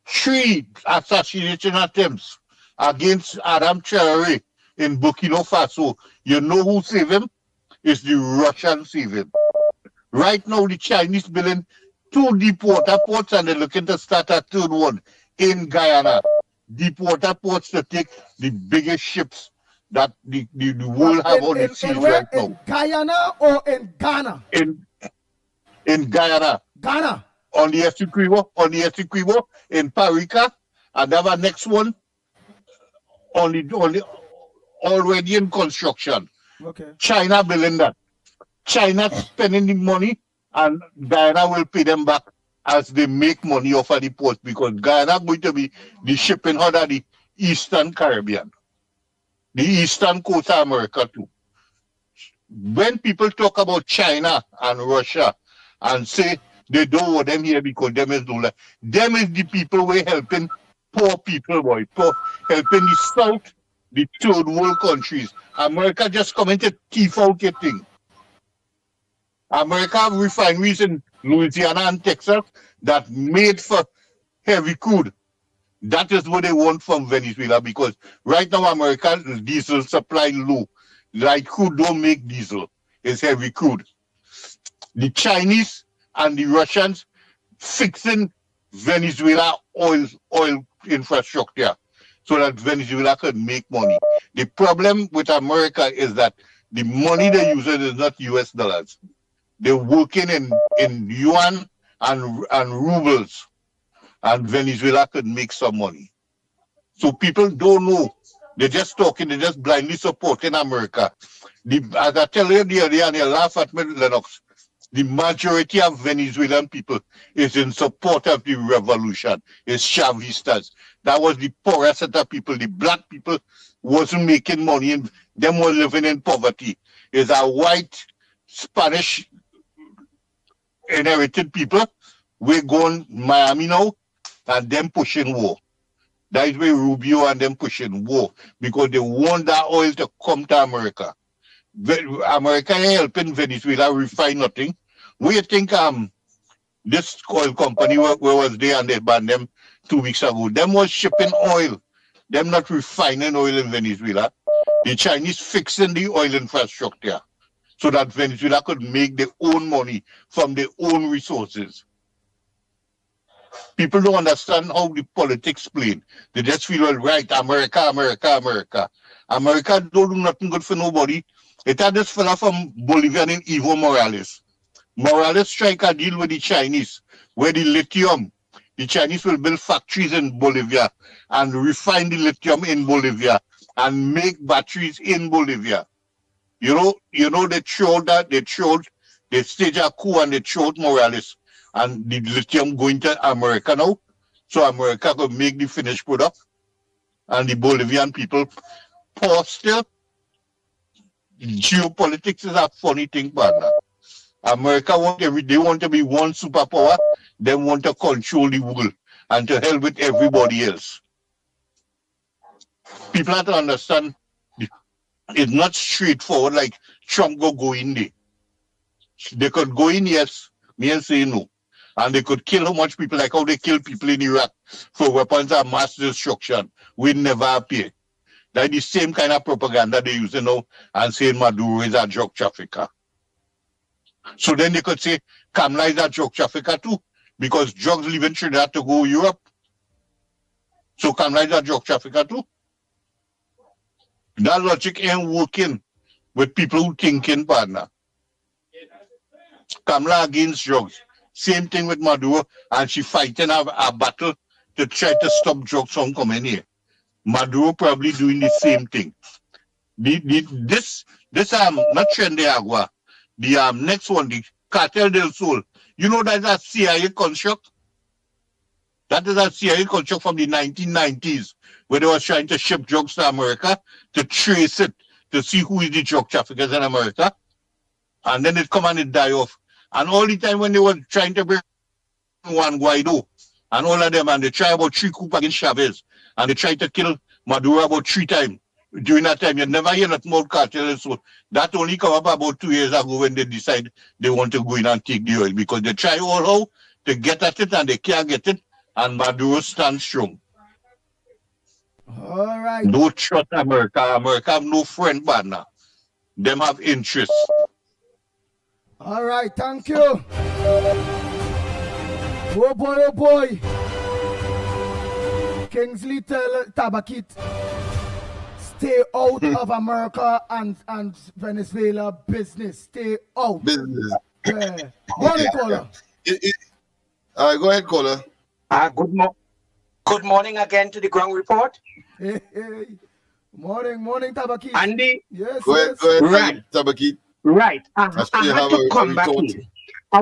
3 assassination attempts against Adam Cherry in Burkina Faso. You know who saved him? It's the Russians saved him. Right now, the Chinese building 2 deep water ports, and they're looking to start a 3rd one in Guyana. Deep water ports to take the biggest ships that the world have on its seas right now. In Guyana or in Ghana? In Guyana. Ghana. On the Essequibo, in Parica, and have a next one already in construction. Okay. China building that. China spending the money, and Guyana will pay them back as they make money off of the port, because Guyana going to be the shipping hub of the Eastern Caribbean, the Eastern coast of America too. When people talk about China and Russia and say they don't want them here because them is no, them is the people who are helping poor people, boy, helping the South, the 3rd world countries. America just coming to thief out your thing. America have refineries in Louisiana and Texas that made for heavy crude. That is what they want from Venezuela, because right now America's diesel supply low. Like crude don't make diesel. It's heavy crude. The Chinese and the Russians fixing Venezuela oil infrastructure so that Venezuela can make money. The problem with America is that the money they're using is not US dollars. They're working in yuan and rubles, and Venezuela could make some money. So people don't know. They're just talking, they're just blindly supporting America. As I tell you the other day, and you laugh at me, Lennox, the majority of Venezuelan people is in support of the revolution. It's Chavistas. That was the poorest set of people. The black people wasn't making money, and them were living in poverty. It's a white Spanish inherited people. We're going Miami now, and them pushing war. That is where Rubio and them pushing war, because they want that oil to come to America. America helping Venezuela refine nothing. We think this oil company where was there and they banned them 2 weeks ago. Them was shipping oil. Them not refining oil in Venezuela. The Chinese fixing the oil infrastructure so that Venezuela could make their own money from their own resources. People don't understand how the politics played. They just feel, well, right, America, America, America. America don't do nothing good for nobody. It had this fella from Bolivia named Evo Morales. Morales strike a deal with the Chinese, where the lithium, the Chinese will build factories in Bolivia and refine the lithium in Bolivia and make batteries in Bolivia. You know they showed that, they staged a coup and they showed Morales and the lithium going to America now. So America could make the finished product and the Bolivian people poor still. Geopolitics is a funny thing, partner. America they want to be one superpower, they want to control the world and to hell with everybody else. People have to understand it's not straightforward like Trump go in there. They could go in, yes, me and say no. And they could kill how much people, like how they kill people in Iraq for weapons of mass destruction. We never appear. That's the same kind of propaganda they use now and saying Maduro is a drug trafficker. So then they could say Kamala is a drug trafficker too, because drugs leaving Trinidad to go to Europe. So Kamala is a drug trafficker too. That logic ain't working with people who thinking, partner. Kamala against drugs. Same thing with Maduro, and she fighting a battle to try to stop drugs from coming here. Maduro probably doing the same thing. This not Tren de Agua. The next one, the Cartel del Sol. You know that's a CIA construct? That is a CIA construct from the 1990s, where they were trying to ship drugs to America to trace it, to see who is the drug traffickers in America. And then it come and it die off. And all the time when they were trying to bring Juan Guaido and all of them, and they try about 3 coups against Chavez, and they tried to kill Maduro about 3 times. During that time, you never hear nothing about cartel. So that only come up about 2 years ago when they decide they want to go in and take the oil, because they try all how to get at it and they can't get it, and Maduro stands strong. All right. No trust America. America have no friend, partner. Them have interests. All right, thank you. Oh boy. Kingsley tell Tabakit, stay out of America and Venezuela business. Stay out. Business. Yeah. Morning, caller. All right, go ahead, caller. Good morning again to the ground report. Hey. Morning, Tabakit. Andy? Yes, Go ahead, right. Tabakit. Right. I had to come back in. I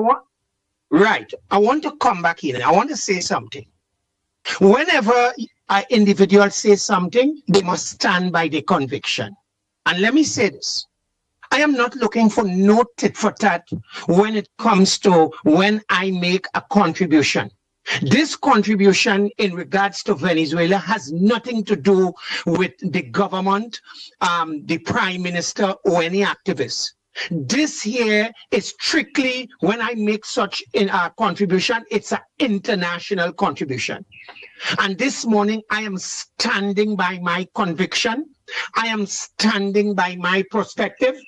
want to come back in. I want to say something. Whenever an individual says something, they must stand by their conviction. And let me say this. I am not looking for no tit for tat when it comes to when I make a contribution. This contribution in regards to Venezuela has nothing to do with the government, the prime minister, or any activists. This here is strictly, when I make such a contribution, it's an international contribution. And this morning, I am standing by my conviction. I am standing by my perspective.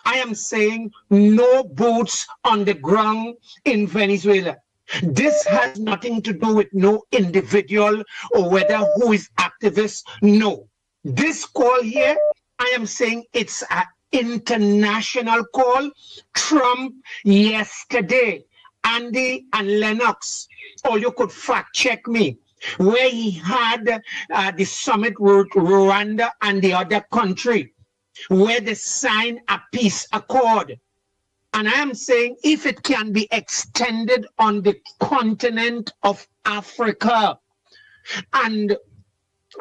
I am saying no boots on the ground in Venezuela. This has nothing to do with no individual or whether who is activist. No. This call here, I am saying it's an international call. Trump yesterday, Andy and Lennox, or you could fact check me, where he had the summit with Rwanda and the other country, where they signed a peace accord. And I am saying if it can be extended on the continent of Africa, and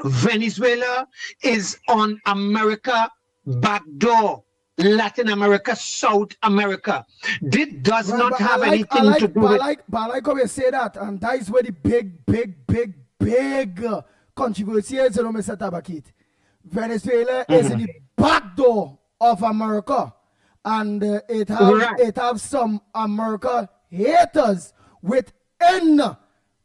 Venezuela is on America back door, Latin America, South America. This does not have anything to do with... But I like how you say that, and that is where the big controversy is, Mr. Tabakit. Venezuela is in the back door of America, and it have some America haters within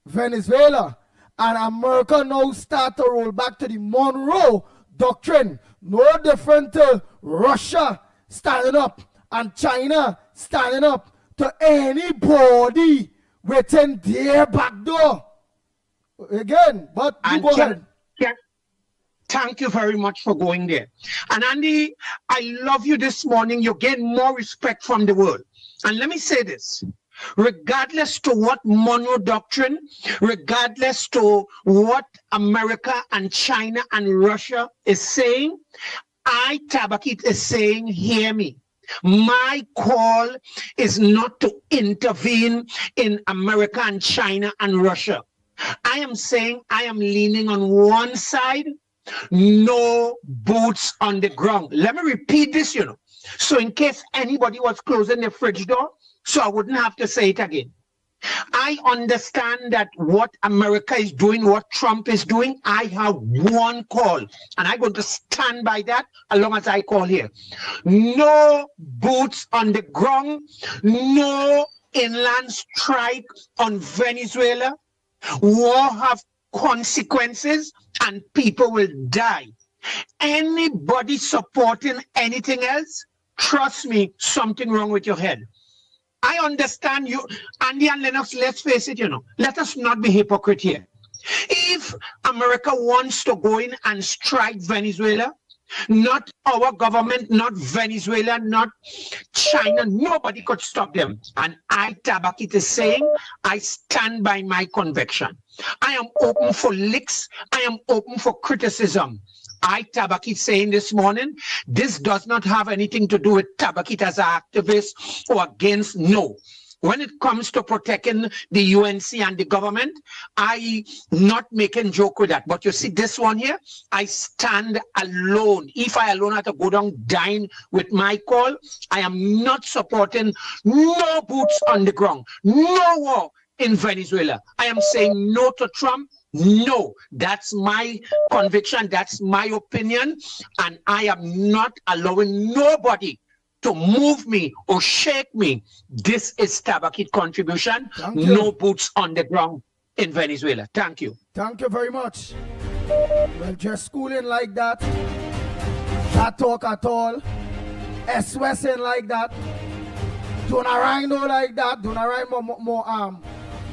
Venezuela, and America now start to roll back to the Monroe Doctrine, no different to Russia standing up and China standing up to anybody within their back door. Again, but you go ahead. Thank you very much for going there. And Andy, I love you this morning. You gain more respect from the world. And let me say this. Regardless to what Monroe Doctrine, regardless to what America and China and Russia is saying, I, Tabakit, is saying, hear me. My call is not to intervene in America and China and Russia. I am saying I am leaning on one side, no boots on the ground. Let me repeat this, so in case anybody was closing the fridge door, so I wouldn't have to say it again. I understand that what America is doing, what Trump is doing, I have one call, and I'm going to stand by that as long as I call here. No boots on the ground, no inland strike on Venezuela. War have consequences and people will die. Anybody supporting anything else, trust me, something wrong with your head. I understand you, Andy and Lennox, let's face it, let us not be hypocrite here. If America wants to go in and strike Venezuela, not our government, not Venezuela, not China, nobody could stop them. And I, Tabakit, is saying, I stand by my conviction. I am open for licks. I am open for criticism. I, Tabakit, saying this morning, this does not have anything to do with Tabakit as an activist or against, no. When it comes to protecting the UNC and the government, I not making joke with that. But you see this one here, I stand alone. If I alone have to go down dine with my call, I am not supporting no boots on the ground, no war in Venezuela. I am saying no to Trump. No, that's my conviction. That's my opinion. And I am not allowing nobody to move me or shake me. This is Tabakit contribution. No boots on the ground in Venezuela. Thank you. Thank you very much. Well, just schooling like that. Not talk at all. S-Wessing like that. Do not rhino like that. Do not rhyme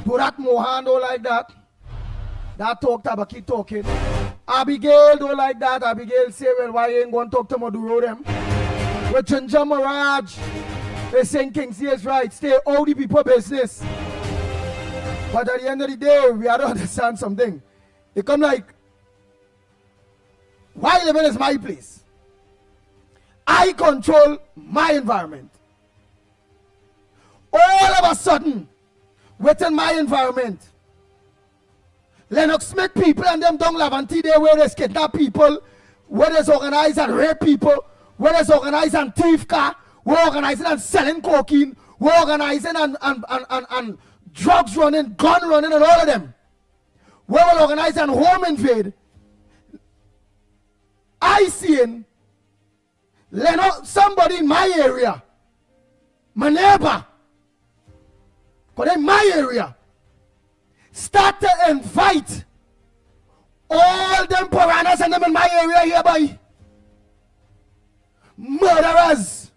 do that Mohando like that. That talk Tabakit talking. Abigail don't like that. Abigail say, well, why you ain't going to talk to Maduro them? With Ginger Mirage, they saying Kingsley is right. Stay all the people business. But at the end of the day, we have to understand something. They come like, why living is my place. I control my environment. All of a sudden, within my environment, Lennox Smith people and them down Lavanti there where they kidnap people, where they organize and rape people, where they organize and thief car, we're organizing and selling cocaine, we're organizing and drugs running, gun running and all of them. We will organize and home invade. I seen Lennox, somebody in my area, my neighbor, because in my area, start to invite all them piranhas and them in my area here, boy. Murderers,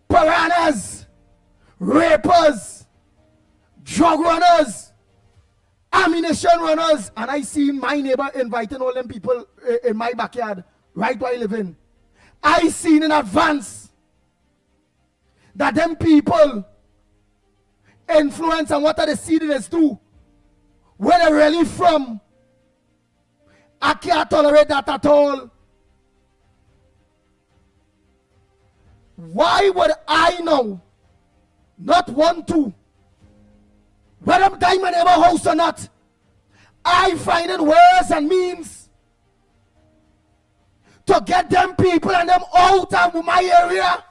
piranhas, rapers, drug runners, ammunition runners. And I seen my neighbor inviting all them people in my backyard, right where I live in. I seen in advance that them people influence and what are the citizens do. Where they're really from. I can't tolerate that at all. Why would I know not want to, whether I'm dying in my neighbor's house or not, I find it ways and means to get them people and them out of my area.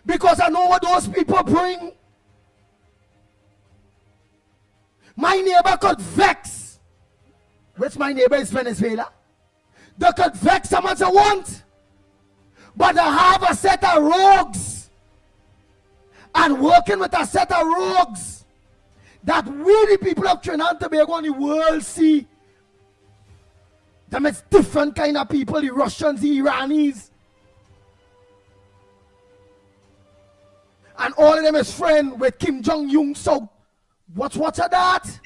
Because I know what those people bring. My neighbor could vex, which my neighbor is Venezuela. They could vex how much they want. But to have a set of rogues and working with a set of rogues that we, the people of Trinidad and Tobago and the world, see them as different kind of people, the Russians, the Iranis, and all of them is friend with Kim Jong-un. So what's of that?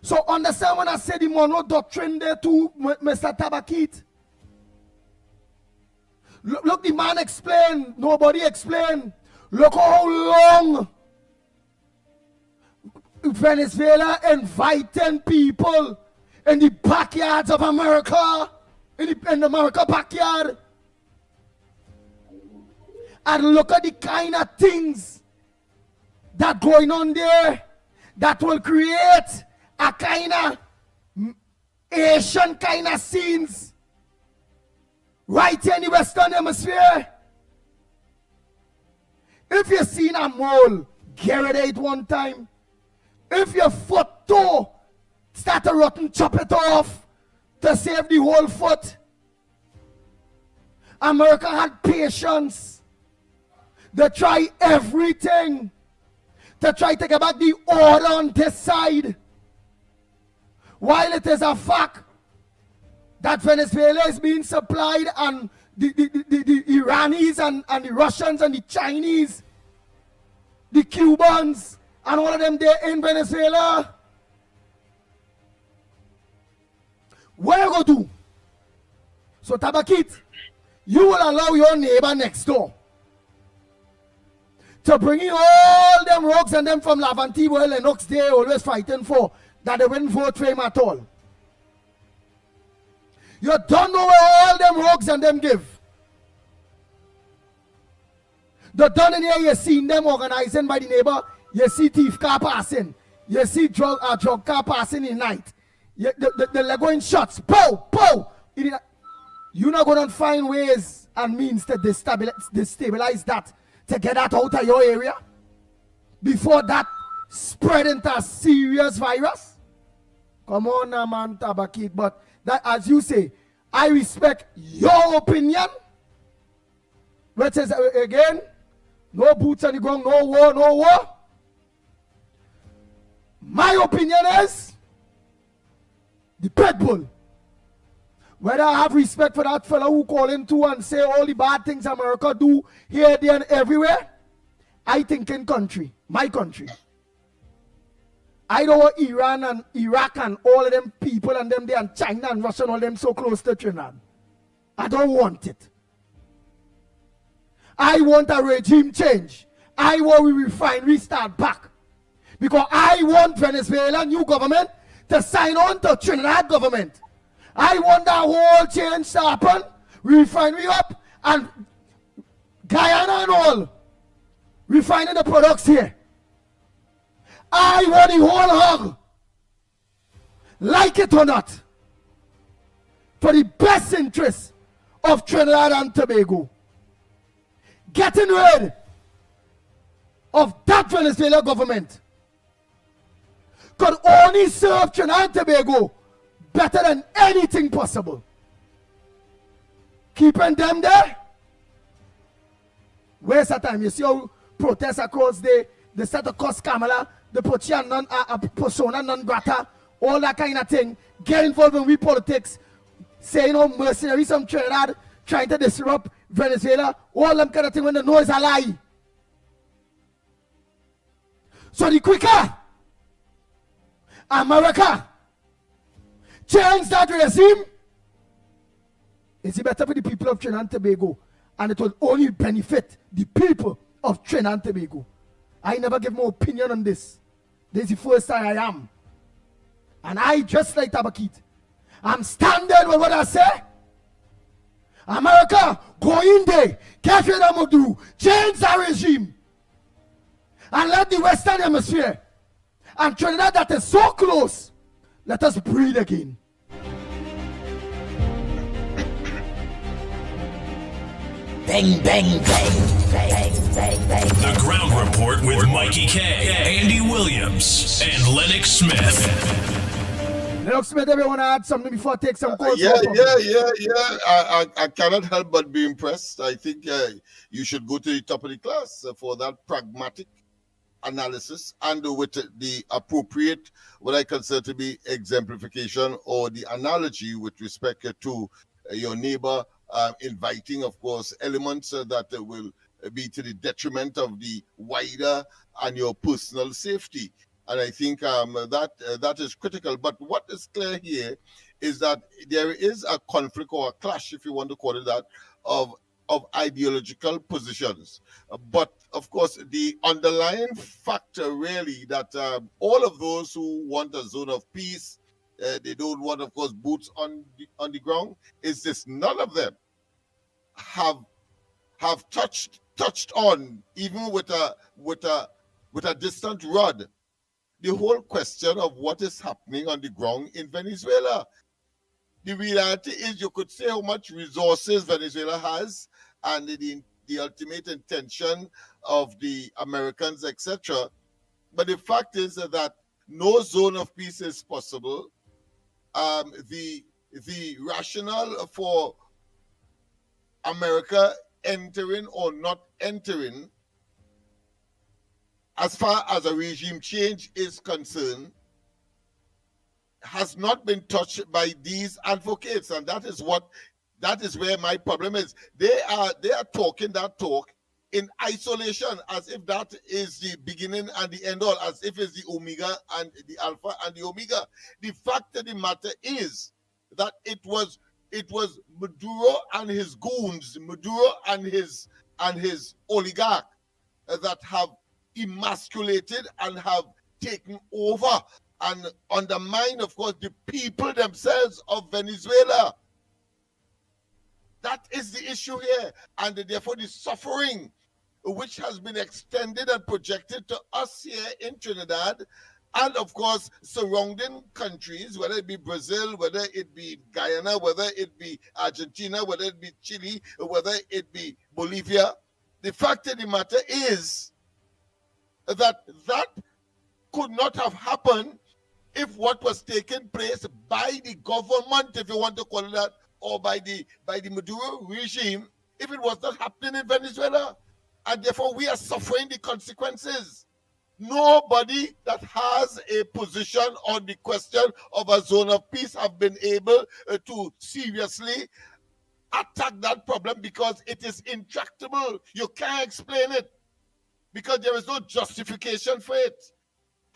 So understand when I say the Monroe Doctrine there too, Mr. Tabakit. Look, the man explained, nobody explained. Look how long Venezuela inviting people in the backyards of America, in the America backyard. And look at the kind of things that going on there that will create a kind of Asian kind of scenes right here in the Western Hemisphere. If you seen a mole get one time, if your foot toe start to rotten, chop it off to save the whole foot. America had patience. They try everything to try to get back the order on this side. While it is a fact that Venezuela is being supplied and the Iranis and the Russians and the Chinese, the Cubans, and all of them there in Venezuela. What you go do? So Tabakit, you will allow your neighbor next door to bring in all them rogues and them from Lavanti where Lennox they always fighting for, that they wouldn't vote for him at all. You don't know where all them rogues and them give. The done in here, you seen them organizing by the neighbor. You see thief car passing. You see drug car passing in night. They're going shots. Pow, pow. You're not going to find ways and means to destabilize that, to get that out of your area before that spread into a serious virus. Come on now, man, Tabakit. But that, as you say, I respect your opinion, which is, again, no boots on the ground, no war, no war. My opinion is the pit bull. Whether I have respect for that fellow who call in to and say all the bad things America do here, there, and everywhere, I think in country, my country. I don't want Iran and Iraq and all of them people and them there and China and Russia and all them so close to Trinidad. I don't want it. I want a regime change. I want we refinery start back. Because I want Venezuela new government to sign on to Trinidad government. I want that whole change to happen. Refinery up and Guyana and all. Refining the products here. I want the whole hog. Like it or not. For the best interest of Trinidad and Tobago. Getting rid of that Venezuela government could only serve Trinidad and Tobago better than anything possible. Keeping them there, waste of time. You see how protests across they start to cost Kamala, the persona non grata, all that kind of thing. Get involved in we politics, saying how mercenaries from Trinidad trying to disrupt Venezuela, all them kind of thing when they know is a lie. So the quicker America change that regime, it's better for the people of Trinidad and Tobago, and it will only benefit the people of Trinidad and Tobago. I never give my opinion on this. This is the first time I am. And I, just like Tabakit, I'm standing with what I say. America, go in there, get rid of Maduro, change that regime, and let the Western Hemisphere and Trinidad that is so close, let us breathe again. Bang, bang, bang, bang, bang, bang. The Ground Report with Mikey K, Andy Williams, and Lennox Smith. Lennox Smith, everyone want to add something before I take some calls? Yeah. I cannot help but be impressed. I think you should go to the top of the class for that pragmatic analysis and with the appropriate, what I consider to be exemplification or the analogy with respect to your neighbor, inviting, of course, elements that will be to the detriment of the wider and your personal safety. And I think that is critical. But what is clear here is that there is a conflict or a clash, if you want to call it that, of ideological positions. But of course, the underlying factor really that all of those who want a zone of peace, they don't want, of course, boots on the ground, is this: none of them have touched on, even with a distant rod, the whole question of what is happening on the ground in Venezuela. The reality is, you could say how much resources Venezuela has and the ultimate intention of the Americans, etc. But the fact is that no zone of peace is possible. The rationale for America entering or not entering, as far as a regime change is concerned, has not been touched by these advocates, and that is where my problem is. They are talking that talk in isolation, as if that is the beginning and the end all, as if it's the omega and the alpha and the omega. The fact of the matter is that it was Maduro and his goons, Maduro and his oligarch that have emasculated and have taken over and undermine, of course, the people themselves of Venezuela. That is the issue here, and therefore the suffering which has been extended and projected to us here in Trinidad, and of course surrounding countries, whether it be Brazil, whether it be Guyana, whether it be Argentina, whether it be Chile, whether it be Bolivia. The fact of the matter is that could not have happened if what was taking place by the government, if you want to call it that, or by the Maduro regime, if it was not happening in Venezuela. And therefore we are suffering the consequences. Nobody that has a position on the question of a zone of peace have been able to seriously attack that problem, because it is intractable. You can't explain it because there is no justification for it.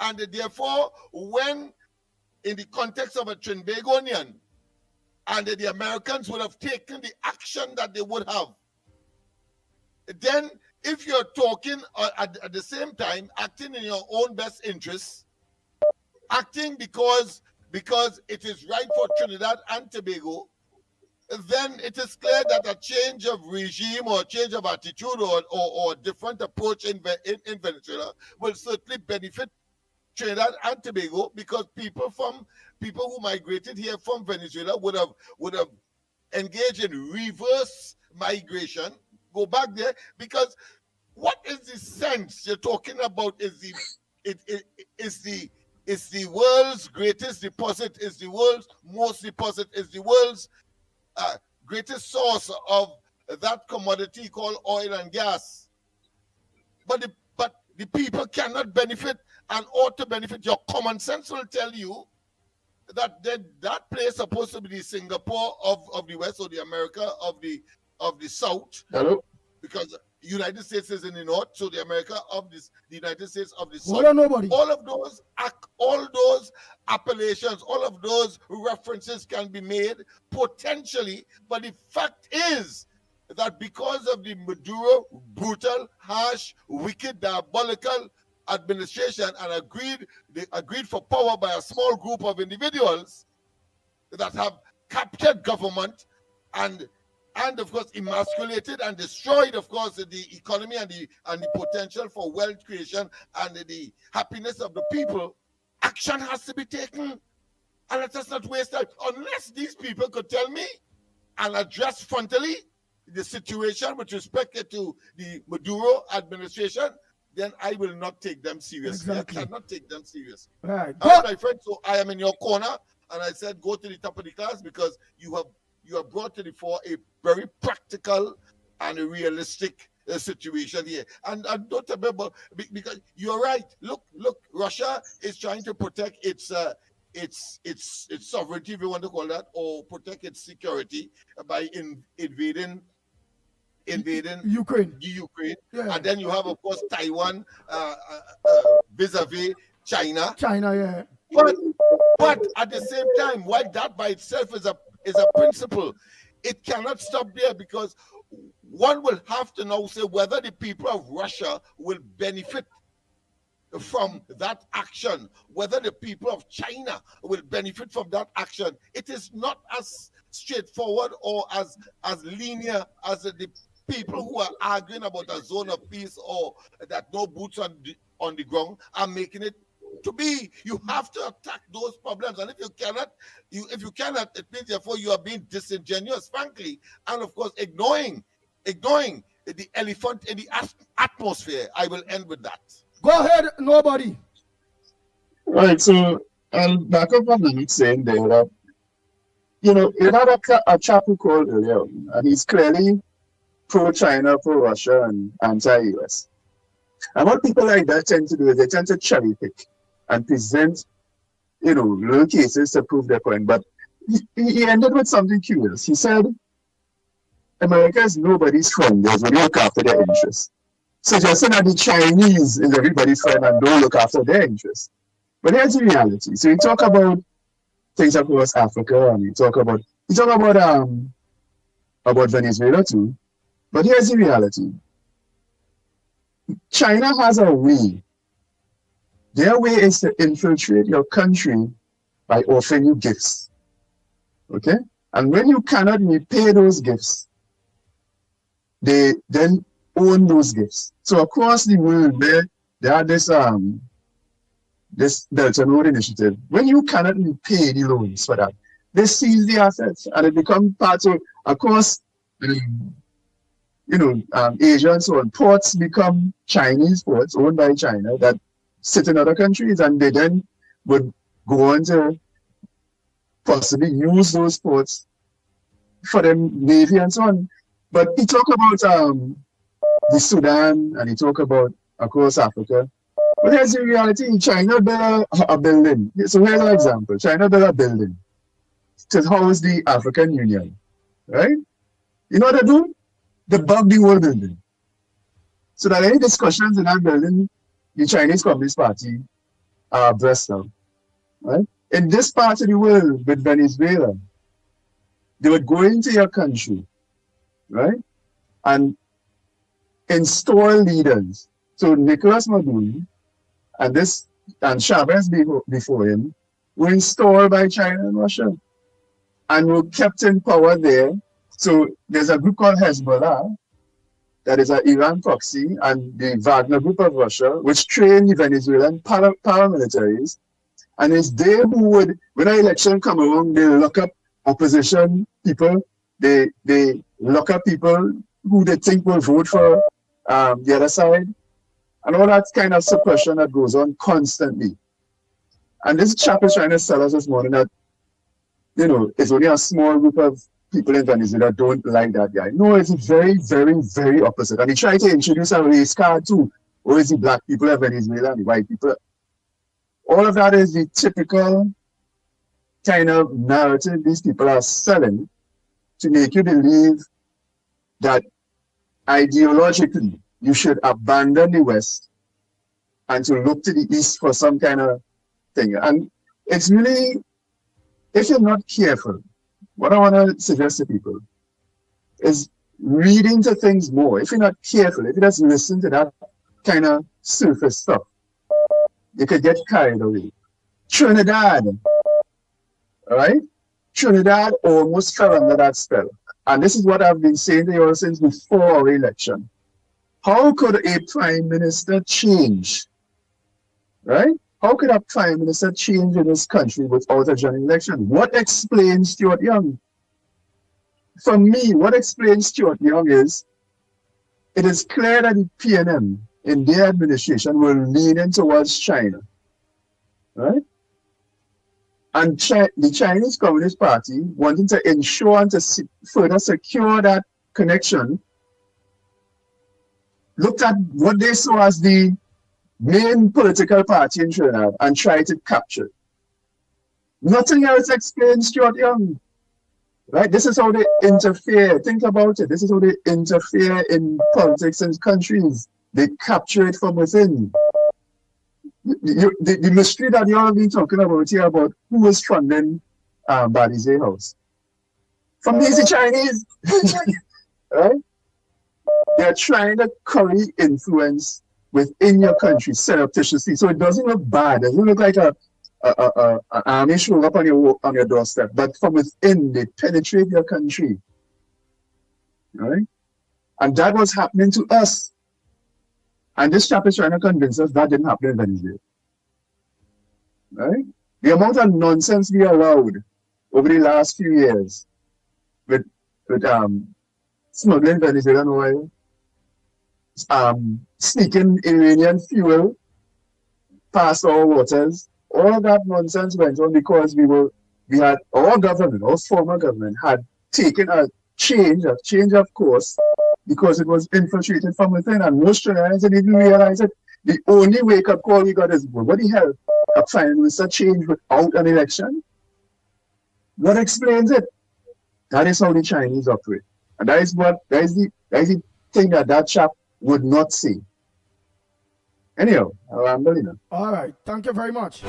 And therefore, when in the context of a Trinbagonian, and the Americans would have taken the action that they would have, then if you're talking at the same time, acting in your own best interests, acting because it is right for Trinidad and Tobago, then it is clear that a change of regime or a change of attitude or a different approach in Venezuela will certainly benefit Trinidad and Tobago, because people who migrated here from Venezuela would have engaged in reverse migration, go back there, because what is the sense you're talking about? Is the world's greatest deposit, is the world's most deposit, is the world's greatest source of that commodity called oil and gas. But the people cannot benefit and ought to benefit. Your common sense will tell you that that place is supposed to be the Singapore of the West, or the America of the South. Hello? Because the United States is in the North, so the America of the United States of the South. Hold on, nobody. All of those appellations, all of those references can be made potentially, but the fact is that because of the Maduro brutal, harsh, wicked, diabolical administration, and they agreed for power by a small group of individuals that have captured government and of course emasculated and destroyed, of course, the economy and the potential for wealth creation and the happiness of the people. Action has to be taken, and let us not waste time. Unless these people could tell me and address frontally the situation with respect to the Maduro administration, then I will not take them seriously. Exactly. I cannot take them seriously. Right. All right, my friend, so I am in your corner, And I said, go to the top of the class because you have brought to the fore a very practical and a realistic situation here. And don't remember, because you're right. Look, Russia is trying to protect its sovereignty, if you want to call that, or protect its security by invading Ukraine. Yeah. And then you have, of course, Taiwan vis-a-vis China. Yeah. But at the same time, while that by itself is a principle, it cannot stop there, because one will have to now say whether the people of Russia will benefit from that action, whether the people of China will benefit from that action. It is not as straightforward or as linear as the people who are arguing about a zone of peace or that no boots on the ground are making it to be. You have to attack those problems, and if you cannot, it means therefore you are being disingenuous, frankly, and of course ignoring the elephant in the atmosphere. I will end with that. Go ahead, nobody. Right, so I'll back up on the saying there that, you had a chap who called earlier, and he's clearly pro-China, pro-Russia, and anti-US. And what people like that tend to do is they tend to cherry pick and present, little cases to prove their point. But he ended with something curious. He said, America is nobody's friend. They only look after their interests. Suggesting that the Chinese is everybody's friend and don't look after their interests. But here's the reality. So you talk about things across Africa, and you talk about Venezuela too. But here's the reality. China has a way. Their way is to infiltrate your country by offering you gifts. Okay? And when you cannot repay those gifts, they then own those gifts. So across the world, there are this Belt and Road Initiative. When you cannot repay the loans for that, they seize the assets and it becomes part of, across Asia and so on. Ports become Chinese ports owned by China that sit in other countries, and they then would go on to possibly use those ports for the navy and so on. But he talk about the Sudan, and he talk about across Africa. But here's the reality. China built a building. So here's an example. China built a building to house the African Union, right? You know what they do? They bug the whole building. So that any discussions in that building, the Chinese Communist Party are breast out, right? In this part of the world with Venezuela, they would go into your country, right? And install leaders. So Nicolas Maduro and Chavez before him were installed by China and Russia and were kept in power there. So there's a group called Hezbollah that is an Iran proxy, and the Wagner group of Russia, which train the Venezuelan paramilitaries. And it's they who would, when an election come along, they lock up opposition people. They lock up people who they think will vote for the other side. And all that kind of suppression that goes on constantly. And this chap is trying to tell us this morning that, it's only a small group of people in Venezuela don't like that guy. No, it's very, very, very opposite. And he tried to introduce a race card too. Or is the black people of Venezuela and the white people? All of that is the typical kind of narrative these people are selling to make you believe that ideologically you should abandon the West and to look to the East for some kind of thing. And it's really, if you're not careful, what I want to suggest to people is read into things more. If you're not careful, if you just listen to that kind of surface stuff, you could get carried away. Trinidad, all right? Trinidad almost fell under that spell. And this is what I've been saying to you all since before our election. How could a prime minister change, right? How could a prime minister change in this country without a general election? What explains Stuart Young? For me, what explains Stuart Young is, it is clear that the PNM in their administration will lean in towards China, right? And the Chinese Communist Party, wanting to ensure and to further secure that connection, looked at what they saw as the main political party in Trinidad and tried to capture it. Nothing else explains Stuart Young. Right? This is how they interfere. Think about it. This is how they interfere in politics and countries. They capture it from within. The mystery that you all have been talking about here about who is funding Badize House. From these Chinese. Right? They're trying to curry influence within your country surreptitiously. So it doesn't look bad. It doesn't look like an army showing up on your doorstep. But from within, they penetrate your country. Right? And that was happening to us. And this chap is trying to convince us that didn't happen in Venezuela. Right? The amount of nonsense we allowed over the last few years with smuggling Venezuelan oil, sneaking Iranian fuel past our waters, all of that nonsense went on because we had our government, our former government, had taken a change of course, because it was infiltrated from within, and most Trinidadians didn't even realize it. The only wake-up call we got is, well, what the hell? A prime minister change without an election? What explains it? That is how the Chinese operate. And that is the thing that chap would not see. Anyhow, I'm done now. All right. Thank you very much.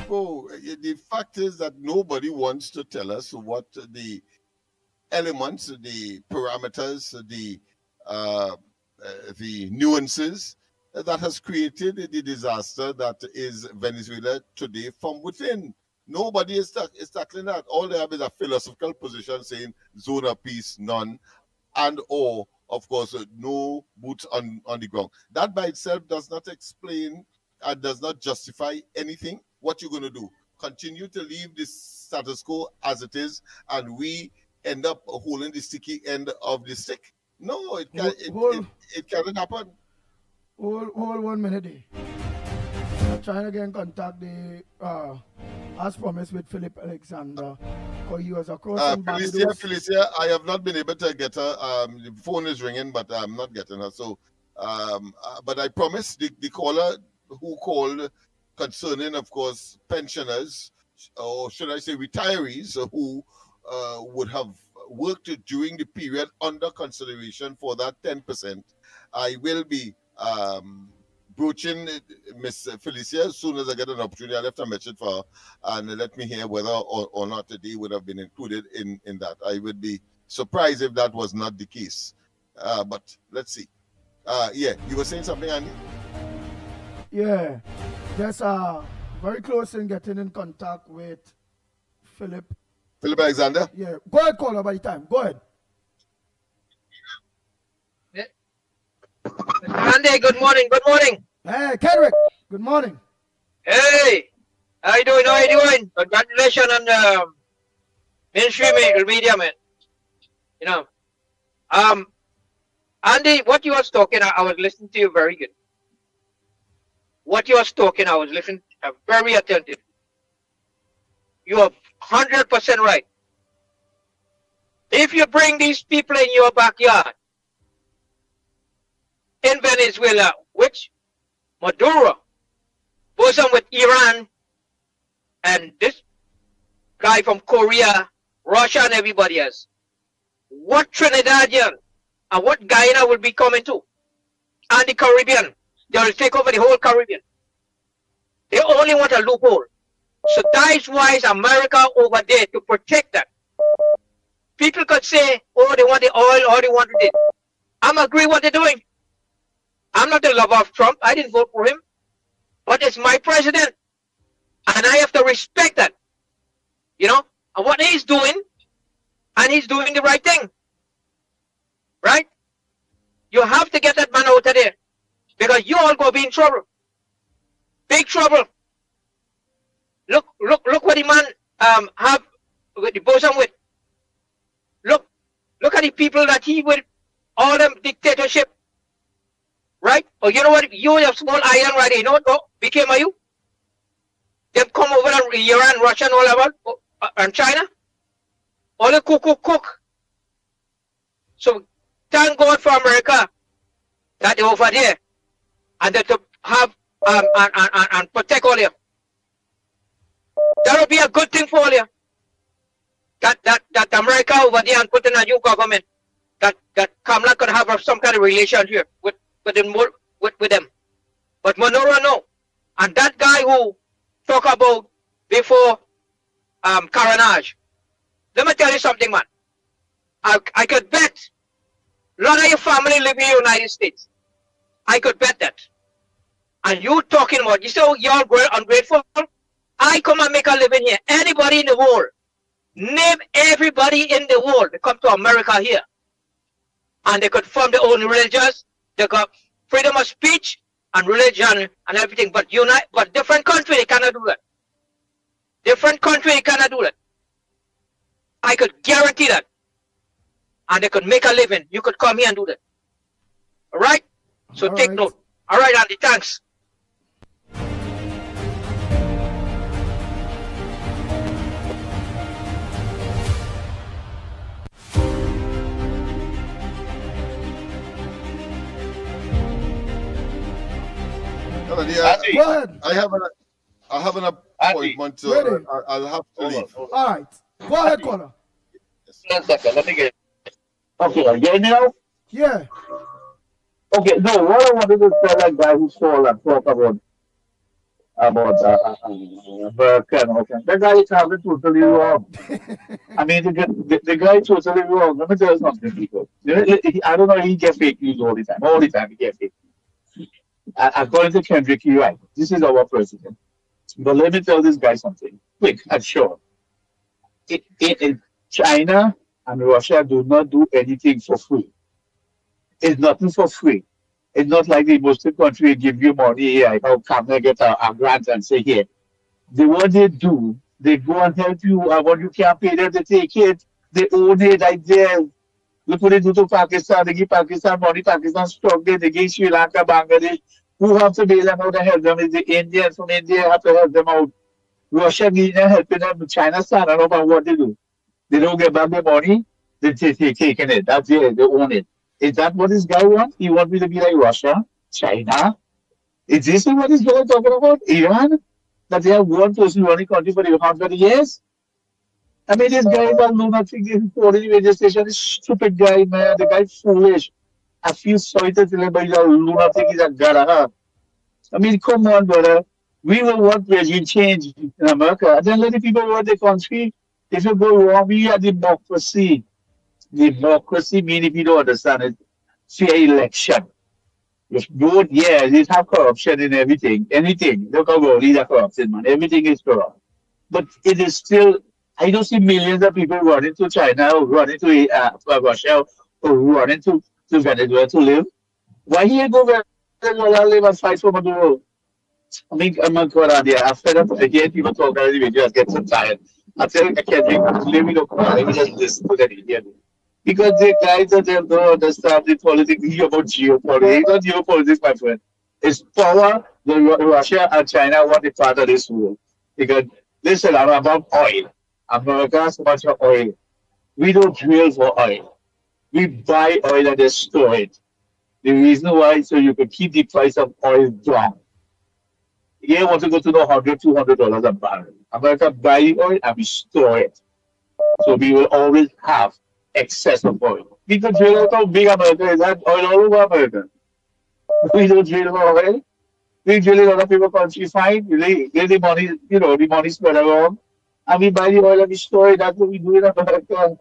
The fact is that nobody wants to tell us what the elements, the parameters, the nuances that has created the disaster that is Venezuela today from within. Nobody is tackling that. All they have is a philosophical position saying zone of peace, none, and or, of course, no boots on the ground. That by itself does not explain and does not justify anything. What you're going to do? Continue to leave this status quo as it is, and we end up holding the sticky end of the stick? No, it cannot happen. Hold 1 minute there. I'm trying to get in contact as promised with Philip Alexander, because he was across Felicia, I have not been able to get her. The phone is ringing, but I'm not getting her. So, but I promise the caller who called concerning, of course, pensioners, or should I say retirees, who would have worked during the period under consideration for that 10%. I will be broaching Miss Felicia as soon as I get an opportunity. I left a message for her, and let me hear whether or not they would have been included in that. I would be surprised if that was not the case. But let's see. Yeah, you were saying something, Andy? Yeah, just very close in getting in contact with Philip Alexander? Yeah, go ahead, caller, by the time. Go ahead. Andy, good morning. Good morning. Hey, Kendrick. Good morning. Hey, how you doing? How you doing? Congratulations on the mainstream media, man. You know, Andy, what you was talking, I was listening to you very good. What you was talking, I was listening very attentive. You are 100% right. If you bring these people in your backyard, in Venezuela, which Maduro bosom with Iran and this guy from Korea, Russia, and everybody else, what Trinidadian and what Guyana will be coming to? And the Caribbean. They will take over the whole Caribbean. They only want a loophole. So that is why America over there to protect that. People could say, oh, they want the oil, or they want it. I'm agree what they're doing. I'm not a lover of Trump. I didn't vote for him. But it's my president. And I have to respect that. You know, and what he's doing, and he's doing the right thing. Right? You have to get that man out of there. Because you all going to be in trouble. Big trouble. Look what the man have with the bosom with. Look at the people that he with, all them dictatorship. Right? Oh, you know what? You have small island right there. You know what became of you? Them come over and Iran, Russia, and all about, and China. All the cook. So thank God for America that they're over there and that to have and protect all you. That would be a good thing for all you. That America over there and put in a new government. That Kamala could have some kind of relation here with them. But Monora no. And that guy who talk about before Carnage. Let me tell you something, man. I could bet a lot of your family live in the United States. I could bet that. And you talking about, you say, oh, you're ungrateful? I come and make a living here. Anybody in the world, name everybody in the world that come to America here. And they could form their own religions. They got freedom of speech and religion and everything. But different country, they cannot do that. Different country, they cannot do that. I could guarantee that. And they could make a living. You could come here and do that. All right? So take note. All right, Andy, thanks. Go ahead. I have an appointment, so I'll have to leave. All right. Go ahead, caller. 1 second, let me get it. Okay, are you getting me now? Yeah. Okay, no, what I wanted to tell that guy who called and talk about American, okay. That guy is having totally wrong. I mean, the guy totally wrong. Let me tell you something, people. I don't know, he gets fake news all the time. All the time, he gets fake news. According to Kendrick, you're right. This is our president. But let me tell this guy something, quick and short. China and Russia do not do anything for free. It's nothing for free. It's not like the Muslim country give you money here. How come they get a grant and say here? What they do, they go and help you. And when you can't pay them, they take it. They own it like there. Look what they do to Pakistan. They give Pakistan money. Pakistan stock there. They give Sri Lanka, Bangladesh. Who have to bail them out and help them? Is the Indians from India have to help them out. Russia needs helping them. China stand up and what they do. They don't get back their money. They taking it. That's it. They own it. Is that what this guy wants? He wants me to be like Russia, China. Is this what this guy talking about? Iran? That they have one person running country for 100 years? I mean, this guy is a lunatic. He's reporting the radio station. This stupid guy, man. The guy's foolish. I feel sorry to tell him, but he's a lunatic. He's a garaha. I mean, come on, brother. We will want regime change in America. And then let the people run the country. If you go wrong, we are democracy. Democracy means, if you don't understand it, fair election. If don't, yeah, they have corruption in everything. Anything. Look how well these are corruption, man. Everything is corrupt. But it is still, I don't see millions of people running to China or running to Russia or running to Venezuela to live. Why here go Venezuela live and fight for Maduro? I mean, I'm not going on there. I'm fed up again. People talk on the video. I get so tired. I tell you, I can't make it. Let me know. Let me just listen to that idiot. Because the guys that they don't understand the politics about geopolitics. It's not geopolitics, my friend. It's power. Russia and China want a part of this world. Because listen, I'm about oil. America has so much of oil. We don't drill for oil. We buy oil and then store it. The reason why, so you can keep the price of oil down. You want to go to the $100, $200 a barrel. America buy oil and we store it. So we will always have excess of oil. We can drill out how big America is. That oil all over America. We don't drill for oil. We drill in other people's country, fine. We get the money, the money spread around. And we buy the oil and we store it. That's what we do in America.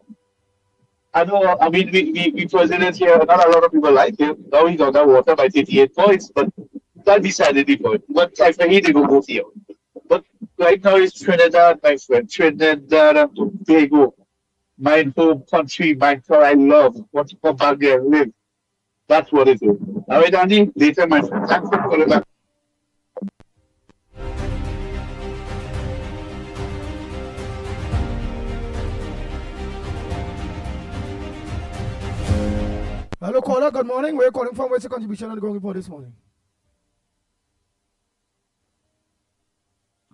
I know, I mean, we president here, not a lot of people like him. Now he got that water by 38 points, but that decided the point. But I think he did go here. But right now it's Trinidad, my friend. Trinidad and Tobago. My home country, my car I love. Want to come back there and live. That's what it is. All right, Andy, later, my friend. Thanks for calling back. Hello, caller. Good morning. Where are you calling from? What's your contribution on the Ground Report this morning?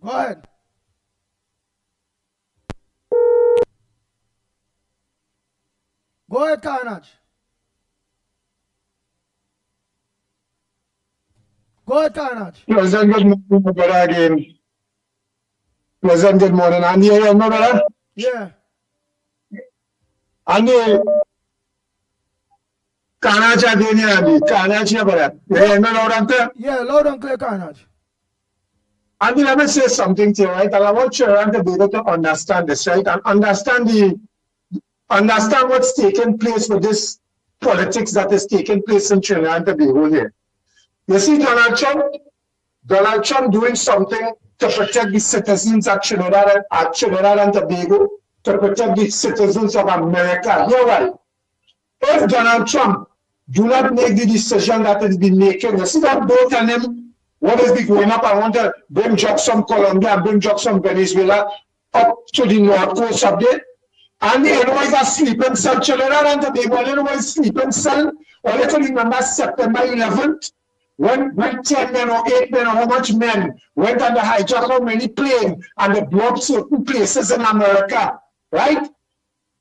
Go ahead. Go ahead, Carnage. Go ahead, Carnage. Pleasant good morning, my brother, again. Pleasant good morning. Andy, you hear me, brother? Yeah. Andy, Carnage again here, Andy. Carnage here, brother. You hear me loud and clear? Yeah, loud and clear, Carnage. Andy, let me say something to you, right? And I want children to be able to understand this, right? And understand what's taking place with this politics that is taking place in Trinidad and Tobago here. You see Donald Trump doing something to protect the citizens of Trinidad and Tobago, to protect the citizens of America. You're right. If Donald Trump do not make the decision that he's been making, you see that boat and him, what is be going up? I want to bring drugs from Colombia and bring drugs from Venezuela up to the north coast of there. And you know it's a sleeping cell, Trinidad and Tobago, you know it's sleeping cell. Or you can remember September 11th, when 10 men or 8 men or how much men went on the hijack how many planes and they blew up certain places in America, right?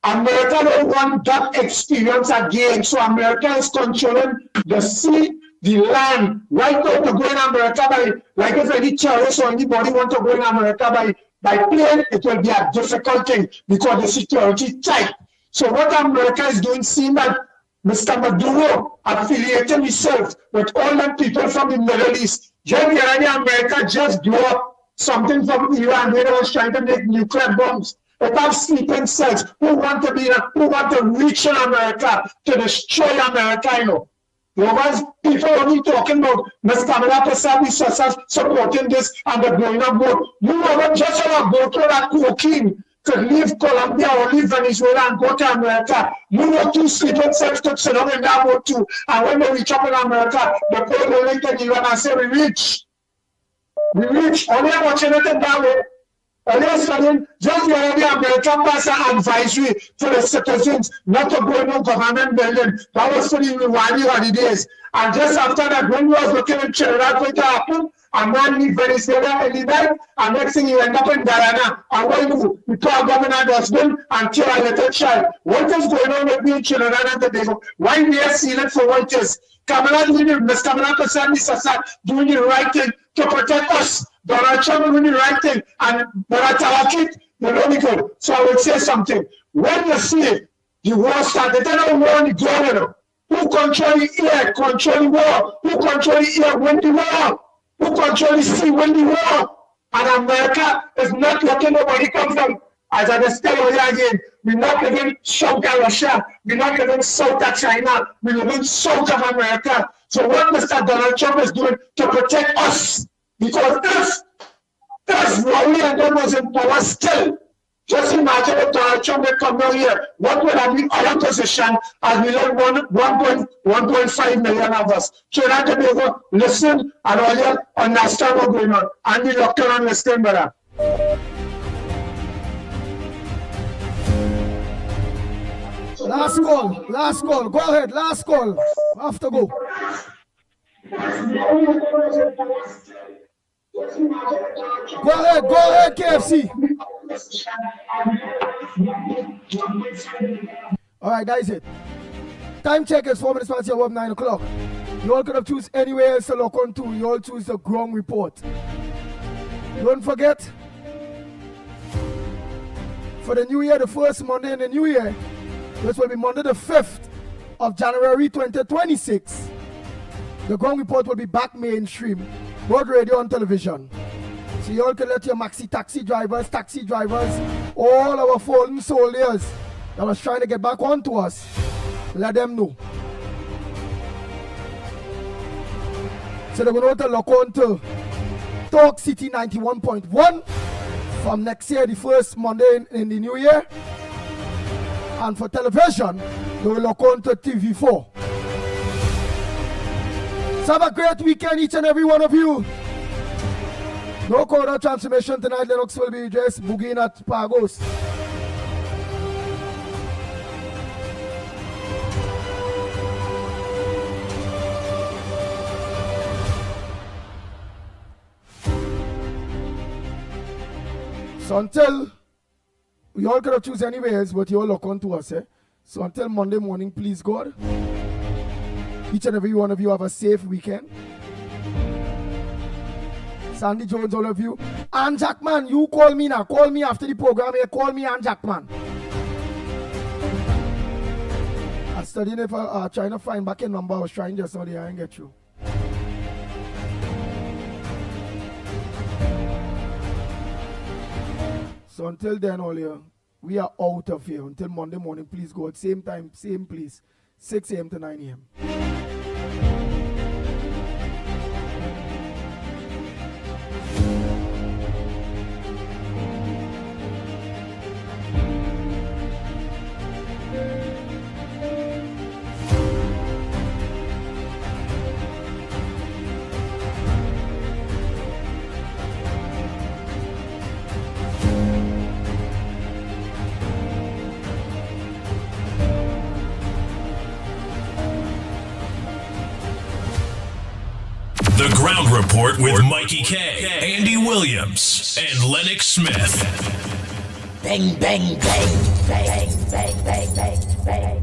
America don't want that experience again. So America is controlling the sea, the land, right now to go in America by, like if any terrorist or anybody want to go in America by plane, it will be a difficult thing because the security tight. So what America is doing, seeing that Mr. Maduro affiliating himself with all the people from the Middle East. Then America just blew up something from Iran where they was trying to make nuclear bombs. But have sleeping cells who want to reach in America to destroy America, you know. Because people only talking about Ms. Kamala Persaud supporting this and the blowing up boat. You know, just want to go to that cocaine to leave Colombia or leave Venezuela and go to America. You know, 2 sleeping cells to sit down in that boat too. And when they reach up in America, they put the link in Iran and say, we reach. Only watching it in that way. Earlier studying, just the other day, American passed an advisory to the citizens not to go into government building. That was for the Rwanda holidays. And just after that, when we was looking at Trinidad going to happen, a man leave Venezuela any night, and next thing you end up in Guyana. And what do? The poor governor husband and kill a little child. What is going on with me in Trinidad and Tobago? Why we are seeing it for what it is? Ms. Kamala Persaud doing the right thing to protect us. Donald Trump doing the right thing, and Baratawakit, they're only good. So I would say something. When you see the war start, they don't want the governor. Who control the air, control the war? Who control the air, win the war? Who control the sea, win the war? And America is not letting nobody come from. As I just tell you again, we're not living south of Russia, we're not living south of China, we're living south of America. So what Mr. Donald Trump is doing to protect us, because if Rowley and them was in power still, just imagine if Donald Trump would come down here, what would have been our position as we learn 1.5 million of us? Trinidad and Tobago, listen and all you understand what's going on. And the doctor understand better. Last call. Go ahead, last call. Have to go. Go ahead, KFC. All right, that is it. Time check is 4 minutes past your 9 o'clock. You all could have choose anywhere else to look on to. You all choose the ground report. Don't forget, for the new year, the first Monday in the new year, which will be Monday the 5th of January 2026, the ground report will be back mainstream, both radio and television. So you all can let your maxi taxi drivers, all our fallen soldiers that was trying to get back onto us, let them know. So they're going to look on to Talk City 91.1 from next year, the first Monday in the new year. And for television, they will look on to TV4. So have a great weekend, each and every one of you. No corridor transformation tonight. Lennox will be just boogieing at Pagos. So until we all could have choose anyways, but you all look on to us, eh? So until Monday morning, please God, each and every one of you have a safe weekend. Sandy Jones, all of you. And Jackman, you call me now. Call me after the program here. Call me and Jackman. I'm studying if I trying to find back a number. I was trying just now there. I didn't get you. So until then, all here, we are out of here. Until Monday morning, please God. Same time, same place. 6 a.m. to 9 a.m. The Ground Report with Mikey K, Andy Williams, and Lennox Smith. Bang, bang, bang, bang, bang, bang, bang, bang.